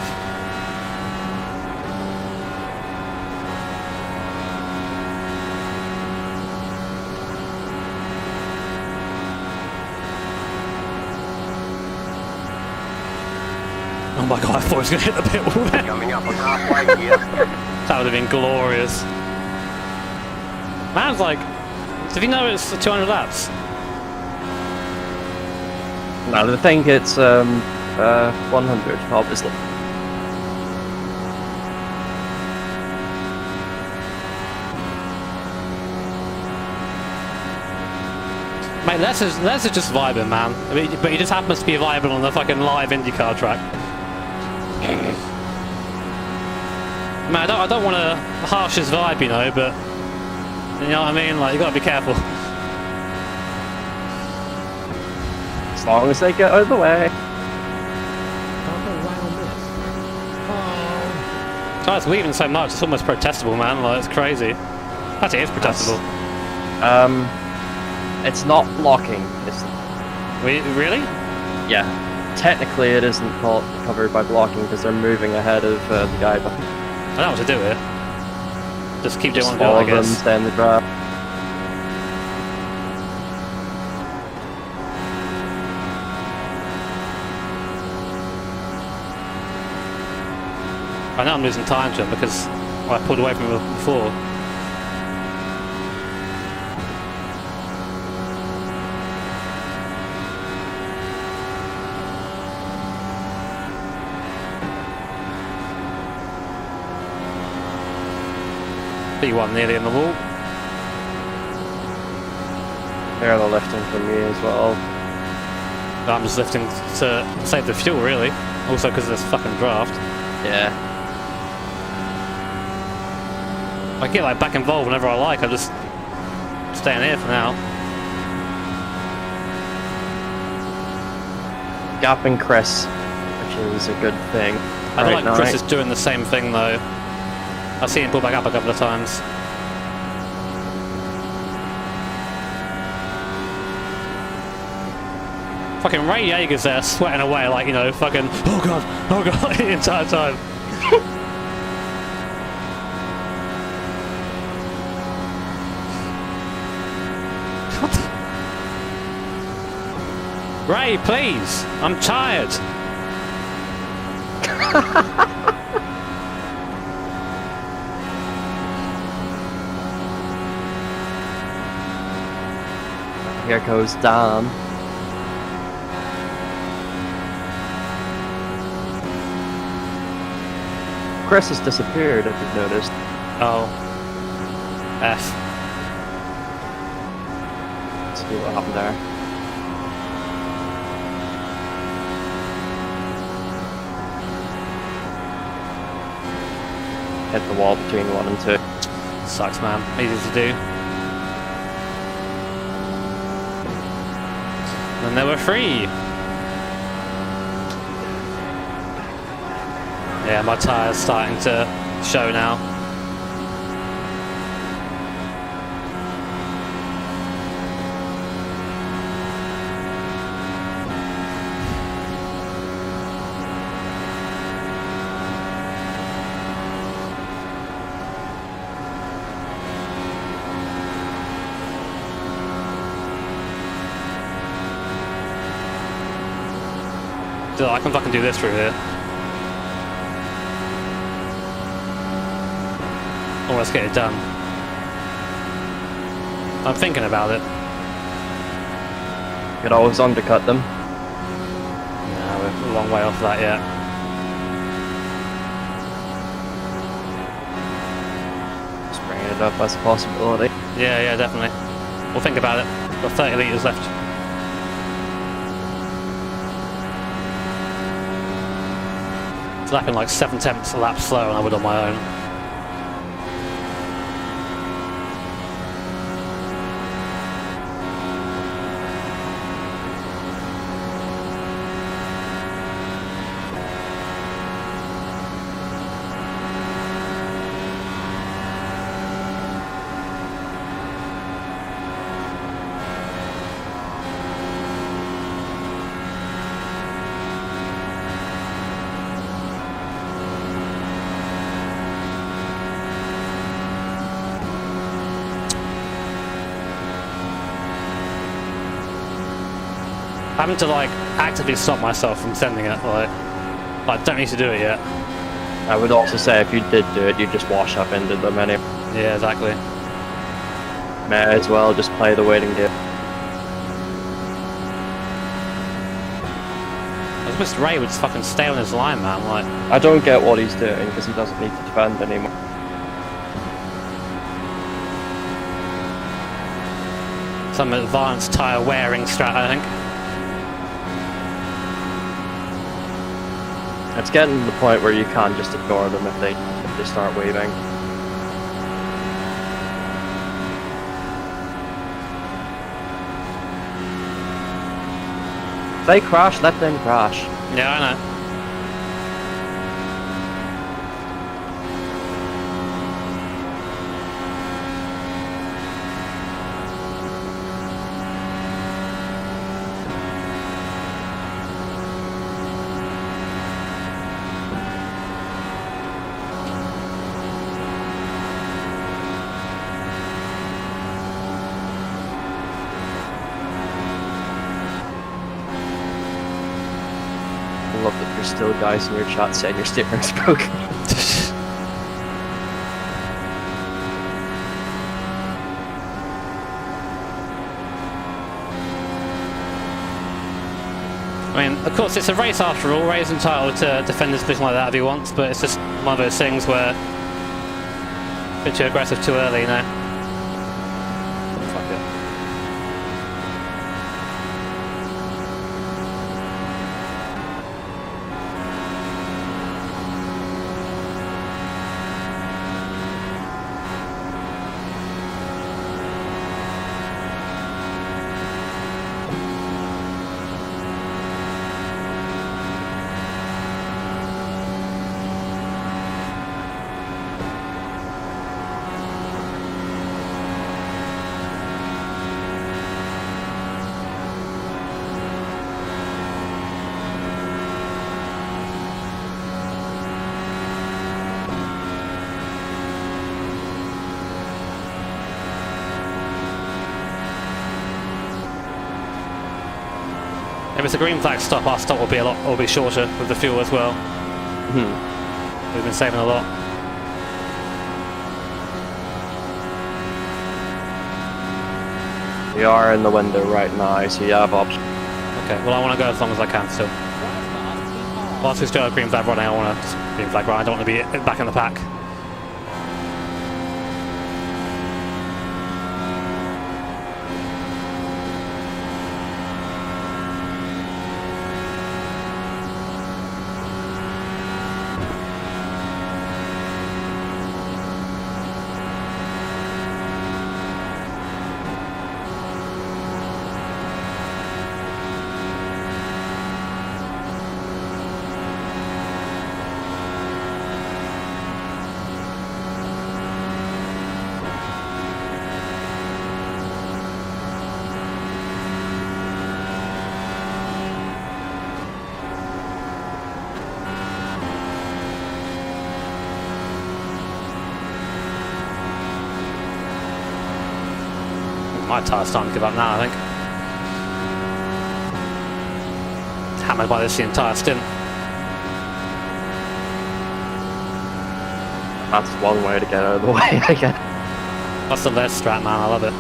[SPEAKER 1] Oh my god, I thought I was going to hit the pit wall there.
[SPEAKER 2] Coming up on halfway here.
[SPEAKER 1] That would have been glorious. Man's like, did he know it's 200 laps?
[SPEAKER 9] No, I think it's 100, obviously.
[SPEAKER 1] Mate, Les is just vibing, man. I mean, but he just happens to be vibing on the fucking live IndyCar track. Man, I don't want to harsh his vibe, you know, but you know what I mean? Like, you gotta be careful.
[SPEAKER 9] As long as they get out of the way.
[SPEAKER 4] Can't put Wang on this. Oh.
[SPEAKER 1] Oh, it's weaving so much, it's almost protestable, man. Like, it's crazy. Actually, it's protestable.
[SPEAKER 9] It's not blocking. It's
[SPEAKER 1] Really?
[SPEAKER 9] yeah. Technically, it isn't covered by blocking because they're moving ahead of the guy behind.
[SPEAKER 1] I don't know what to do here. Just keep doing
[SPEAKER 9] Just
[SPEAKER 1] what I'm
[SPEAKER 9] follow
[SPEAKER 1] doing, I
[SPEAKER 9] them,
[SPEAKER 1] guess.
[SPEAKER 9] stay in the draft.
[SPEAKER 1] I know I'm losing time to him because I pulled away from him before. P1 nearly in the wall.
[SPEAKER 9] They're the lifting from me as well.
[SPEAKER 1] I'm just lifting to save the fuel, really. Also because of this fucking draft.
[SPEAKER 9] Yeah.
[SPEAKER 1] I get like back involved whenever I like. I'm just staying here for now.
[SPEAKER 9] Gapping Chris, which is a good thing.
[SPEAKER 1] I feel
[SPEAKER 9] right
[SPEAKER 1] like Chris
[SPEAKER 9] now.
[SPEAKER 1] is doing the same thing though. I've seen him pull back up a couple of times. Fucking Ray Yeager's there sweating away like, you know, fucking, oh god, the entire time. Ray, please, I'm tired.
[SPEAKER 9] Here goes Dan. Chris has disappeared, if you've noticed.
[SPEAKER 1] Oh. F.
[SPEAKER 9] Let's see what happened there. Hit the wall between 1 and 2.
[SPEAKER 1] Sucks, man. Easy to do. And they were free. Yeah, my tire's starting to show now. Dude, I can fucking do this through here. Oh, let's get it done. I'm thinking about it.
[SPEAKER 9] You could always undercut them.
[SPEAKER 1] No, we're a long way off that yet.
[SPEAKER 9] Just bringing it up as a possibility.
[SPEAKER 1] Yeah, definitely. We'll think about it. Got 30 litres left. It's lapping like 7/10 a lap slower than I would on my own. Having to like actively stop myself from sending it, like I don't need to do it yet.
[SPEAKER 9] I would also say if you did do it, you'd just wash up into them anyway.
[SPEAKER 1] Yeah, exactly.
[SPEAKER 9] May as well just play the waiting game.
[SPEAKER 1] I was wish Ray would just fucking stay on his line, man. Like,
[SPEAKER 9] I don't get what he's doing because he doesn't need to defend anymore.
[SPEAKER 1] some advanced tyre wearing strat, I think.
[SPEAKER 9] It's getting to the point where you can't just ignore them if they start waving. If they crash, let them crash.
[SPEAKER 1] Yeah, I know.
[SPEAKER 9] I love that there's still guys in your chat saying your steering's broken.
[SPEAKER 1] I mean, of course, it's a race after all. Ray's entitled to defend his position like that if he wants, but it's just one of those things where a bit too aggressive too early, you know. Fuck it. If it's a green flag stop, our stop will be shorter with the fuel as well. We've been saving a lot.
[SPEAKER 9] We are in the window right now, so you have options.
[SPEAKER 1] Okay, well I want to go as long as I can still. Whilst we still have green flag running, I want to green flag run. I don't want to be back in the pack. My tyre's starting to give up now, I think. Hammered by this the entire stint.
[SPEAKER 9] That's one way to get out of the way, I guess.
[SPEAKER 1] That's the lead strat, man, I love it.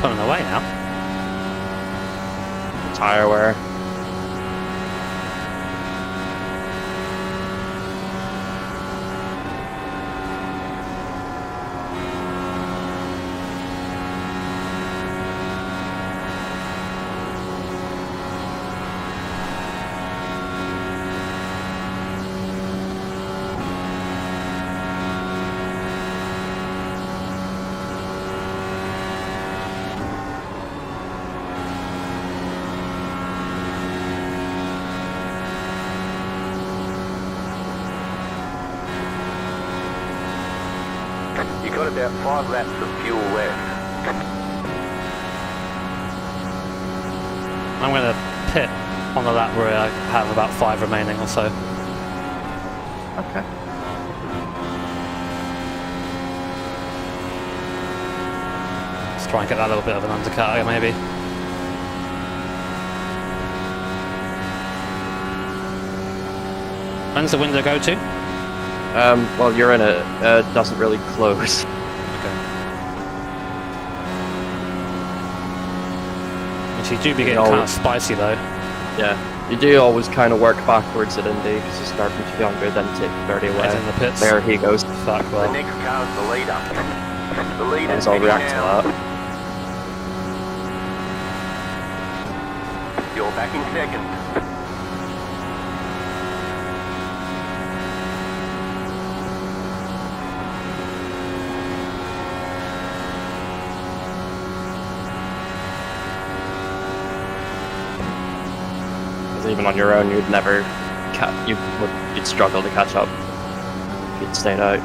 [SPEAKER 1] pulling away now.
[SPEAKER 9] Tire wear.
[SPEAKER 2] You got about 5 laps of fuel left.
[SPEAKER 1] I'm going to pit on the lap where I have about 5 remaining or so.
[SPEAKER 9] Okay.
[SPEAKER 1] Let's try and get that little bit of an undercut here, maybe. When's the window go to?
[SPEAKER 9] Well, you're in it. Doesn't really close.
[SPEAKER 1] Okay. Actually, you do be getting
[SPEAKER 9] No.
[SPEAKER 1] kind of spicy though.
[SPEAKER 9] Yeah. You do always kind of work backwards at Indy because you start from 200, then take 30 away.
[SPEAKER 1] Right in the pits.
[SPEAKER 9] There he goes.
[SPEAKER 1] Fuck,
[SPEAKER 2] The
[SPEAKER 1] well.
[SPEAKER 2] next car's the leader. The leader's
[SPEAKER 9] I'll
[SPEAKER 2] heading
[SPEAKER 9] react to
[SPEAKER 2] now.
[SPEAKER 9] that.
[SPEAKER 2] You're back in second.
[SPEAKER 9] Because even on your own, you'd never, you'd struggle to catch up if you'd stayed out.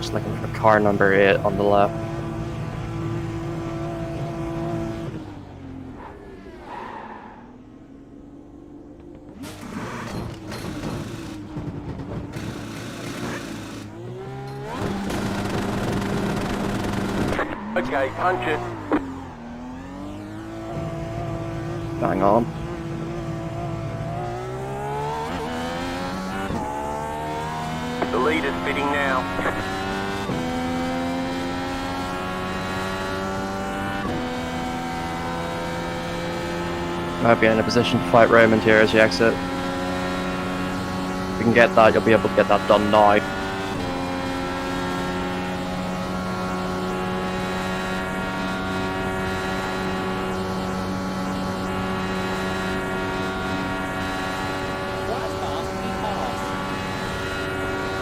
[SPEAKER 9] Just looking for car number 8 on the left.
[SPEAKER 2] Okay, punch it.
[SPEAKER 9] Bang on.
[SPEAKER 2] The leader's fitting now.
[SPEAKER 9] Might be in a position to fight Raymond here as you exit. If you can get that, you'll be able to get that done now.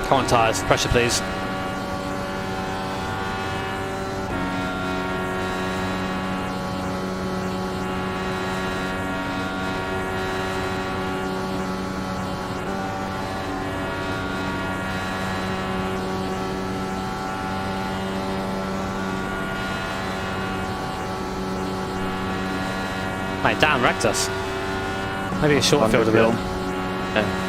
[SPEAKER 1] Come on, tyres. Pressure, please. Mate, Dan wrecked us. Maybe a short field a bit.
[SPEAKER 9] Yeah.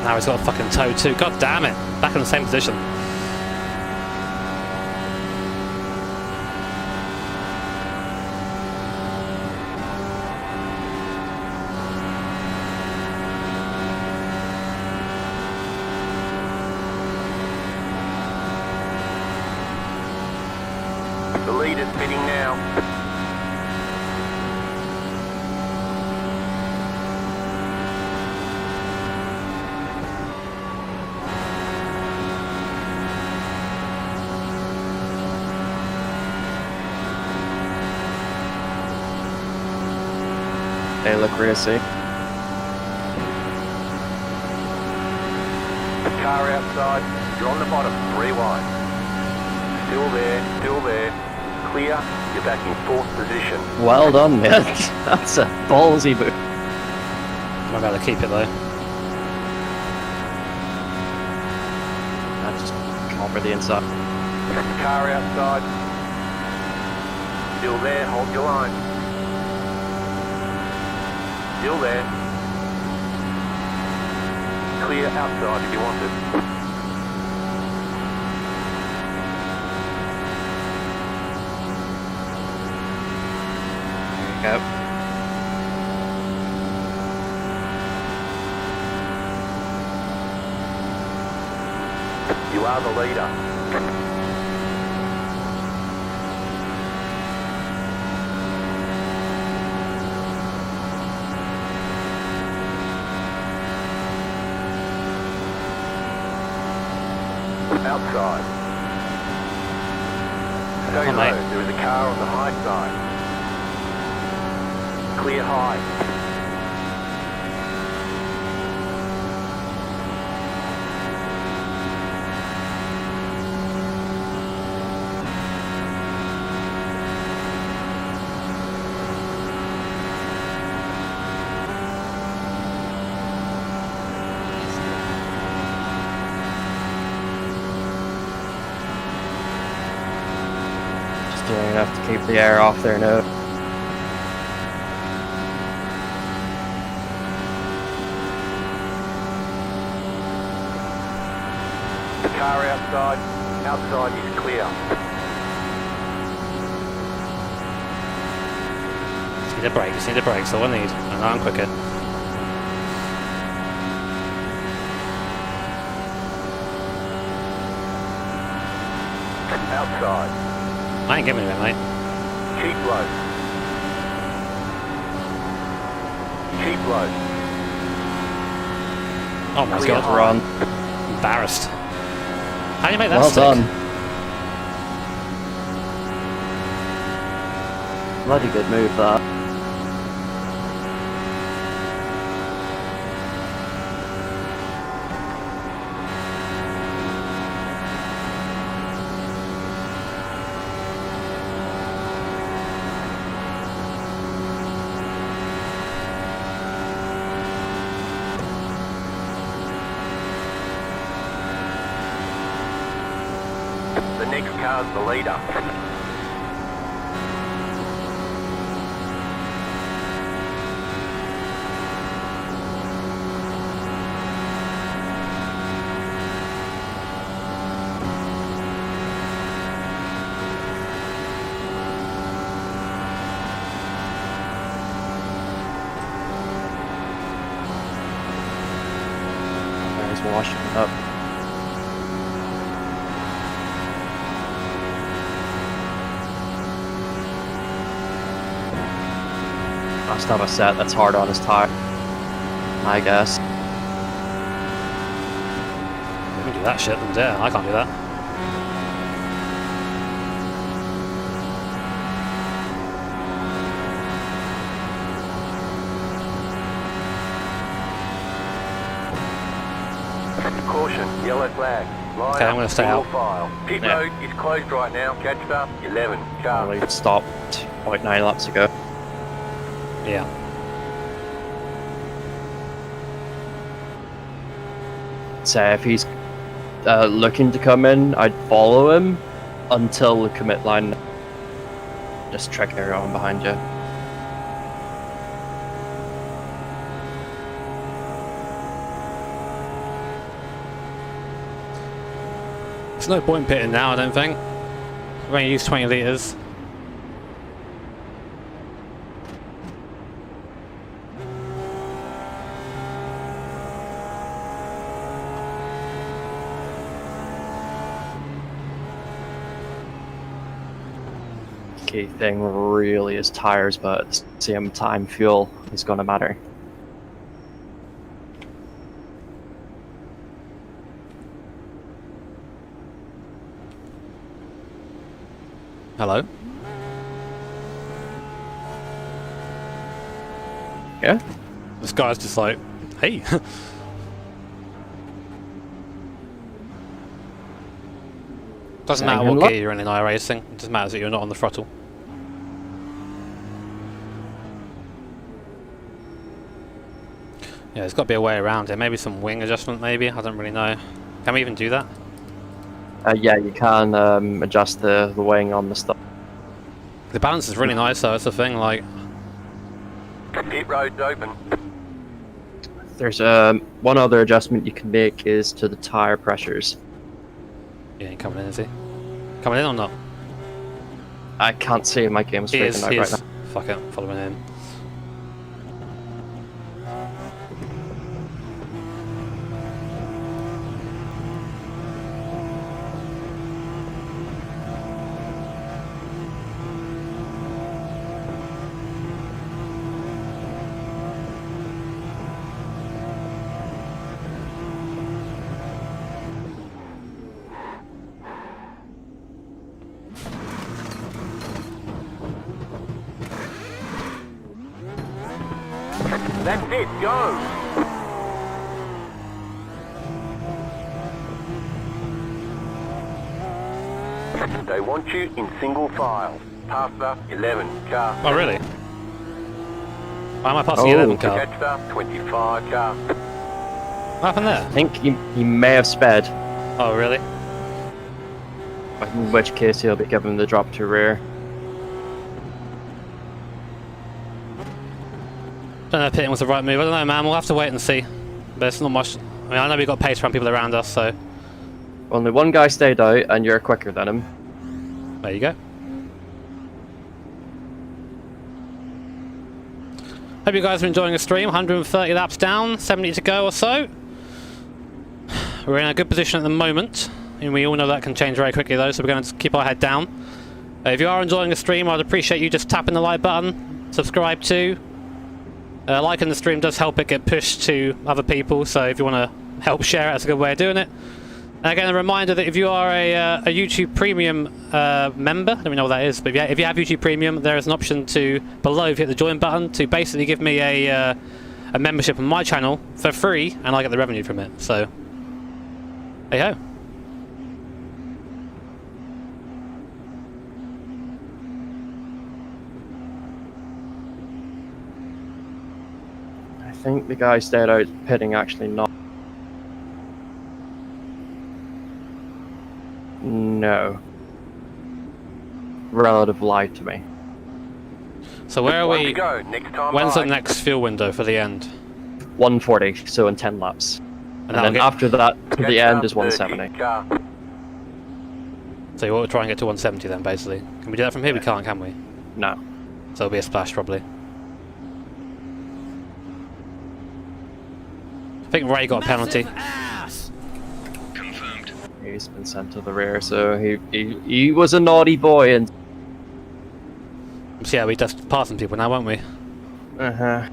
[SPEAKER 1] Now he's got a fucking toe too. God damn it. Back in the same position.
[SPEAKER 2] The leader's fitting now.
[SPEAKER 9] They look racy.
[SPEAKER 2] Car outside. You're on the bottom. 3 wide. Still there. Still there. Clear. You're back in 4th position.
[SPEAKER 9] Well done, man. That's a ballsy move.
[SPEAKER 1] I'd rather keep it though.
[SPEAKER 9] I just cover the inside.
[SPEAKER 2] Car outside. Still there, hold your line. Still there. Clear outside if you want it.
[SPEAKER 9] Yep.
[SPEAKER 2] You are the leader. Outside. Stay
[SPEAKER 1] Come on,
[SPEAKER 2] low.
[SPEAKER 1] mate.
[SPEAKER 2] There is a car on the high side. Clear high.
[SPEAKER 9] Just doing enough to keep the air off their nose.
[SPEAKER 2] The car outside. Outside is clear.
[SPEAKER 1] Just need a break, just need a break, that's all I need. And I'm quicker.
[SPEAKER 2] Outside.
[SPEAKER 1] I ain't giving it, mate.
[SPEAKER 2] Keep low. Keep low.
[SPEAKER 1] Oh my
[SPEAKER 2] Clear
[SPEAKER 1] god.
[SPEAKER 2] high.
[SPEAKER 9] Run.
[SPEAKER 1] Embarrassed. How do you make that
[SPEAKER 9] Well
[SPEAKER 1] stick?
[SPEAKER 9] done. Bloody good move that.
[SPEAKER 2] The next car's the leader.
[SPEAKER 9] He's washing it up. Must have a set that's hard on his tire, I guess.
[SPEAKER 1] You can do that shit, then yeah, I can't do that.
[SPEAKER 2] Caution, yellow flag. Line
[SPEAKER 1] Okay, I'm
[SPEAKER 2] up,
[SPEAKER 1] gonna stay
[SPEAKER 2] single
[SPEAKER 1] out.
[SPEAKER 2] file. Pit
[SPEAKER 9] Yeah.
[SPEAKER 2] road is closed right now. Catch up. 11. Car.
[SPEAKER 9] Only stopped 0.9 laps ago.
[SPEAKER 1] Yeah.
[SPEAKER 9] So if he's looking to come in, I'd follow him until the commit line. Just trick everyone behind you.
[SPEAKER 1] There's no point pitting now, I don't think. We've only used 20 litres.
[SPEAKER 9] Key thing really is tires, but at the same time, fuel is going to matter.
[SPEAKER 1] Hello?
[SPEAKER 9] Yeah?
[SPEAKER 1] This guy's just like, hey. Doesn't matter
[SPEAKER 9] Saying
[SPEAKER 1] what
[SPEAKER 9] hello?
[SPEAKER 1] gear you're in iRacing, it just matters that you're not on the throttle. Yeah, there's got to be a way around it. Maybe some wing adjustment, maybe. I don't really know. Can we even do that?
[SPEAKER 9] Yeah, you can adjust the wing on the stuff.
[SPEAKER 1] The balance is really nice, though. It's the thing. Like,
[SPEAKER 2] Pit road's open.
[SPEAKER 9] There's one other adjustment you can make is to the tire pressures.
[SPEAKER 1] he ain't coming in, is he? Coming in or not?
[SPEAKER 9] I can't see, my game's
[SPEAKER 1] He
[SPEAKER 9] freaking
[SPEAKER 1] is.
[SPEAKER 9] out
[SPEAKER 1] He
[SPEAKER 9] right
[SPEAKER 1] is.
[SPEAKER 9] now.
[SPEAKER 1] Fuck it, following in.
[SPEAKER 2] That's it, go! They want you in single file. Past the 11 car.
[SPEAKER 1] Oh, really? Why am I passing the 11 car?
[SPEAKER 2] Catch the 25 car.
[SPEAKER 1] What happened there?
[SPEAKER 9] I think he may have sped,
[SPEAKER 1] Oh, really?
[SPEAKER 9] in which case he'll be given the drop to rear.
[SPEAKER 1] Don't know if pitting was the right move. I don't know, man. We'll have to wait and see. But it's not much. I mean, I know we've got pace around people around us, so
[SPEAKER 9] Only one guy stayed out, and you're quicker than him.
[SPEAKER 1] there you go. Hope you guys are enjoying the stream. 130 laps down, 70 to go or so. We're in a good position at the moment, and we all know that can change very quickly though, so we're going to keep our head down. If you are enjoying the stream, I'd appreciate you just tapping the like button, subscribe to. Liking the stream does help it get pushed to other people, so if you want to help share it, that's a good way of doing it. And again, a reminder that if you are a YouTube Premium member, I don't even know what that is, but if you have YouTube Premium, there is an option to, below, if you hit the join button, to basically give me a membership on my channel for free, and I get the revenue from it. So, hey ho.
[SPEAKER 9] I think the guy stayed out pitting actually not. No. Relative lied to me.
[SPEAKER 1] So where are
[SPEAKER 2] One to
[SPEAKER 1] we?
[SPEAKER 2] go. Next time
[SPEAKER 1] When's the
[SPEAKER 2] by.
[SPEAKER 1] next fuel window for the end?
[SPEAKER 9] 140, so in 10 laps. And
[SPEAKER 1] that'll
[SPEAKER 9] then
[SPEAKER 1] get-
[SPEAKER 9] after that, to
[SPEAKER 2] Catch
[SPEAKER 9] the end
[SPEAKER 2] the
[SPEAKER 9] is 170.
[SPEAKER 2] 30 car.
[SPEAKER 1] So you want to try and get to 170 then, basically. Can we do that from here? We can't, can we?
[SPEAKER 9] No.
[SPEAKER 1] So it'll be a splash, probably. I think Ray got a penalty.
[SPEAKER 7] Ass.
[SPEAKER 9] He's been sent to the rear, so he was a naughty boy and
[SPEAKER 1] So yeah, we just passing people now, won't we?
[SPEAKER 9] uh-huh.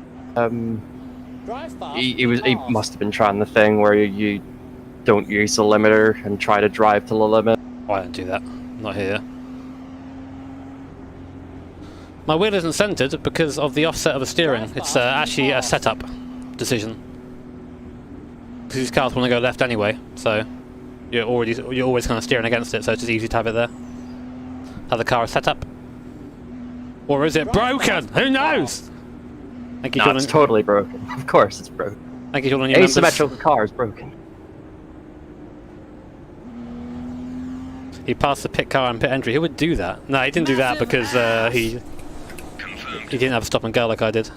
[SPEAKER 7] Drive fast.
[SPEAKER 9] He must have been trying the thing where you don't use the limiter and try to drive to the limit.
[SPEAKER 1] Oh, I don't do that. Not here. My wheel isn't centered because of the offset of the steering. It's actually a setup decision. Because these cars want to go left anyway, so you're always kind of steering against it, so it's just easy to have it there. How the car is set up. Or is it broken? Who knows? Thank you,
[SPEAKER 9] No,
[SPEAKER 1] Jordan.
[SPEAKER 9] it's totally broken. Of course it's broken.
[SPEAKER 1] Thank you, Jordan. Your members.
[SPEAKER 9] Asymmetrical car is broken.
[SPEAKER 1] He passed the pit car and pit entry. Who would do that? No, he didn't do that because he didn't have a stop and go like I did.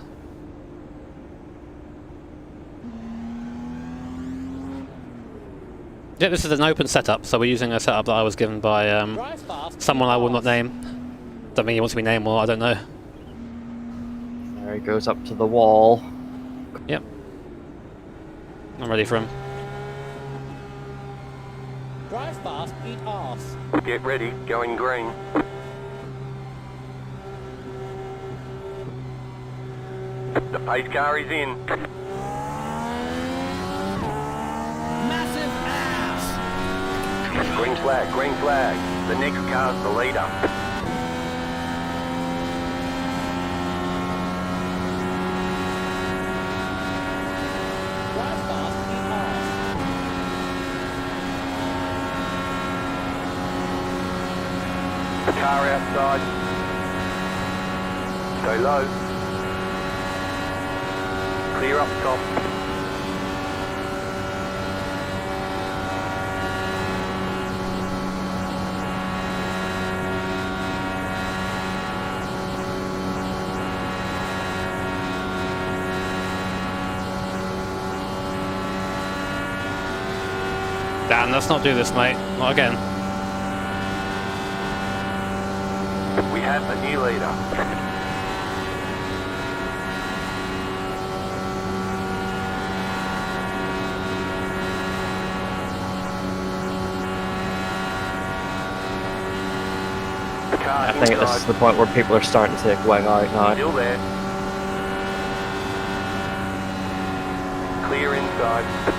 [SPEAKER 1] Yeah, this is an open setup, so we're using a setup that I was given by
[SPEAKER 7] Drive fast.
[SPEAKER 1] someone I will not name. Don't mean he wants to be named or I don't know.
[SPEAKER 9] There he goes up to the wall.
[SPEAKER 1] Yep. I'm ready for him.
[SPEAKER 7] Drive fast. Eat arse.
[SPEAKER 2] Get ready, going green. The pace car is in.
[SPEAKER 7] Massive ass.
[SPEAKER 2] Green flag, green flag. The next car's the leader.
[SPEAKER 7] Drive fast. Eat arse.
[SPEAKER 2] The car outside. Go low. Clear up top.
[SPEAKER 1] Dan, let's not do this, mate. Not again.
[SPEAKER 2] We have a new leader.
[SPEAKER 9] I think this is the point where people are starting to take wing out now.
[SPEAKER 2] Still there. Clear inside.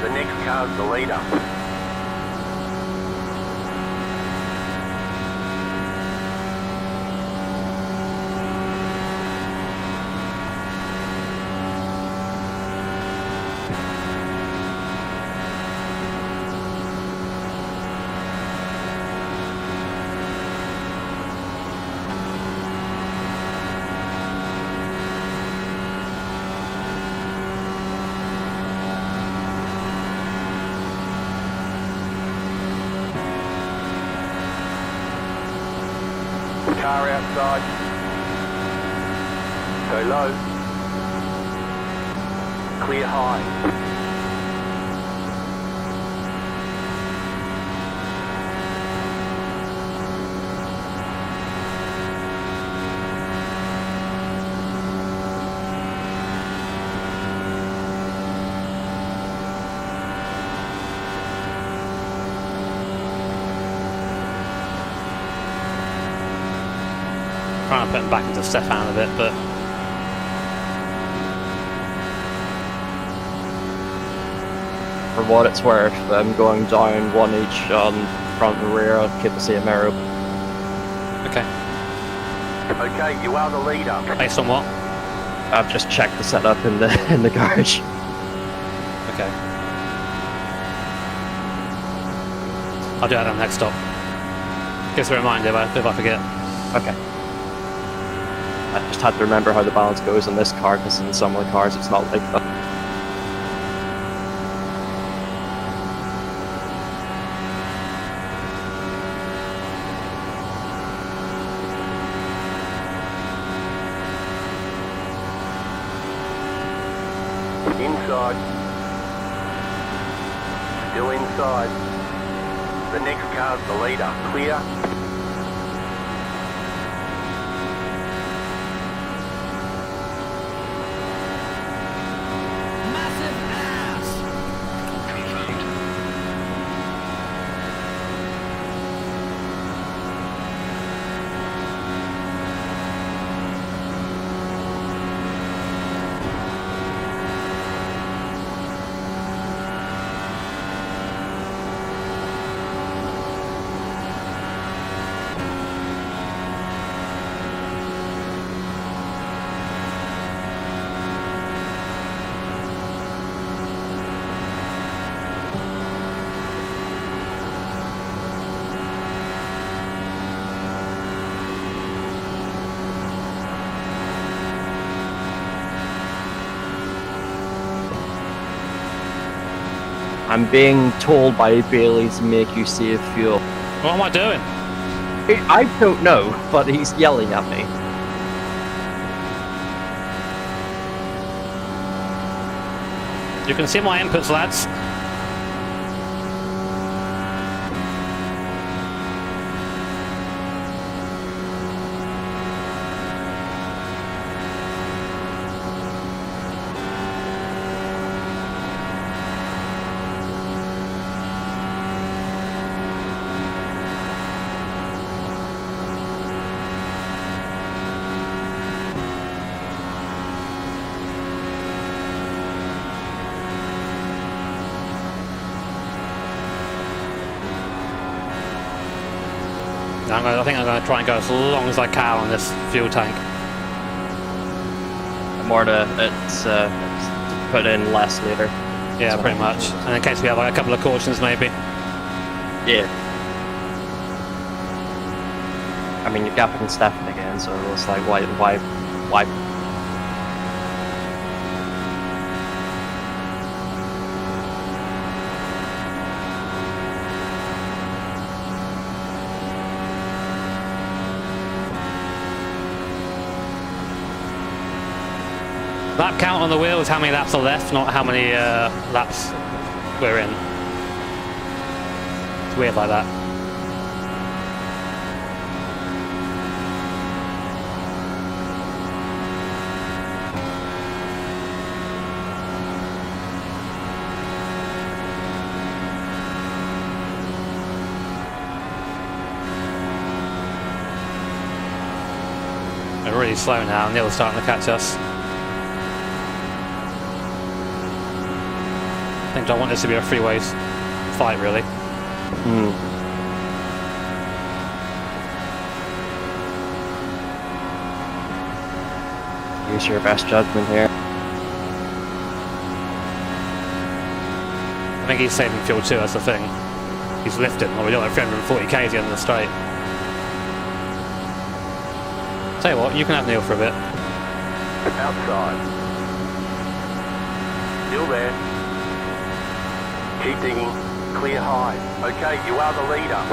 [SPEAKER 2] The next car's the leader. Car outside. Go low. Clear high.
[SPEAKER 1] Trying to put him back into Stefan a bit, but
[SPEAKER 9] For what it's worth, I'm going down one each on front and rear. I'll keep the same arrow.
[SPEAKER 1] okay.
[SPEAKER 2] Okay, you are the leader.
[SPEAKER 1] Based on what?
[SPEAKER 9] I've just checked the setup in the in the garage.
[SPEAKER 1] Okay. I'll do that on the next stop. Gives a reminder if I forget.
[SPEAKER 9] Okay. I just had to remember how the balance goes in this car, because in some of the cars it's not like that.
[SPEAKER 2] Inside. Still inside. The next car's the leader. Clear.
[SPEAKER 7] Massive ass!
[SPEAKER 9] I'm being told by Bailey to make you save fuel.
[SPEAKER 1] What am I doing?
[SPEAKER 9] I don't know, but he's yelling at me.
[SPEAKER 1] You can see my inputs, lads. I think I'm going to try and go as long as I can on this fuel tank.
[SPEAKER 9] More to it's put in less later.
[SPEAKER 1] Yeah,
[SPEAKER 9] So-
[SPEAKER 1] pretty much. And in case we have like a couple of cautions, maybe.
[SPEAKER 9] Yeah. I mean, you're gapping Stefan again, so it's like, why?
[SPEAKER 1] Lap count on the wheel is how many laps are left, not how many laps we're in. It's weird like that. We're really slow now. Neil's starting to catch us. I think I want this to be a three-way fight, really.
[SPEAKER 9] Use your best judgment here.
[SPEAKER 1] I think he's saving fuel too, that's the thing. He's lifting. Well, we got like 340k at the end of the straight. Tell you what, you can have Neil for a bit.
[SPEAKER 2] Outside. Still there. Keep digging. Clear high. Okay, you are the leader.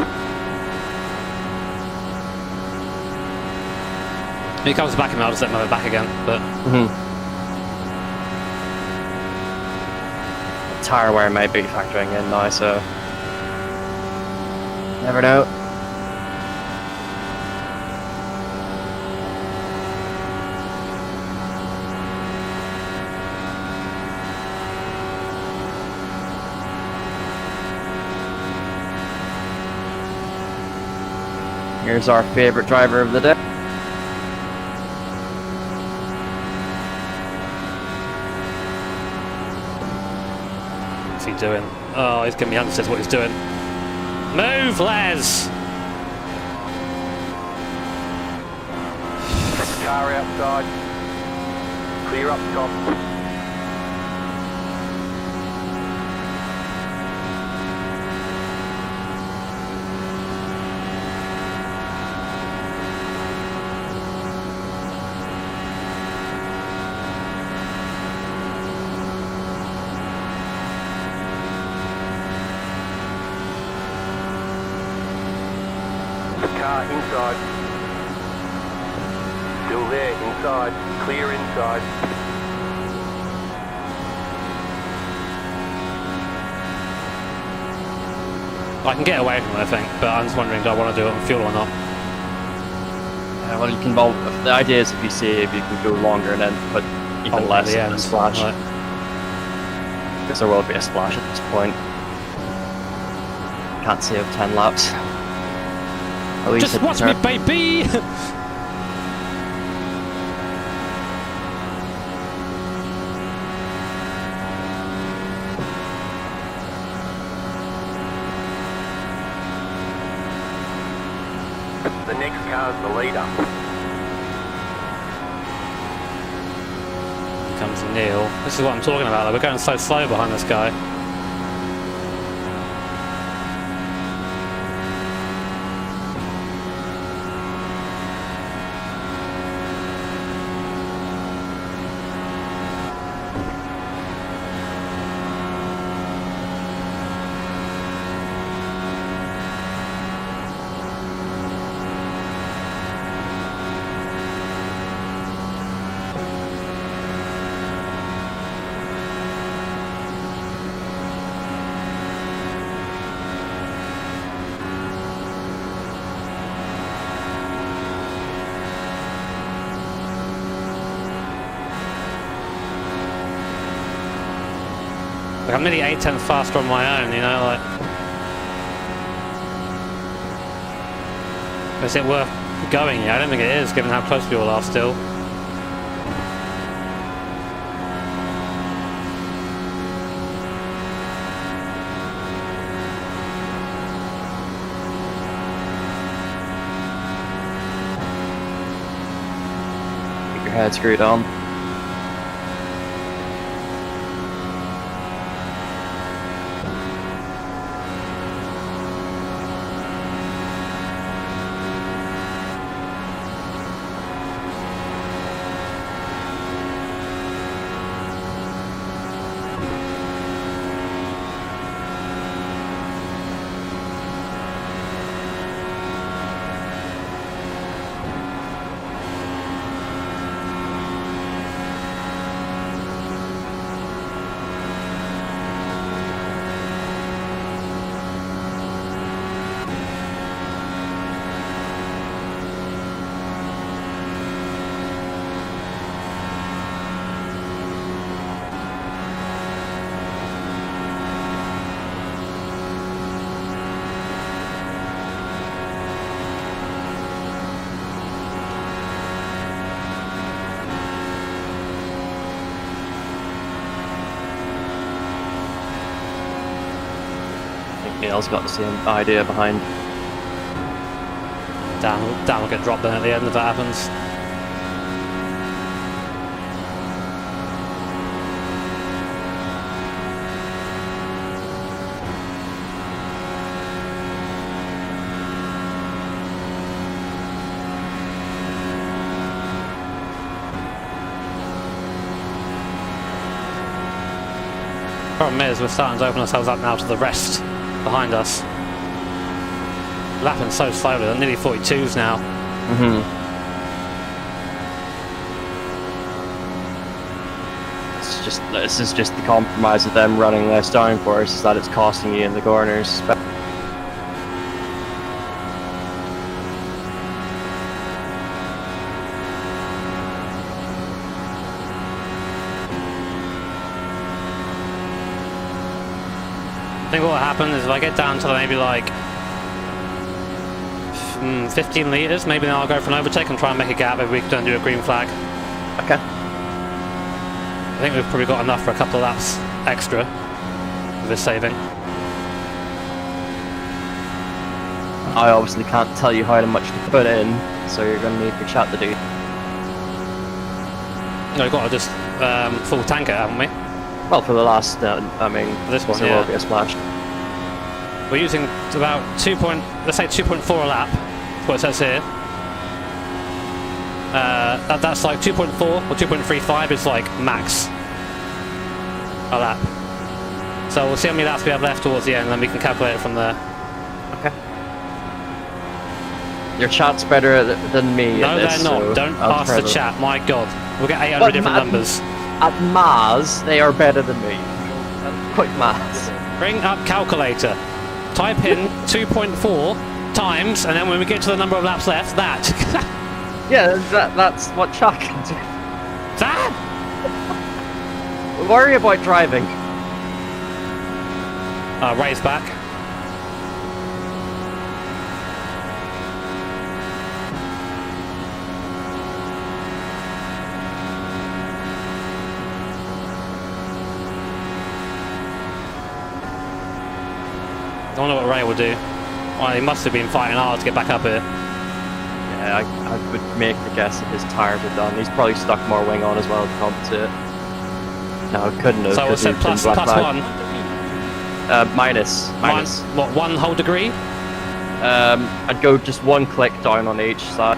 [SPEAKER 1] If he comes back and I'll just let him have it back again, but...
[SPEAKER 9] Tire wear may be factoring in now, so... Never know. Here's our favorite driver of the day.
[SPEAKER 1] What's he doing? Oh, he's giving me answers what he's doing. Move, Les!
[SPEAKER 2] Car outside. Clear up top. Car inside. Still there, inside. Clear inside.
[SPEAKER 1] I can get away from it, I think, but I'm just wondering, do I want to do it on fuel or not?
[SPEAKER 9] Well, you can. Well, the idea is if you save, you can go longer and then put even less in the splash.
[SPEAKER 1] Right.
[SPEAKER 9] Because there will be a splash at this point. Can't save 10 laps. At least
[SPEAKER 1] Just watch me, baby!
[SPEAKER 2] The next car's the leader.
[SPEAKER 1] Here comes Neil. This is what I'm talking about, though. We're going so slow behind this guy. Like, I'm nearly 8/10 faster on my own, you know, like... Is it worth going? Yeah, I don't think it is, given how close we all are still.
[SPEAKER 9] Keep your head screwed on. Neil's got the same idea behind.
[SPEAKER 1] Dan will get dropped then at the end if that happens. Problem is, we're starting to open ourselves up now to the rest behind us. Lapping so slowly, they're nearly 42s now.
[SPEAKER 9] This is just the compromise of them running less downforce, is that it's costing you in the corners.
[SPEAKER 1] I think what will happen is if I get down to maybe like 15 litres, maybe then I'll go for an overtake and try and make a gap if we don't do a green flag.
[SPEAKER 9] Okay.
[SPEAKER 1] I think we've probably got enough for a couple of laps extra with this saving.
[SPEAKER 9] I obviously can't tell you how much to put in, so you're going to need your chat to do.
[SPEAKER 1] No, we've got to just full tank it, haven't we?
[SPEAKER 9] Well, for the last, I mean,
[SPEAKER 1] This one,
[SPEAKER 9] there
[SPEAKER 1] yeah.
[SPEAKER 9] will be a splash.
[SPEAKER 1] We're using about let's say 2.4 a lap. That's what it says here. That's like 2.4 or 2.35 is like max a lap. So we'll see how many laps we have left towards the end, and then we can calculate it from there.
[SPEAKER 9] Okay. Your chat's better than me.
[SPEAKER 1] No,
[SPEAKER 9] at this,
[SPEAKER 1] they're not.
[SPEAKER 9] so
[SPEAKER 1] Don't
[SPEAKER 9] I'll
[SPEAKER 1] pass
[SPEAKER 9] try
[SPEAKER 1] the
[SPEAKER 9] to-
[SPEAKER 1] chat. My God, we'll get 800
[SPEAKER 9] But
[SPEAKER 1] different
[SPEAKER 9] man-
[SPEAKER 1] numbers.
[SPEAKER 9] At Mars, they are better than me. Quick maths.
[SPEAKER 1] Bring up calculator. Type in 2.4 times, and then when we get to the number of laps left, that.
[SPEAKER 9] Yeah, that's what chat can do.
[SPEAKER 1] That.
[SPEAKER 9] Worry about driving.
[SPEAKER 1] Ray's back. I wonder what Ray will do. Well, he must have been fighting hard to get back up here.
[SPEAKER 9] Yeah, I would make the guess that his tires are done. He's probably stuck more wing on as well to compensate. No, couldn't have.
[SPEAKER 1] So we'll
[SPEAKER 9] 'cause
[SPEAKER 1] set
[SPEAKER 9] he's been
[SPEAKER 1] plus
[SPEAKER 9] black flag.
[SPEAKER 1] 1.
[SPEAKER 9] Minus.
[SPEAKER 1] What, 1 whole degree?
[SPEAKER 9] I'd go just one click down on each side.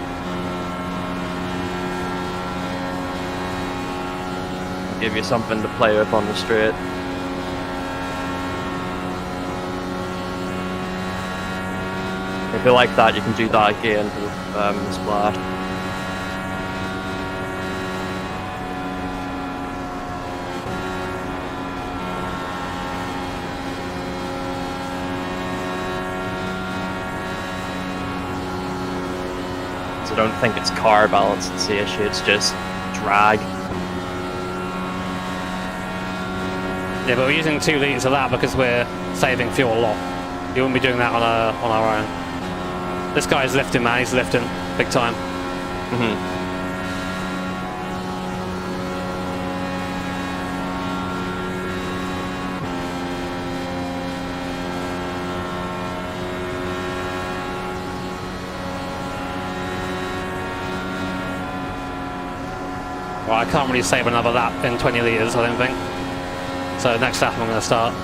[SPEAKER 9] Give you something to play with on the straight. If you like that, you can do that again with the splash. So I don't think it's car balance that's the issue, it's just drag.
[SPEAKER 1] Yeah, but we're using 2 litres a lap because we're saving fuel a lot. You wouldn't be doing that on our own. This guy's lifting, man. He's lifting big time. Well, I can't really save another lap in 20 litres, I don't think. So next lap I'm going to start.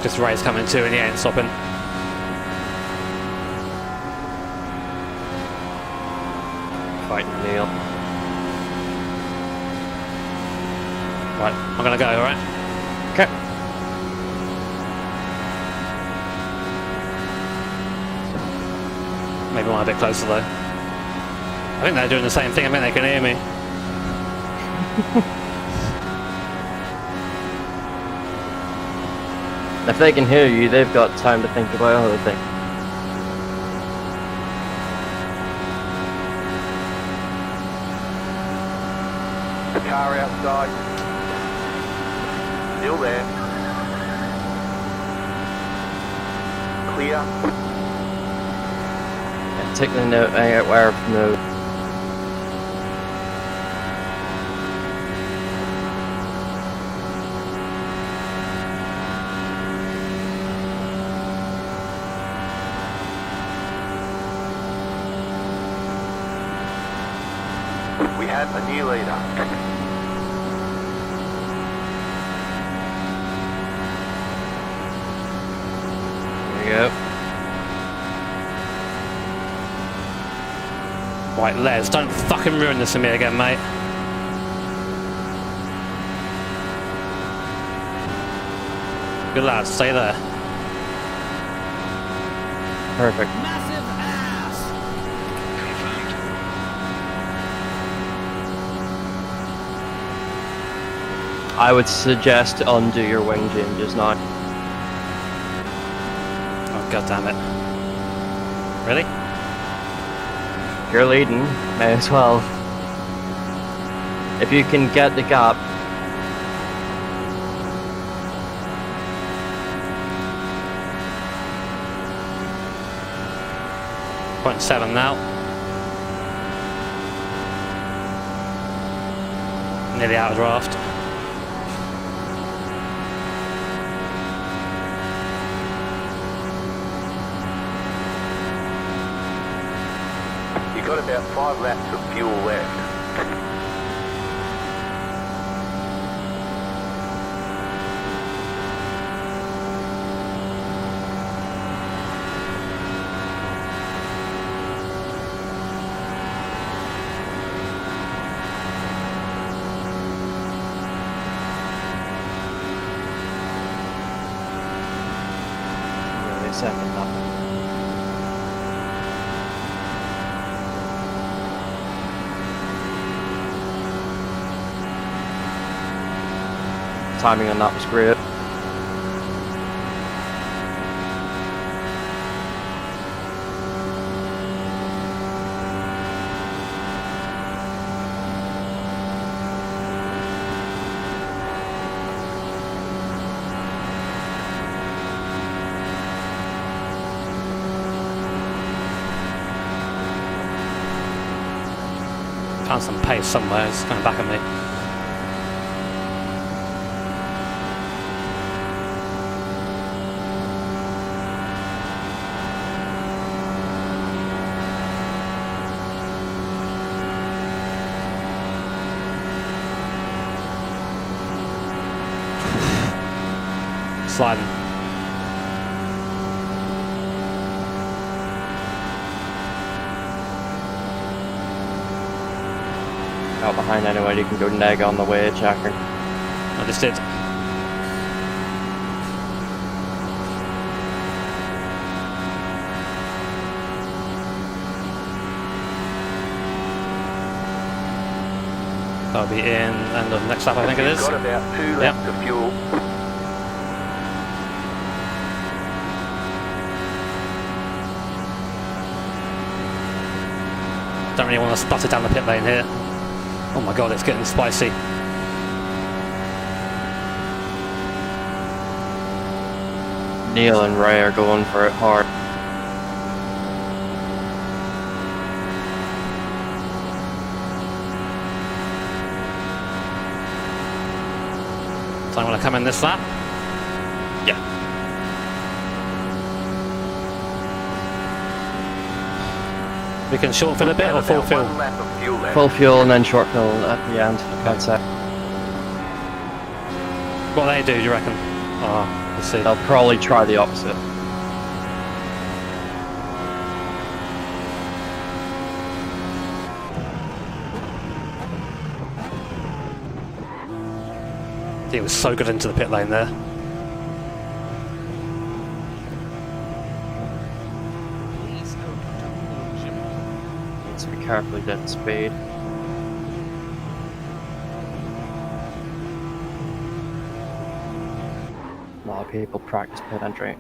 [SPEAKER 1] Just Ray's coming too and he ain't stopping.
[SPEAKER 9] Fighting Neil.
[SPEAKER 1] Right, I'm going to go, alright?
[SPEAKER 9] Okay.
[SPEAKER 1] Maybe one a bit closer though. I think they're doing the same thing. I think they can hear me.
[SPEAKER 9] If they can hear you, they've got time to think about other things.
[SPEAKER 2] The car outside. Still there. Clear.
[SPEAKER 9] Yeah, take the note, wire from the
[SPEAKER 2] have a new leader.
[SPEAKER 9] There you go.
[SPEAKER 1] Right, Les, don't fucking ruin this for me again, mate. Good lad, stay there.
[SPEAKER 9] Perfect.
[SPEAKER 7] Massive ass.
[SPEAKER 9] I would suggest to undo your wing changes now.
[SPEAKER 1] Oh, god damn it. Really?
[SPEAKER 9] You're leading, may as well. If you can get the gap.
[SPEAKER 1] 0.7 now. Nearly out of draft.
[SPEAKER 2] You've got about 5 laps of fuel left.
[SPEAKER 9] Really, second lap. Timing on that was great.
[SPEAKER 1] Found some pace somewhere, it's coming back at me. Sliding.
[SPEAKER 9] Out behind anyway, you can go neg on the way, Jacker.
[SPEAKER 1] I just did. That'll be in end of next lap, I think it is.
[SPEAKER 2] You've got about 2
[SPEAKER 1] Yep.
[SPEAKER 2] laps of fuel.
[SPEAKER 1] Don't really want to sputter down the pit lane here. Oh my god, it's getting spicy.
[SPEAKER 9] Neil and Ray are going for it hard.
[SPEAKER 1] So I'm going to come in this lap. Yeah. We can short fill a bit or full
[SPEAKER 2] About
[SPEAKER 1] fill?
[SPEAKER 2] 1 lap of fuel left.
[SPEAKER 9] Full fuel and then short fill at the end. That's it.
[SPEAKER 1] What they do you reckon? Oh, let's see.
[SPEAKER 9] They'll probably try the opposite.
[SPEAKER 1] He was so good into the pit lane there.
[SPEAKER 9] Needs to be carefully dead speed. A lot of people practice pit entry.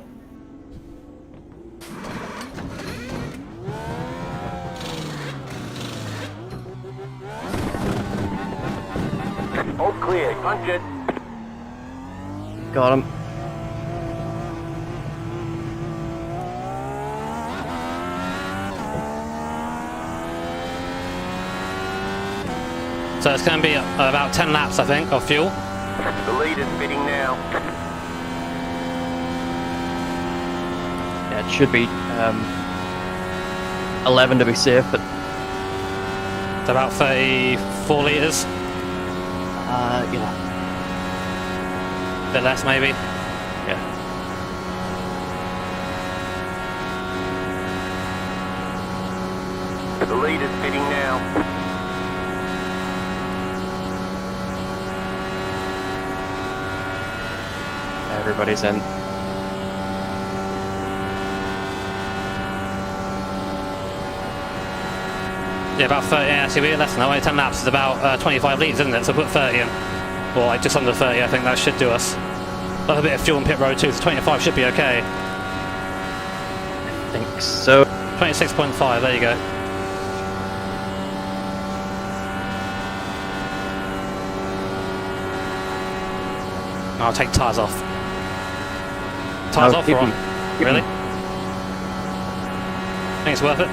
[SPEAKER 2] All clear, punch it.
[SPEAKER 9] Got him.
[SPEAKER 1] So it's going to be about 10 laps, I think, of fuel.
[SPEAKER 2] The leader's bidding now.
[SPEAKER 9] Yeah, it should be 11 to be safe, but
[SPEAKER 1] It's about 34 4 litres.
[SPEAKER 9] Yeah.
[SPEAKER 1] Bit less, maybe.
[SPEAKER 9] Yeah.
[SPEAKER 2] The leader's pitting now.
[SPEAKER 9] Everybody's in.
[SPEAKER 1] Yeah, about 30. Yeah, actually, we're less than that. Only 10 laps is about 25 litres, isn't it? So put 30 in. Or like just under 30, I think that should do us. Love a bit of fuel in pit road too, so 25 should be okay.
[SPEAKER 9] I think so.
[SPEAKER 1] 26.5, there you go. I'll take tyres off. Tyres
[SPEAKER 9] No,
[SPEAKER 1] off
[SPEAKER 9] keep
[SPEAKER 1] or on?
[SPEAKER 9] them.
[SPEAKER 1] Really? Think it's worth it?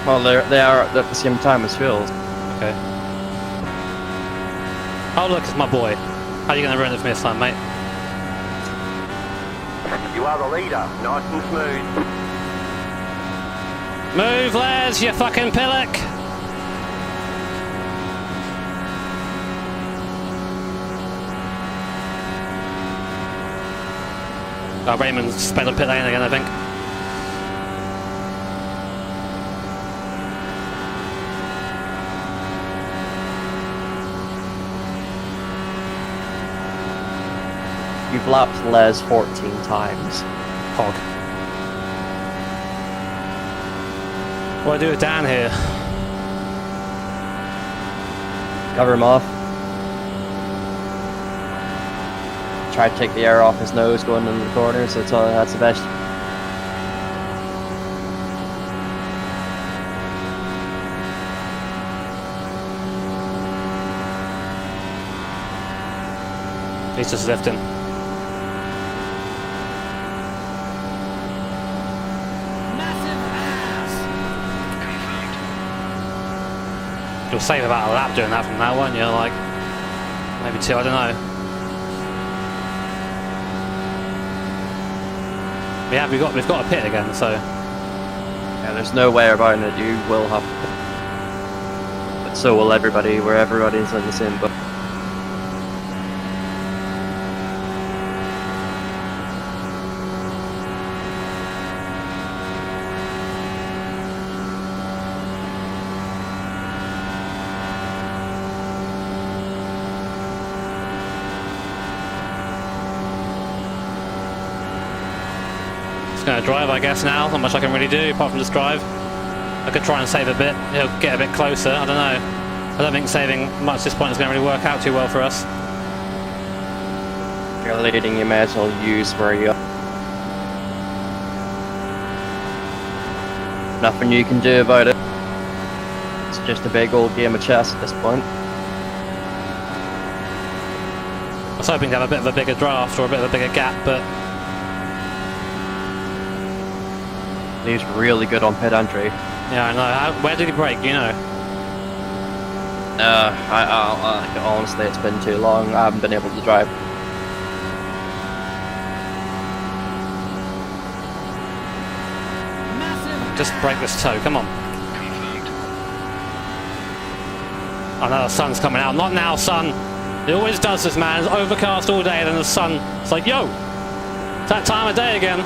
[SPEAKER 9] Well, they are at the same time as fuel.
[SPEAKER 1] Okay. Oh look, it's my boy. How are you going to ruin it for me this time, mate?
[SPEAKER 2] You are the leader. Nice and smooth.
[SPEAKER 1] Move, Les, you fucking pillock! Oh, Raymond's sped on pit lane again, I think.
[SPEAKER 9] You've lapped Les 14 times.
[SPEAKER 1] Hog. What do I do with Dan here?
[SPEAKER 9] Cover him off. Try to take the air off his nose going into the corners. That's the best.
[SPEAKER 1] He's just lifting.
[SPEAKER 7] Massive ass.
[SPEAKER 1] You'll save about a lap doing that from now on, you're like, maybe 2, I don't know. Yeah, we've got a pit again, so
[SPEAKER 9] Yeah, there's no way about it. You will have. But so will everybody. Where everybody's in the same boat.
[SPEAKER 1] gonna drive, I guess, now. Not much I can really do apart from just drive. I could try and save a bit, it'll get a bit closer, I don't know. I don't think saving much at this point is going to really work out too well for us.
[SPEAKER 9] If you're leading, you may as well use where you are. Nothing you can do about it. It's just a big old game of chess at this point.
[SPEAKER 1] I was hoping to have a bit of a bigger draft or a bit of a bigger gap, but
[SPEAKER 9] He's really good on pit entry.
[SPEAKER 1] yeah, I know. Where did he break? Do you know?
[SPEAKER 9] Honestly, it's been too long. I haven't been able to drive.
[SPEAKER 1] Just break this toe, come on. I know the sun's coming out. Not now, sun. It always does this, man. It's overcast all day, and then the sun, it's like, yo, it's that time of day again.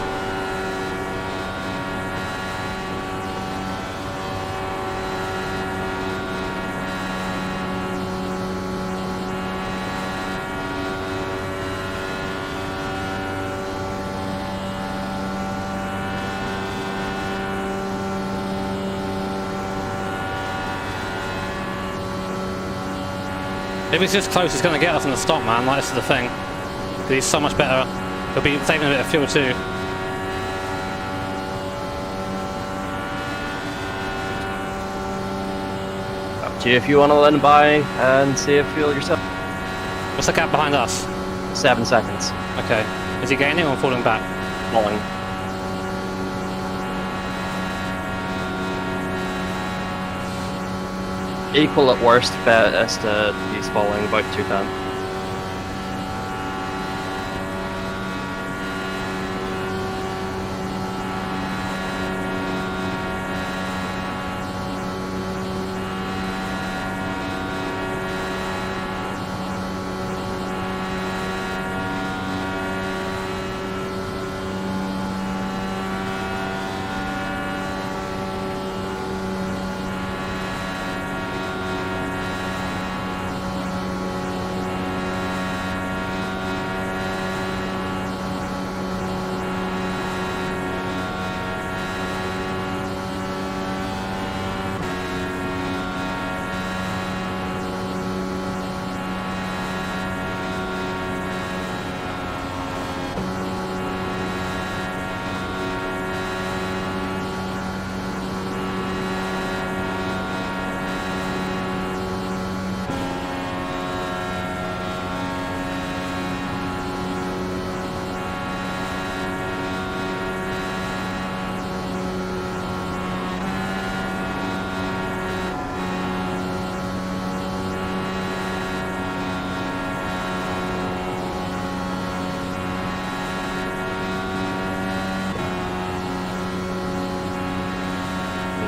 [SPEAKER 1] If he's this close, he's going to get us on the stop, man. Like, this is the thing. Because he's so much better. He'll be saving a bit of fuel too.
[SPEAKER 9] Up to you if you want to let him by and save fuel yourself.
[SPEAKER 1] What's the gap behind us?
[SPEAKER 9] 7 seconds.
[SPEAKER 1] Okay. Is he gaining or falling back?
[SPEAKER 9] Falling. Equal at worst, best he's falling about 210.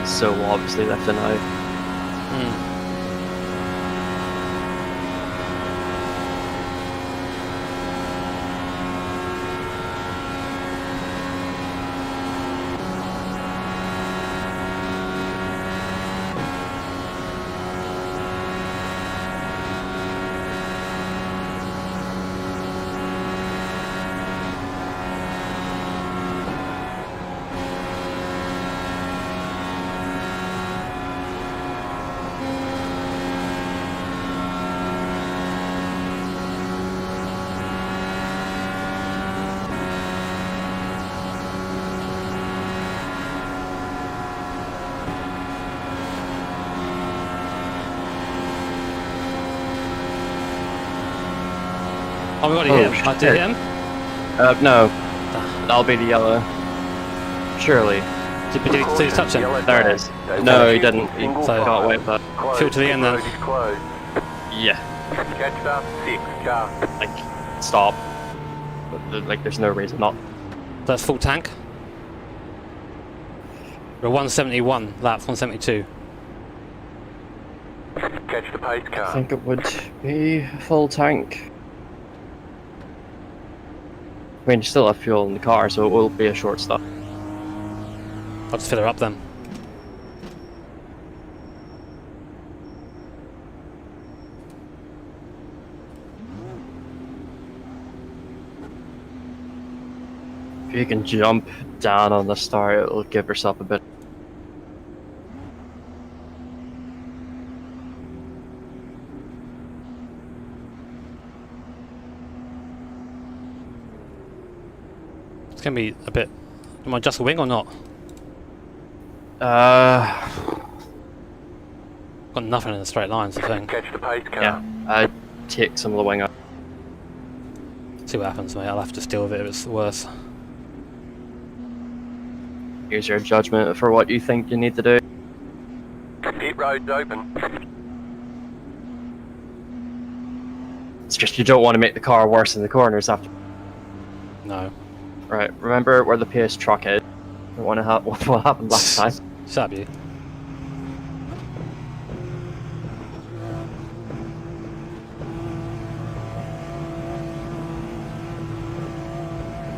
[SPEAKER 9] so obviously lifting out.
[SPEAKER 1] Oh, we got to hit him. I did hit him?
[SPEAKER 9] No. That'll be the yellow. Surely.
[SPEAKER 1] Did he touch him?
[SPEAKER 9] There it is. No, he didn't. He got away with that.
[SPEAKER 1] Fuel to the end then.
[SPEAKER 9] Yeah.
[SPEAKER 2] Catch up, 6 car.
[SPEAKER 9] Like, stop. But, like, there's no reason not.
[SPEAKER 1] That's full tank. We're 171 laps, 172.
[SPEAKER 2] Catch the pace car.
[SPEAKER 9] I think it would be full tank. I mean, you still have fuel in the car, so it will be a short stop.
[SPEAKER 1] I'll just fill her up then.
[SPEAKER 9] If you can jump down on the start, it'll give yourself a bit.
[SPEAKER 1] It's going to be a bit... Am I just a wing or not?
[SPEAKER 9] Uh,
[SPEAKER 1] Got nothing in the straight lines, I think.
[SPEAKER 2] Catch the pace car.
[SPEAKER 9] yeah, I'd take some of the wing up.
[SPEAKER 1] See what happens, mate. I'll have to steal with it if it's worse.
[SPEAKER 9] Use your judgment for what you think you need to do.
[SPEAKER 2] Pit road's open.
[SPEAKER 9] It's just you don't want to make the car worse in the corners after.
[SPEAKER 1] No.
[SPEAKER 9] Right, remember where the PS truck is. Don't want to have what happened last time.
[SPEAKER 1] Shut up, you.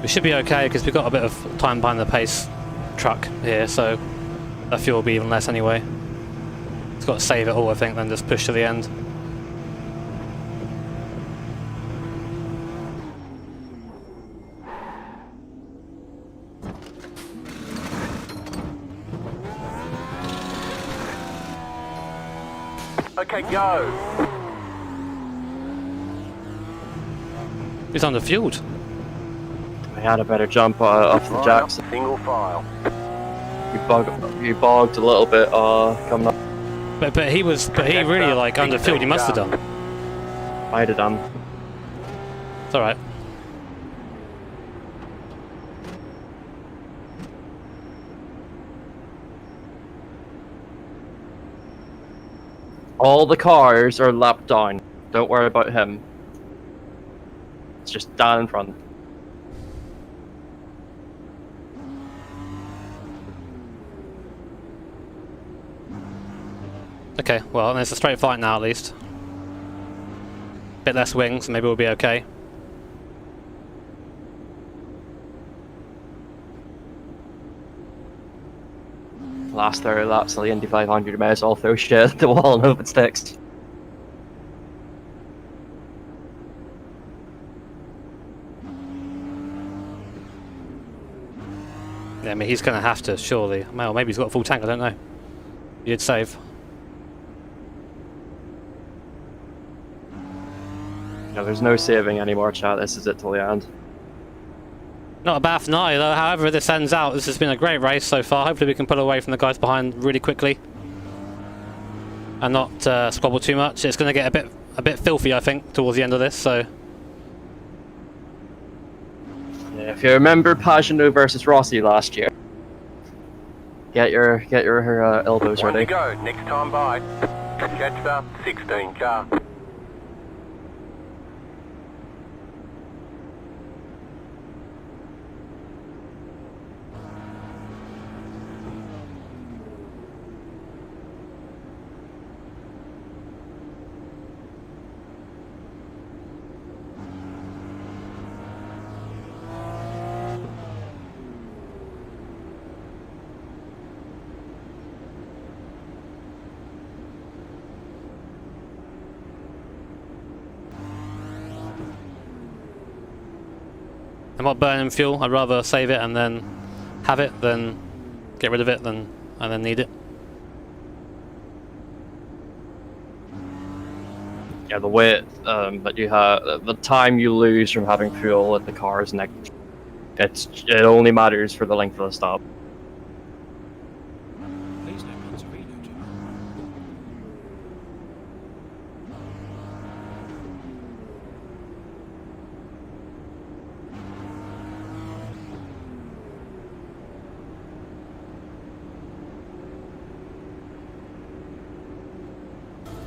[SPEAKER 1] We should be okay because we've got a bit of time behind the pace truck here, so that fuel will be even less anyway. It's got to save it all, I think, then just push to the end.
[SPEAKER 2] Okay, go.
[SPEAKER 1] He's under-fueled.
[SPEAKER 9] I had a better jump off the jacks.
[SPEAKER 2] Single file.
[SPEAKER 9] You bogged a little bit coming up.
[SPEAKER 1] But he really like under-fueled. He must have done.
[SPEAKER 9] I'd have done.
[SPEAKER 1] It's all right.
[SPEAKER 9] All the cars are lapped down. Don't worry about him. It's just down in front.
[SPEAKER 1] Okay, well, there's a straight flight now at least. Bit less wings, maybe we'll be okay.
[SPEAKER 9] Last 30 laps of the Indy 500, may as well throw shit at the wall and hope it sticks.
[SPEAKER 1] Yeah, I mean, he's going to have to, surely. Well, maybe he's got a full tank, I don't know. He did save.
[SPEAKER 9] No, there's no saving anymore, chat. This is it till the end.
[SPEAKER 1] Not a bad finale though, however this ends out, this has been a great race so far. Hopefully we can pull away from the guys behind really quickly. And not squabble too much. It's going to get a bit filthy, I think, towards the end of this, so...
[SPEAKER 9] Yeah, if you remember Pagano versus Rossi last year, get your elbows
[SPEAKER 2] On you
[SPEAKER 9] ready.
[SPEAKER 2] go. Next time by. Catch up, 16 car.
[SPEAKER 1] I'm not burning fuel. I'd rather save it and then have it than get rid of it and then need it.
[SPEAKER 9] Yeah, the weight that you have, the time you lose from having fuel at the car is negligible. It only matters for the length of the stop.
[SPEAKER 6] Please no Punterino, Jimmer.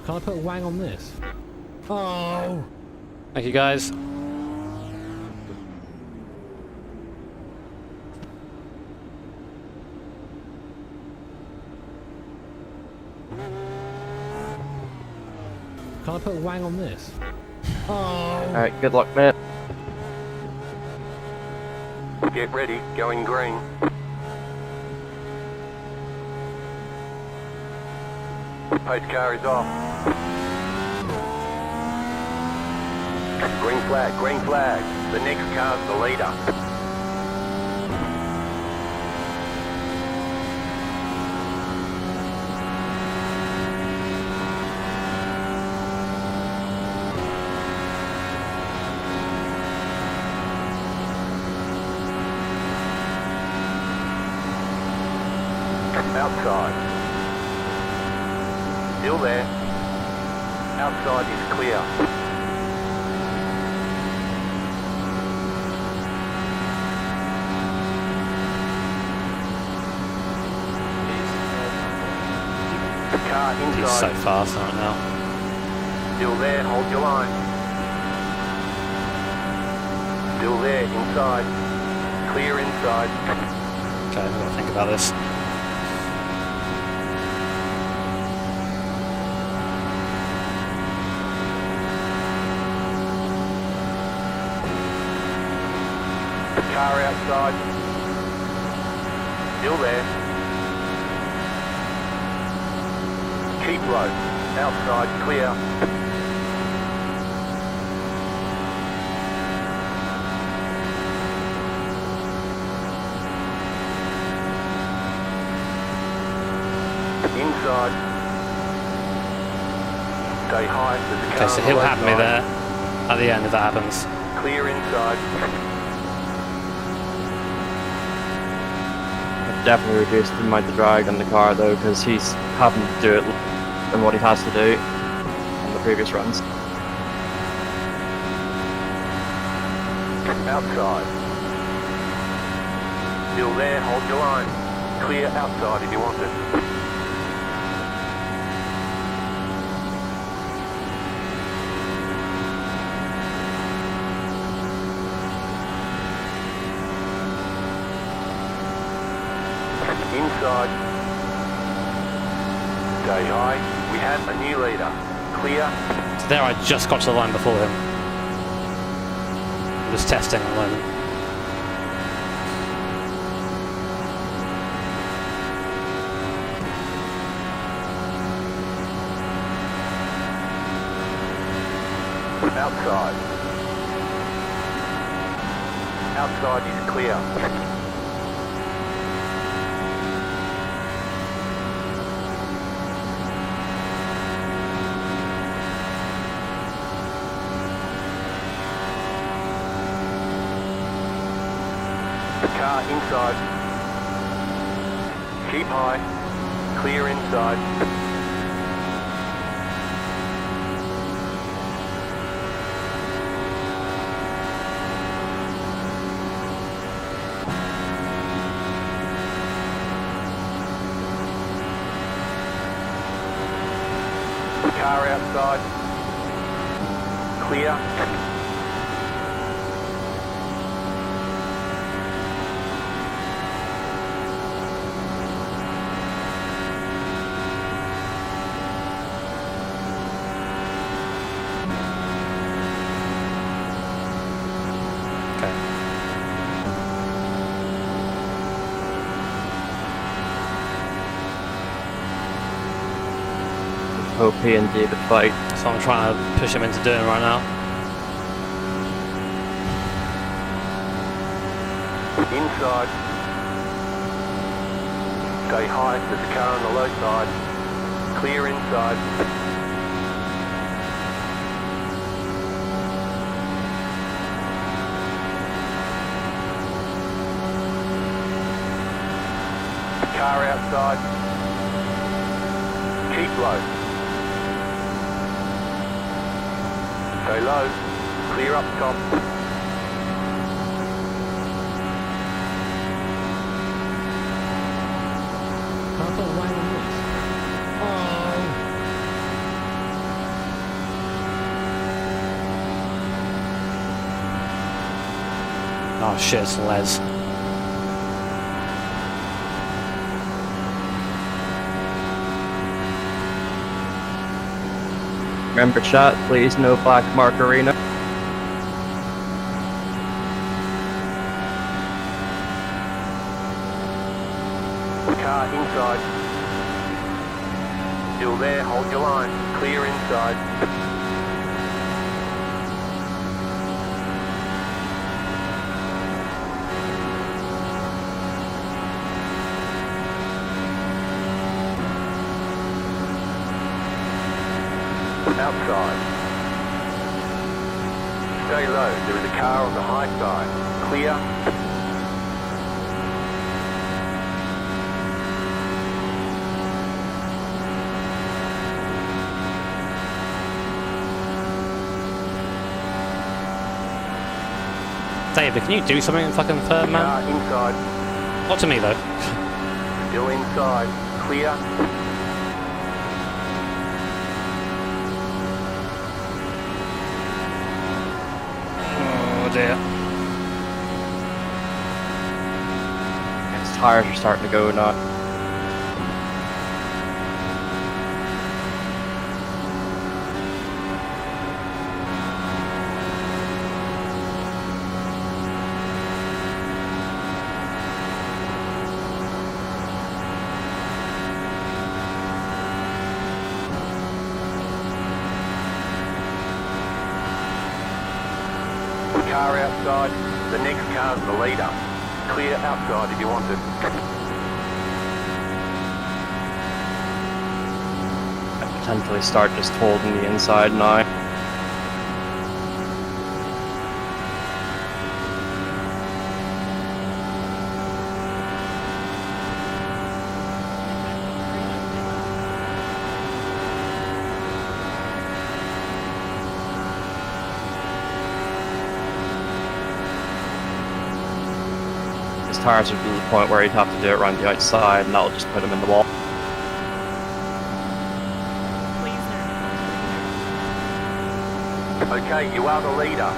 [SPEAKER 4] Can I put Wang on this? Oh!
[SPEAKER 1] Thank you guys.
[SPEAKER 4] Can I put Wang on this? Oh!
[SPEAKER 9] Alright, good luck, mate.
[SPEAKER 2] Get ready, going green. Pace car is off. Green flag, green flag. The next car's the leader. Outside. Still there. Outside is clear. Car inside.
[SPEAKER 1] He's so fast right now.
[SPEAKER 2] Still there, hold your line. Still there, inside. Clear inside.
[SPEAKER 1] Okay, I've got to think about this.
[SPEAKER 2] Car outside. Still there. Keep low. Outside clear. Inside. Stay high. There's a car
[SPEAKER 1] Okay, so
[SPEAKER 2] on the
[SPEAKER 1] he'll
[SPEAKER 2] low
[SPEAKER 1] have me
[SPEAKER 2] side.
[SPEAKER 1] there at the end if that happens.
[SPEAKER 2] Clear inside.
[SPEAKER 9] Definitely reduced the amount of drag on the car though, because he's having to do it than what he has to do on the previous runs.
[SPEAKER 2] Outside. Still there, hold your line. Clear outside if you want it. Inside. Stay high. We have a new leader. Clear.
[SPEAKER 1] So there I just got to the line before him. I'm just testing at the moment.
[SPEAKER 2] Outside. Outside is clear. Car inside. Keep high. Clear inside. Car outside. Clear.
[SPEAKER 9] Hope he and David fight.
[SPEAKER 1] So I'm trying to push him into doing right now.
[SPEAKER 2] Inside. Stay high, there's a car on the low side. Clear inside. Car outside. Keep low. Stay low. Clear up top.
[SPEAKER 4] Can't put wang on this. Oh.
[SPEAKER 1] Oh shit, it's Les.
[SPEAKER 9] Remember chat, please, no black mark arena.
[SPEAKER 2] Car inside. Still there, hold your line. Clear inside. Outside. Stay low, there is a car on the high side. Clear.
[SPEAKER 1] David, can you do something in fucking third, man?
[SPEAKER 2] Car inside.
[SPEAKER 1] Not to me, though.
[SPEAKER 2] Still inside. Clear.
[SPEAKER 1] Oh dear.
[SPEAKER 9] His tires are starting to go now.
[SPEAKER 2] Car outside. The next car's the leader. Clear outside if you want it.
[SPEAKER 9] I potentially start just holding the inside now. His tires would be the point where he'd have to do it around the outside, and that'll just put him in the wall.
[SPEAKER 2] Okay, you are the leader.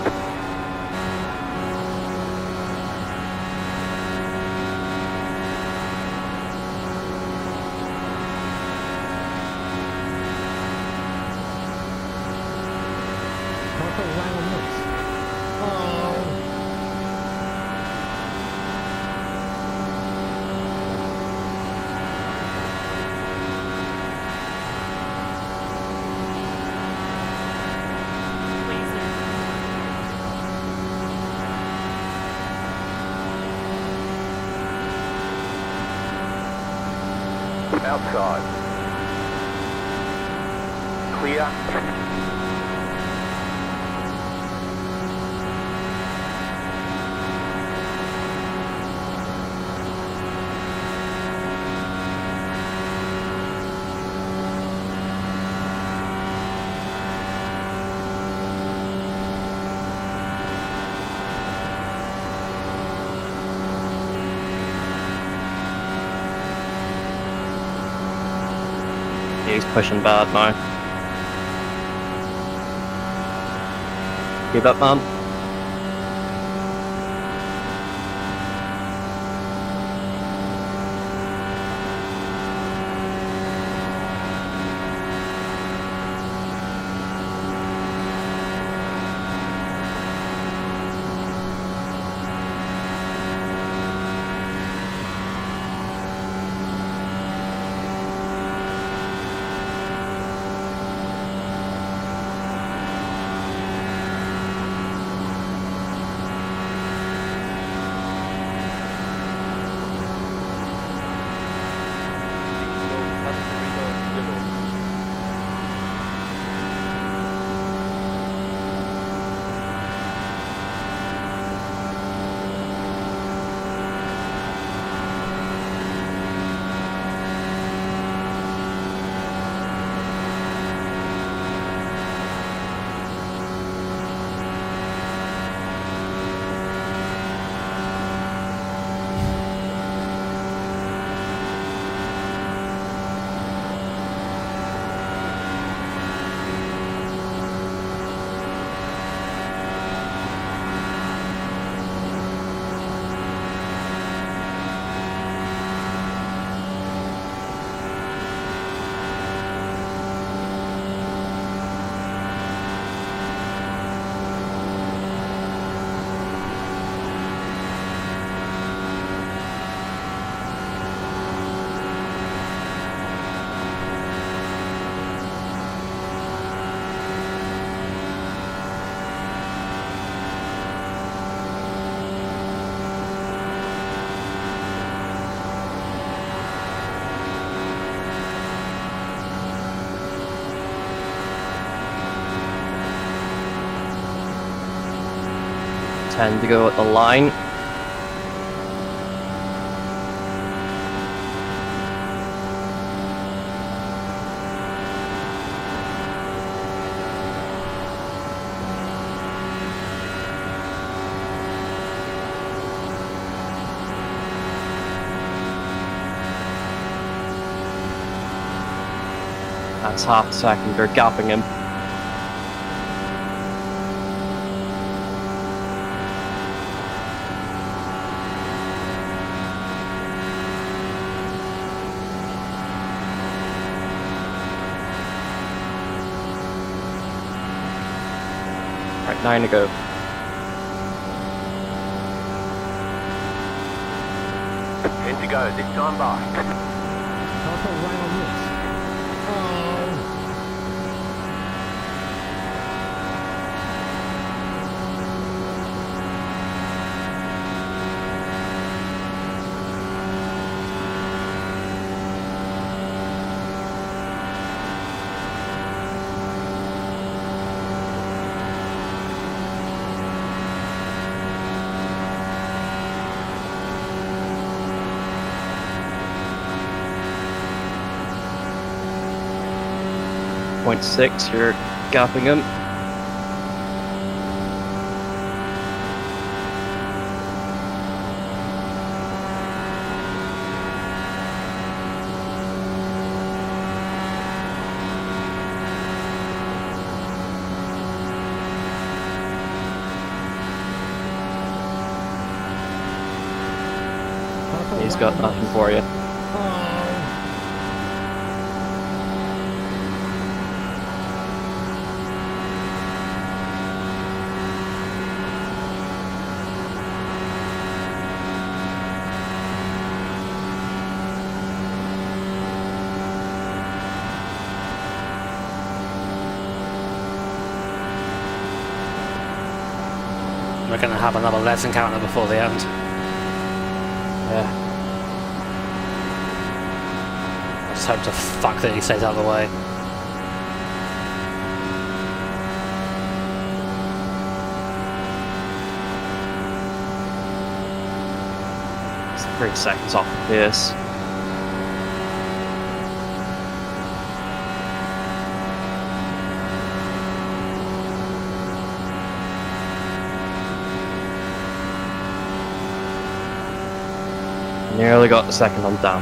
[SPEAKER 4] Can't put wang on this. Oh.
[SPEAKER 2] Outside. Clear.
[SPEAKER 9] He's pushing bad now. Keep up, man. tend to go at the line. That's half a second, they're gapping him. Right, 9 to go.
[SPEAKER 2] In to go, this time by.
[SPEAKER 4] Can't put Wang on this. Oh.
[SPEAKER 9] Point 6, you're gapping him.
[SPEAKER 4] Can't put
[SPEAKER 9] He's
[SPEAKER 4] Wang
[SPEAKER 9] got
[SPEAKER 4] on
[SPEAKER 9] nothing
[SPEAKER 4] this.
[SPEAKER 9] for you.
[SPEAKER 4] Oh.
[SPEAKER 1] We're going to have another Les encounter before the end.
[SPEAKER 9] Yeah.
[SPEAKER 1] I just hope to fuck that he stays out of the way.
[SPEAKER 9] It's 3 seconds off the pace. Nearly got the second on down.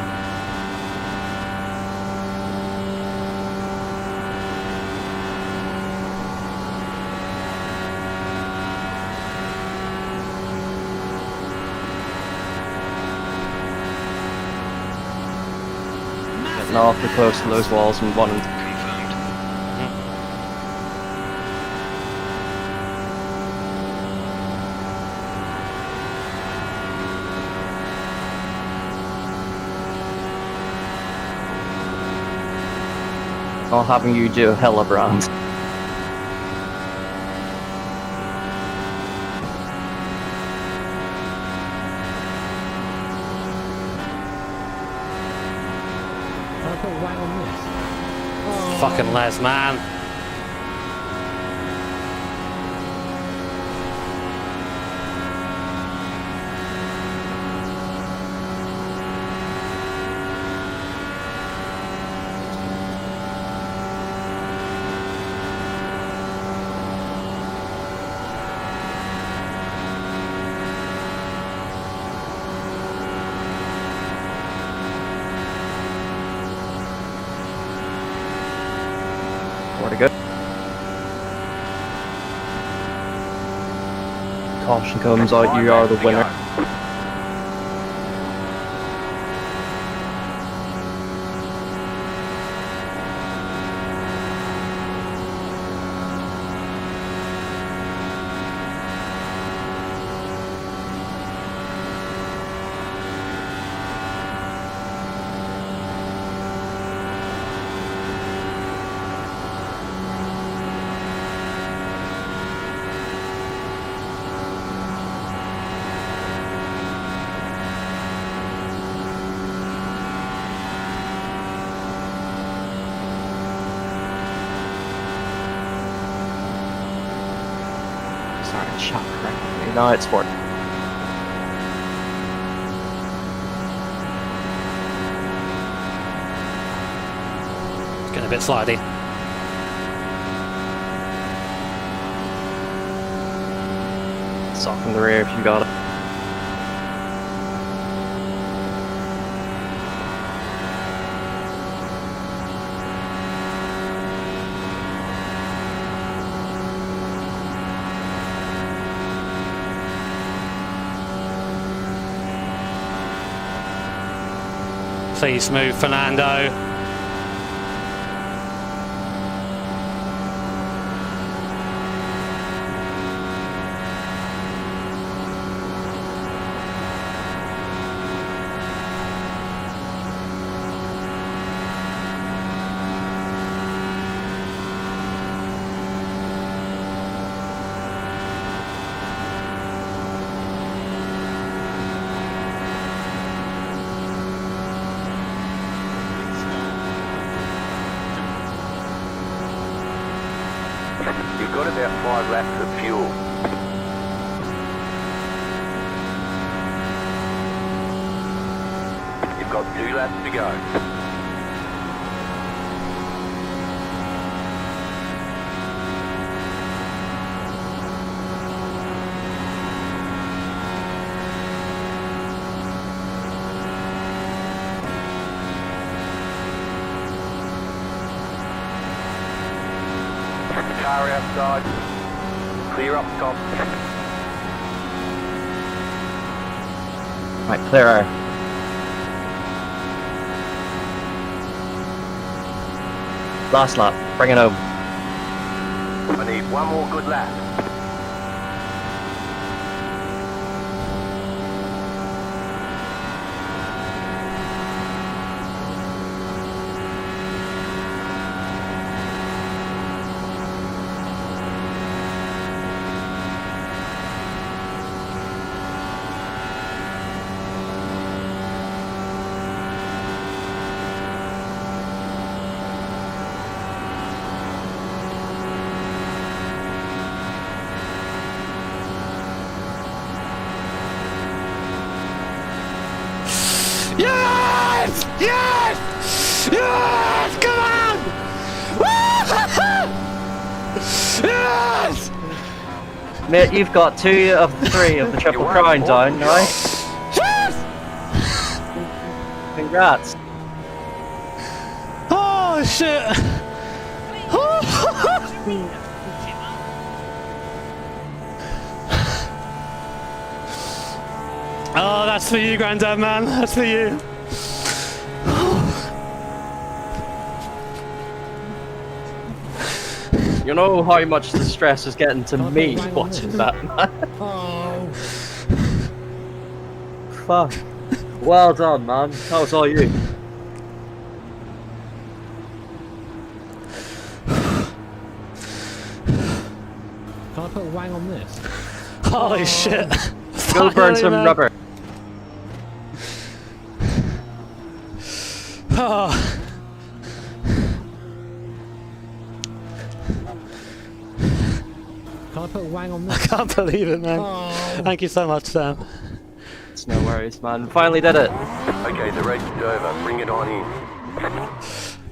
[SPEAKER 9] Getting awfully close to those walls and one and I'll having you do Hellebrand.
[SPEAKER 4] Can't put Wang on this. Oh.
[SPEAKER 1] Fucking Les, man.
[SPEAKER 9] Where to go? Caution comes out, you are the winner. Sorry, shot correctly. No, it's 4.
[SPEAKER 1] It's getting a bit slidey.
[SPEAKER 9] Sock in the rear if you got it.
[SPEAKER 1] See you smooth, Fernando.
[SPEAKER 2] You've got about 5 laps of fuel. You've got 2 laps to go. Car outside. Clear up top.
[SPEAKER 9] Right, clear air. Last lap, bring it home.
[SPEAKER 2] I need one more good lap.
[SPEAKER 1] Yes! Yes! Yes! Come on! Yes!
[SPEAKER 9] Mate, you've got 2 of the 3 of the Triple Crown down, right?
[SPEAKER 1] Yes!
[SPEAKER 9] Congrats.
[SPEAKER 1] Oh shit! Oh, that's for you, Grandad, man. That's for you.
[SPEAKER 9] You know how much the stress is getting to me watching that, man.
[SPEAKER 4] Oh.
[SPEAKER 9] Fuck. Well done, man. That was all you.
[SPEAKER 4] Can I put wang on this?
[SPEAKER 1] Holy shit.
[SPEAKER 9] Go burn
[SPEAKER 1] Finally,
[SPEAKER 9] some
[SPEAKER 1] man.
[SPEAKER 9] rubber.
[SPEAKER 1] Oh.
[SPEAKER 4] Can I put wang on
[SPEAKER 1] I
[SPEAKER 4] this?
[SPEAKER 1] can't believe it, man.
[SPEAKER 4] Oh.
[SPEAKER 1] Thank you so much, Sam.
[SPEAKER 9] It's no worries, man. Finally did it.
[SPEAKER 2] Okay, the race is over. Bring it on in.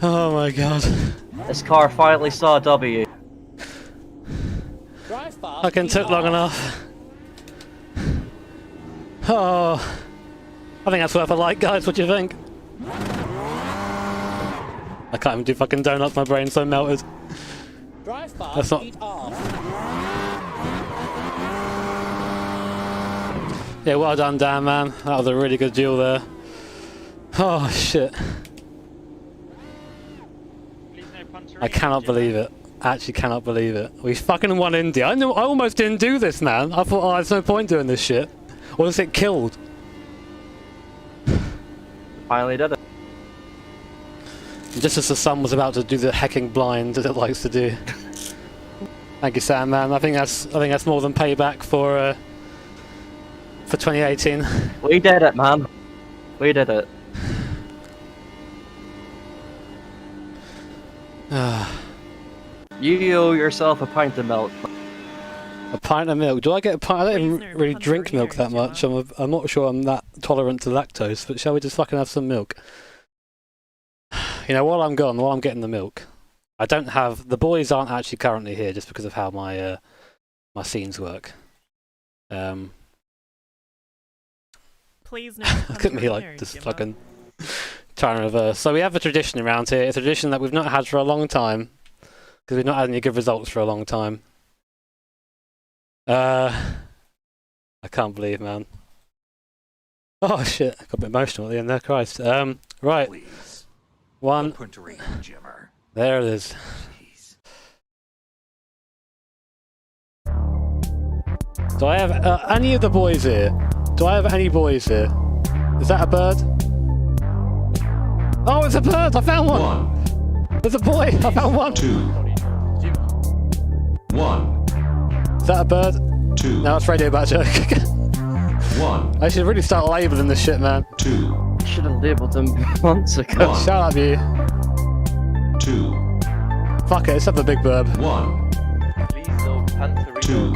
[SPEAKER 1] Oh my god.
[SPEAKER 9] This car finally saw a W.
[SPEAKER 7] Drive fast.
[SPEAKER 1] Fucking took long enough. Oh. I think that's worth a like, guys. What do you think? I can't even do fucking donuts, my brain's so melted.
[SPEAKER 7] Drive fast.
[SPEAKER 1] That's not-
[SPEAKER 7] Eat off.
[SPEAKER 1] Yeah, well done, Dan, man. That was a really good duel there. Oh, shit. I cannot believe it. Actually cannot believe it. We fucking won Indy. I almost didn't do this, man. I thought, oh, there's no point doing this shit. Or was it killed?
[SPEAKER 9] Finally did it.
[SPEAKER 1] Just as the sun was about to do the hecking blind as it likes to do. Thank you, Sam, man. I think that's more than payback for 2018.
[SPEAKER 9] We did it, man. We did it. You owe yourself a pint of milk.
[SPEAKER 10] A pint of milk. Do I get a pint? I don't even really drink milk that much. I'm not sure I'm that tolerant to lactose, but shall we just fucking have some milk? You know, while I'm gone, while I'm getting the milk, I don't have... The boys aren't actually currently here just because of how my my scenes work.
[SPEAKER 11] Please no.
[SPEAKER 10] Look at me like just fucking trying to reverse. So we have a tradition around here. It's a tradition that we've not had for a long time because we've not had any good results for a long time. I can't believe, man. Oh shit, I got a bit emotional at the end there, Christ. Right.
[SPEAKER 3] Please.
[SPEAKER 10] One.
[SPEAKER 3] Punta Reno, Jimmer.
[SPEAKER 10] There it is. Do I have any of the boys here? Do I have any boys here? Is that a bird? Oh, it's a bird! I found one! There's a boy! I found one!
[SPEAKER 8] 2 1
[SPEAKER 10] Is that a bird?
[SPEAKER 8] 2
[SPEAKER 10] No, it's Radio Badger.
[SPEAKER 8] 1
[SPEAKER 10] I should really start labeling this shit, man.
[SPEAKER 8] 2
[SPEAKER 9] I should have labeled them months ago.
[SPEAKER 10] Shut up, you.
[SPEAKER 8] 2
[SPEAKER 10] Fuck it, let's have a big bird.
[SPEAKER 8] 1
[SPEAKER 9] Please no Pantarino
[SPEAKER 8] 2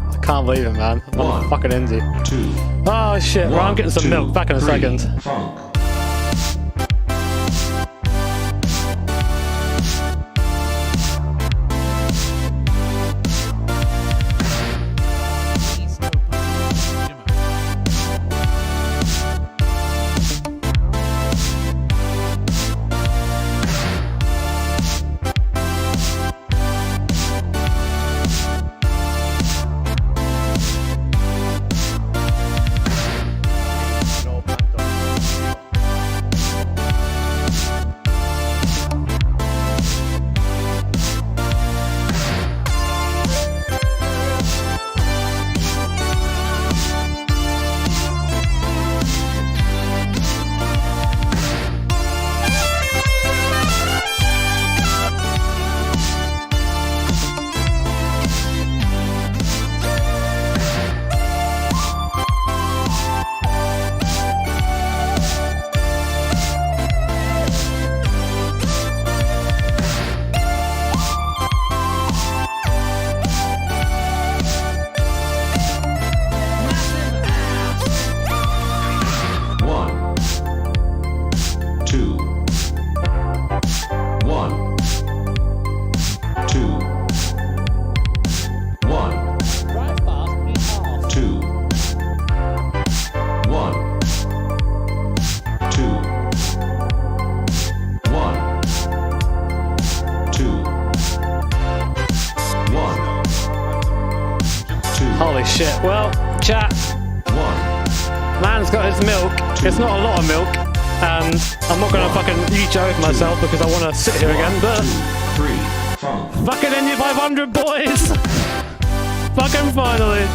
[SPEAKER 10] I can't believe it, man. I'm
[SPEAKER 8] One.
[SPEAKER 10] fucking Indy.
[SPEAKER 8] 2
[SPEAKER 10] Oh shit, right, I'm getting some milk. Back in a second.
[SPEAKER 8] Funk.
[SPEAKER 10] Holy shit. Well, chat. Man's got his milk. It's not a lot of milk. And I'm not going to fucking reach over myself because I want to sit here again. But fucking Indy 500, boys. Fucking finally.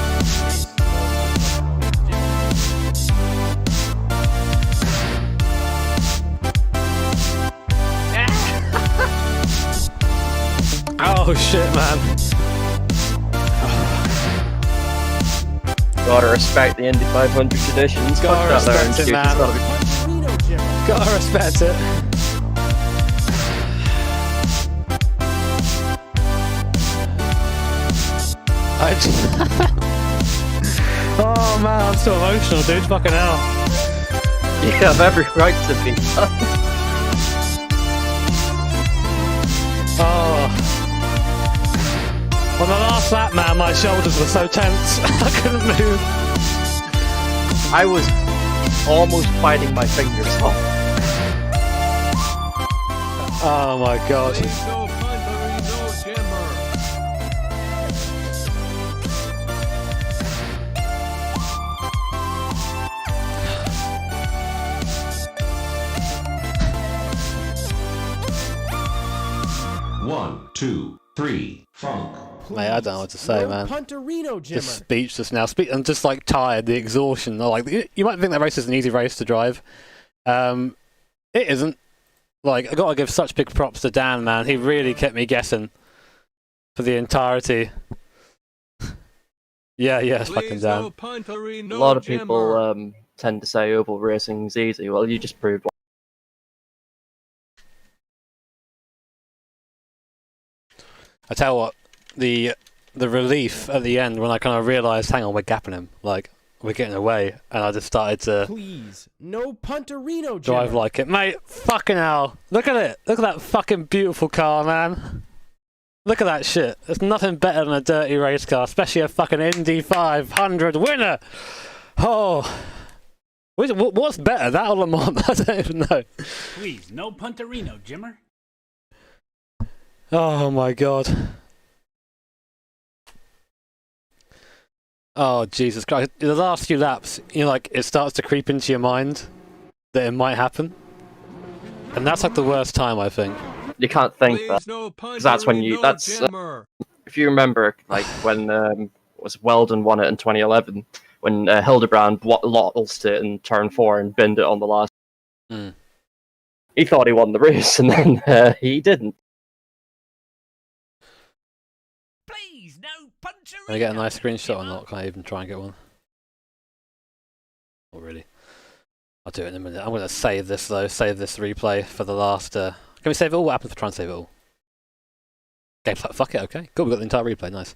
[SPEAKER 10] Oh shit, man.
[SPEAKER 9] Gotta respect the Indy 500 traditions.
[SPEAKER 10] Gotta respect it, man. Gotta respect it. Oh man, I'm so emotional, dude. Fucking hell.
[SPEAKER 9] You have every right to be.
[SPEAKER 10] Oh. On the last lap, man, my shoulders were so tense. I couldn't move.
[SPEAKER 9] I was almost biting my fingers off.
[SPEAKER 10] Oh my god.
[SPEAKER 8] One, two, three, funk.
[SPEAKER 10] Mate, I don't know what to say, man.
[SPEAKER 7] Punterino,
[SPEAKER 10] Just speechless now. I'm just like tired. The exhaustion. Like you might think that race is an easy race to drive. It isn't. Like I gotta give such big props to Dan, man. He really kept me guessing for the entirety. yeah, it's fucking Dan.
[SPEAKER 9] A lot of people tend to say oval racing's easy. Well, you just proved.
[SPEAKER 10] I tell you what, the the relief at the end when I kind of realised, hang on, we're gapping him. Like, we're getting away. And I just started to
[SPEAKER 7] Please, no punterino,
[SPEAKER 10] drive like it. Mate, fucking hell. Look at it. Look at that fucking beautiful car, man. Look at that shit. There's nothing better than a dirty race car, especially a fucking Indy 500 winner. Oh. What's better, that or Le Mans? I don't even know.
[SPEAKER 5] Please, no punterino, Jimmer.
[SPEAKER 10] Oh my god. Oh Jesus Christ. The last few laps, you know, like, it starts to creep into your mind that it might happen. And that's like the worst time, I think.
[SPEAKER 9] You can't think that. Because that's when you... That's... if you remember, like, when was Weldon won it in 2011, when Hildebrand lost it in turn 4 and binned it on the last... He thought he won the race, and then he didn't.
[SPEAKER 5] Please, no punterino.
[SPEAKER 10] Can I get a nice screenshot or not? Can I even try and get one? Not really. I'll do it in a minute. I'm going to save this, though. Save this replay for the last... Can we save it all? What happens if I try and save it all? Okay, fuck it, okay. Cool, we got the entire replay, nice.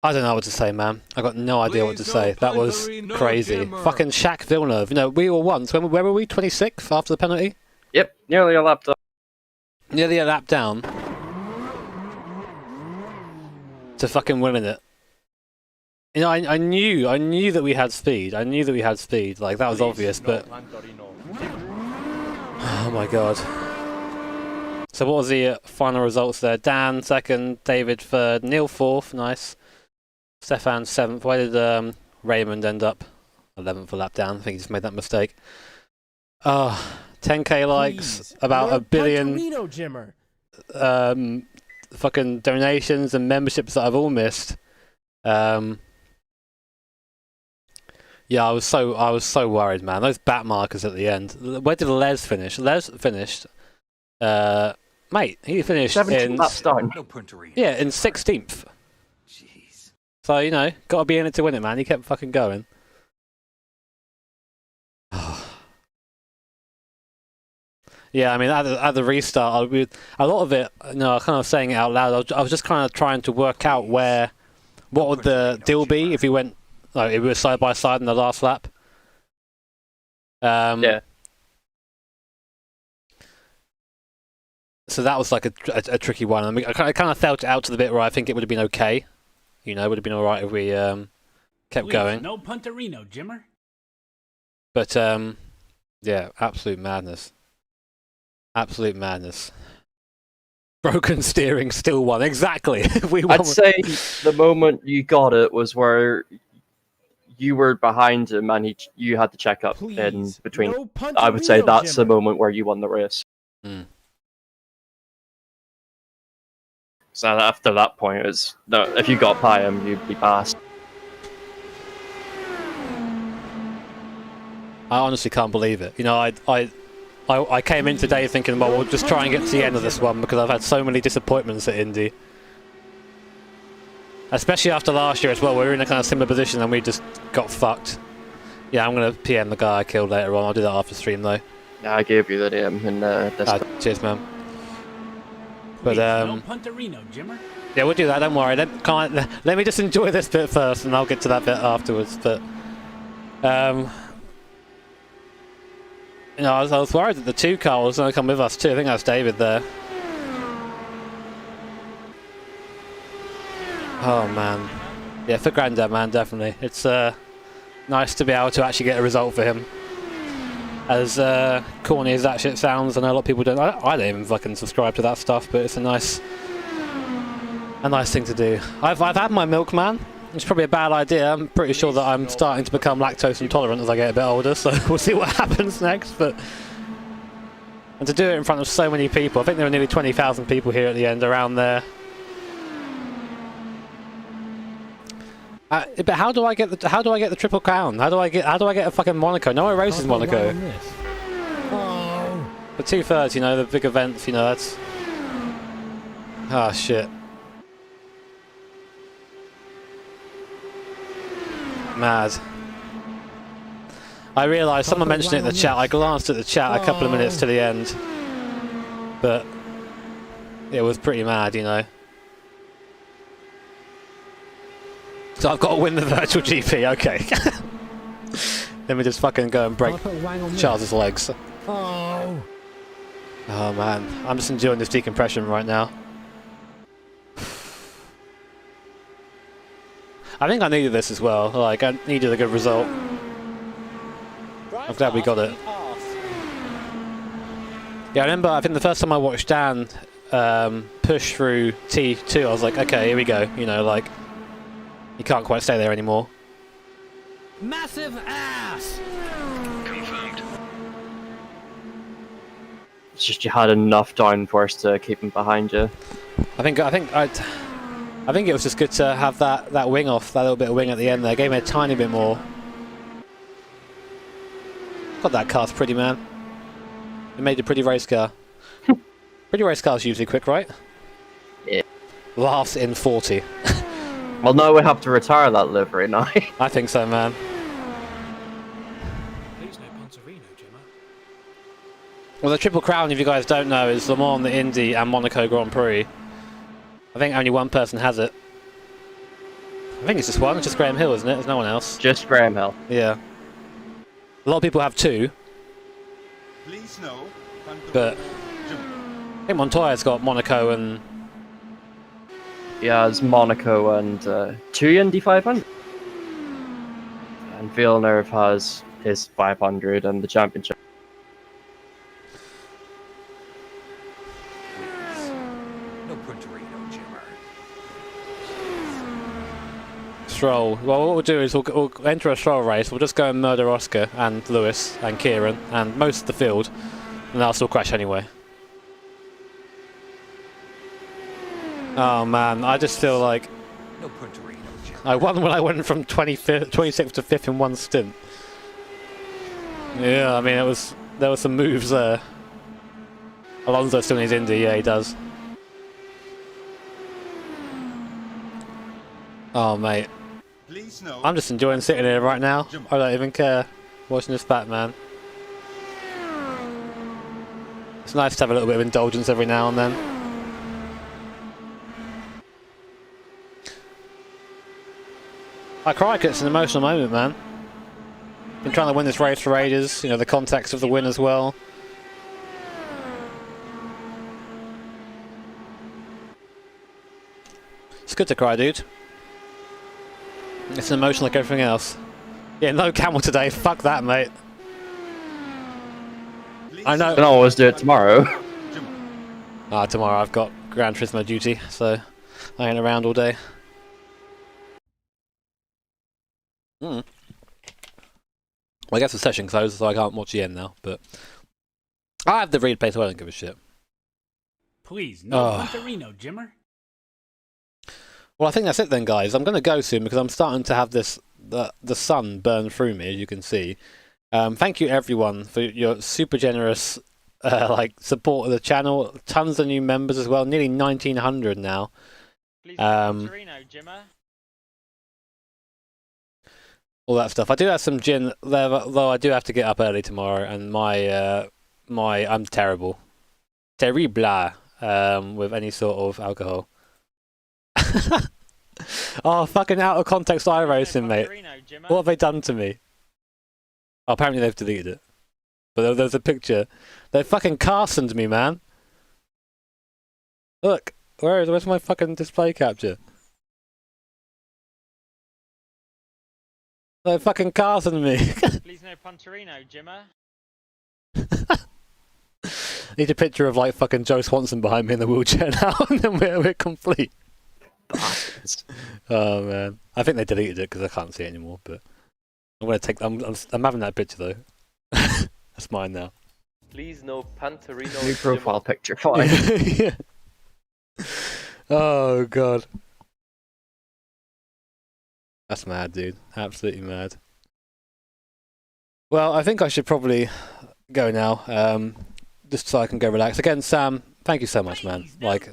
[SPEAKER 10] I don't know what to say, man. I got no idea what to say. That was crazy. Fucking Shaq Villeneuve. You know, we were once. Where were we? 26th after the penalty?
[SPEAKER 9] Yep, nearly a lap down.
[SPEAKER 10] Nearly a lap down. To fucking winning it. You know, I knew that we had speed. I knew that we had speed. Like, that was obvious, but... Oh my god. So what was the final results there? Dan 2nd, David 3rd, Neil 4th, nice. Stefan 7th. Where did Raymond end up? 11th for lap down. I think he just made that mistake. 10k likes,
[SPEAKER 7] Please,
[SPEAKER 10] about
[SPEAKER 7] no
[SPEAKER 10] 1 billion
[SPEAKER 7] punterino, Jimmer.
[SPEAKER 10] fucking donations and memberships that I've all missed. Yeah, I was so worried, man. Those back markers at the end. Where did Les finish? Les finished. Mate, he finished
[SPEAKER 9] 17th
[SPEAKER 10] in...
[SPEAKER 9] lap down.
[SPEAKER 6] No punterino.
[SPEAKER 10] Yeah, in 16th.
[SPEAKER 6] Jeez.
[SPEAKER 10] So, you know, gotta be in it to win it, man. He kept fucking going. Yeah, I mean, at the restart, a lot of it, you know, I was kind of saying it out loud. I was just kind of trying to work out what would the deal be if we went, like, if we were side by side in the last lap.
[SPEAKER 9] Yeah.
[SPEAKER 10] So that was like a tricky one. I mean, I kind of felt it out to the bit where I think it would have been okay. You know, it would have been all right if we kept
[SPEAKER 5] Please,
[SPEAKER 10] going.
[SPEAKER 5] no punterino, Jimmer.
[SPEAKER 10] But yeah, absolute madness. Absolute madness. Broken steering still won. Exactly.
[SPEAKER 9] I'd say the moment you got it was where you were behind him and you had to check up
[SPEAKER 7] Please,
[SPEAKER 9] in between.
[SPEAKER 7] no
[SPEAKER 9] I would say
[SPEAKER 7] punterino,
[SPEAKER 9] that's the
[SPEAKER 7] Jimmer.
[SPEAKER 9] moment where you won the race. So after that point, if you got by him, you'd be passed.
[SPEAKER 10] I honestly can't believe it. You know, I came in today thinking, well, we'll just try and get to the end of this one because I've had so many disappointments at Indy. Especially after last year as well, we were in a kind of similar position and we just got fucked. Yeah, I'm going to PM the guy I killed later on. I'll do that after stream though.
[SPEAKER 9] Yeah, I gave you the name in
[SPEAKER 10] Cheers, man.
[SPEAKER 5] Please,
[SPEAKER 10] But,
[SPEAKER 5] no punterino, Jimmer.
[SPEAKER 10] yeah, we'll do that, don't worry. Let me just enjoy this bit first and I'll get to that bit afterwards. But, you know, I was worried that the 2 car was going to come with us too. I think that's David there. Oh man, yeah, for Grandad, man, definitely. It's nice to be able to actually get a result for him. As corny as that shit sounds, I know a lot of people don't. I don't even fucking subscribe to that stuff, but it's a nice thing to do. I've had my milk, man. It's probably a bad idea. I'm pretty sure that I'm starting to become lactose intolerant as I get a bit older, so we'll see what happens next. But and to do it in front of so many people, I think there were nearly 20,000 people here at the end, around there. But how do I get the triple crown? How do I get a fucking Monaco? No one races Monaco.
[SPEAKER 7] Oh.
[SPEAKER 10] The 2/3, you know, the big events, you know, that's... Ah, shit. Mad. I realised, someone mentioned it in the chat, I glanced at the chat a couple of minutes to the end. But it was pretty mad, you know.
[SPEAKER 1] So I've got to win the virtual GP, okay. Let me just fucking go and break
[SPEAKER 4] I'll put Wang on this.
[SPEAKER 1] Charles's legs.
[SPEAKER 4] Oh.
[SPEAKER 1] Oh man, I'm just enjoying this decompression right now. I think I needed this as well, like I needed a good result. I'm glad we got it. Yeah, I remember, I think the first time I watched Dan push through T2, I was like, okay, here we go, you know, like, you can't quite stay there anymore.
[SPEAKER 5] Massive ass!
[SPEAKER 6] Confirmed.
[SPEAKER 9] It's just you had enough downforce to keep him behind you.
[SPEAKER 1] I think it was just good to have that wing off, that little bit of wing at the end there. Gave me a tiny bit more. God, that car's pretty, man. It made a pretty race car. Pretty race cars usually quick, right?
[SPEAKER 9] Yeah.
[SPEAKER 1] Laughs in 40.
[SPEAKER 9] Well, now we have to retire that livery now.
[SPEAKER 1] I think so, man.
[SPEAKER 6] Please no Pontorino, Gemma.
[SPEAKER 1] Well, the Triple Crown, if you guys don't know, is Le Mans, the Indy, and Monaco Grand Prix. I think only one person has it. I think it's just one. It's just Graham Hill, isn't it? There's no one else.
[SPEAKER 9] Just Graham Hill.
[SPEAKER 1] Yeah. A lot of people have two,
[SPEAKER 6] Please no
[SPEAKER 1] but I think Montoya's got Monaco and...
[SPEAKER 9] Yeah, it's Monaco and 2 Indy 500. And Villeneuve has his 500 and the championship.
[SPEAKER 6] No Pontorino, Gemma.
[SPEAKER 1] Stroll. Well, what we'll do is we'll enter a Stroll race. We'll just go and murder Oscar and Lewis and Kieran and most of the field, and they'll still crash anyway. Oh man, I just feel like
[SPEAKER 6] No Pontorino, Gemma.
[SPEAKER 1] I won when I went from 26th to 5th in one stint. Yeah, I mean there were some moves there. Alonso still needs Indy, yeah he does. Oh mate.
[SPEAKER 6] Please no.
[SPEAKER 1] I'm just enjoying sitting here right now. I don't even care watching this Batman. It's nice to have a little bit of indulgence every now and then. I cry because it's an emotional moment, man. Been trying to win this race for ages, you know, the context of the win as well. It's good to cry, dude. It's an emotion like everything else. Yeah, no camel today. Fuck that, mate. I know.
[SPEAKER 9] You can always do it tomorrow.
[SPEAKER 1] Tomorrow I've got Gran Turismo duty, so I ain't around all day. Well, I guess the session closed, so I can't watch the end now, but I have the replay, so I don't give a shit.
[SPEAKER 5] Please, no Pontorino, Jimmer.
[SPEAKER 1] Well, I think that's it then, guys. I'm going to go soon because I'm starting to have the sun burn through me, as you can see. Thank you, everyone, for your super generous support of the channel. Tons of new members as well, nearly 1,900 now.
[SPEAKER 11] Please, Pontorino, Jimmer.
[SPEAKER 1] All that stuff. I do have some gin, though I do have to get up early tomorrow, and I'm terrible. Terrible with any sort of alcohol. Oh, fucking out of context iRacing, mate. What have they done to me? Oh, apparently they've deleted it. But there's a picture. They fucking Carsoned me, man. Look, where's my fucking display capture? They fucking Carsoned me.
[SPEAKER 11] Please no Pontorino, Jimmer.
[SPEAKER 1] Need a picture of like fucking Joe Swanson behind me in the wheelchair now, and then we're complete. Oh man, I think they deleted it because I can't see it anymore. But I'm gonna take. I'm having that picture though. That's mine now.
[SPEAKER 12] Please no Pontorino.
[SPEAKER 9] New profile picture, fine.
[SPEAKER 1] Yeah. Oh god. That's mad, dude. Absolutely mad. Well, I think I should probably go now, just so I can go relax. Again, Sam, thank you so much, man. Like,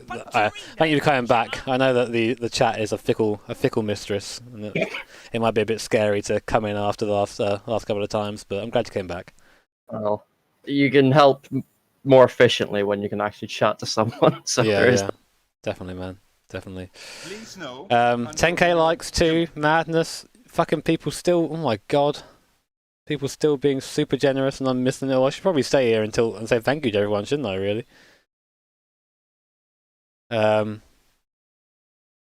[SPEAKER 1] thank you for coming back. I know that the chat is a fickle mistress, and it might be a bit scary to come in after the last couple of times, but I'm glad you came back.
[SPEAKER 9] Well, you can help more efficiently when you can actually chat to someone. So
[SPEAKER 1] yeah, definitely, man. definitely.
[SPEAKER 6] Please no.
[SPEAKER 1] 10k likes too. Madness. Fucking people still. Oh my god. People still being super generous, and I'm missing it all. I should probably stay here until and say thank you to everyone, shouldn't I? Really.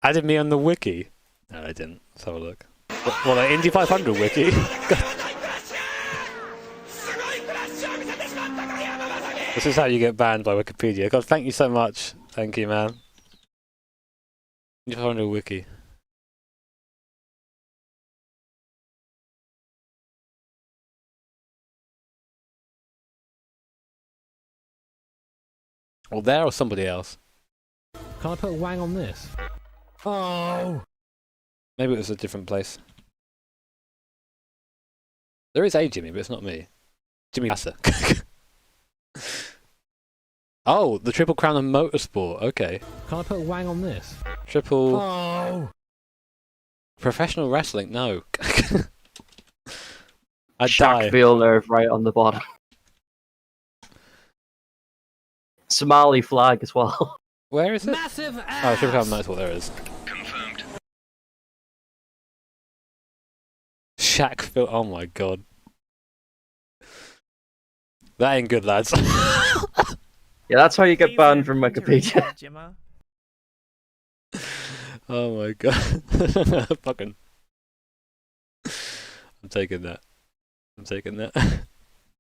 [SPEAKER 1] Added me on the wiki. No, I didn't. Let's have a look. Well, the Indy 500 wiki. This is how you get banned by Wikipedia. God, thank you so much. Thank you, man. Indy 500 wiki. Well, there or somebody else.
[SPEAKER 4] Can I put Wang on this? Oh!
[SPEAKER 1] Maybe it was a different place. There is a Jimmy, but it's not me. Jimmy Passer. Oh, the Triple Crown of Motorsport. Okay.
[SPEAKER 4] Can I put Wang on this?
[SPEAKER 1] Triple...
[SPEAKER 4] Oh!
[SPEAKER 1] Professional wrestling? No. I'd
[SPEAKER 9] Shaq
[SPEAKER 1] die.
[SPEAKER 9] Villeneuve right on the bottom. Somali flag as well.
[SPEAKER 1] Where is it?
[SPEAKER 5] Massive ass.
[SPEAKER 1] Oh, Triple Crown of Motorsport. There it is.
[SPEAKER 8] Confirmed.
[SPEAKER 1] Shaq Phil. Oh my god. That ain't good, lads.
[SPEAKER 9] Yeah, that's how you get banned from Wikipedia.
[SPEAKER 1] Oh my god. Fucking. I'm taking that. I'm taking that. It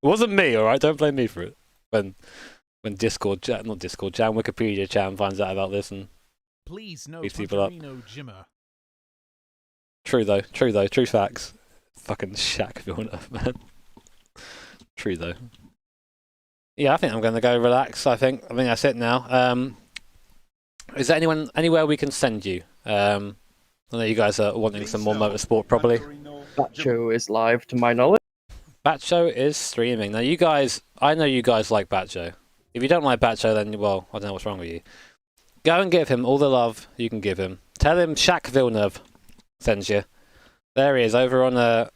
[SPEAKER 1] wasn't me, alright? Don't blame me for it. When Discord chat, not Discord chat, Wikipedia chat finds out about this and
[SPEAKER 5] Please no
[SPEAKER 1] beats people up.
[SPEAKER 5] Jimmer.
[SPEAKER 1] True though, true facts. Fucking Shaq Villeneuve, man. True though. Yeah, I think I'm going to go relax. I think that's it now. Is there anywhere we can send you? I know you guys are wanting some more motorsport, probably.
[SPEAKER 9] That show is live, to my knowledge.
[SPEAKER 1] Batcho is streaming. Now, you guys, I know you guys like Batcho. If you don't like Batcho, then, well, I don't know what's wrong with you. Go and give him all the love you can give him. Tell him Shaq Villeneuve sends you. There he is, over on the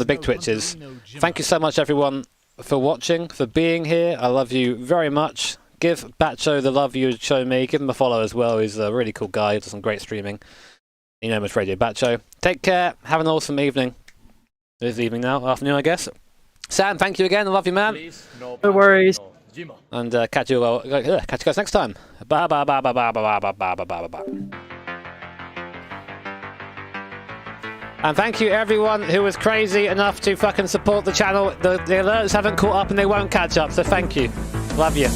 [SPEAKER 1] big Twitches. Thank you so much, everyone, for watching, for being here. I love you very much. Give Batcho the love you show me. Give him a follow as well. He's a really cool guy. He does some great streaming. You know him as Radio Batcho. Take care. Have an awesome evening. It is evening now. Afternoon, I guess. Sam, thank you again. I love you, man.
[SPEAKER 9] No worries.
[SPEAKER 1] And catch you guys next time. Bye bye bye bye bye bye bye bye bye bye bye. And thank you everyone who was crazy enough to fucking support the channel. The alerts haven't caught up and they won't catch up, so thank you. Love you.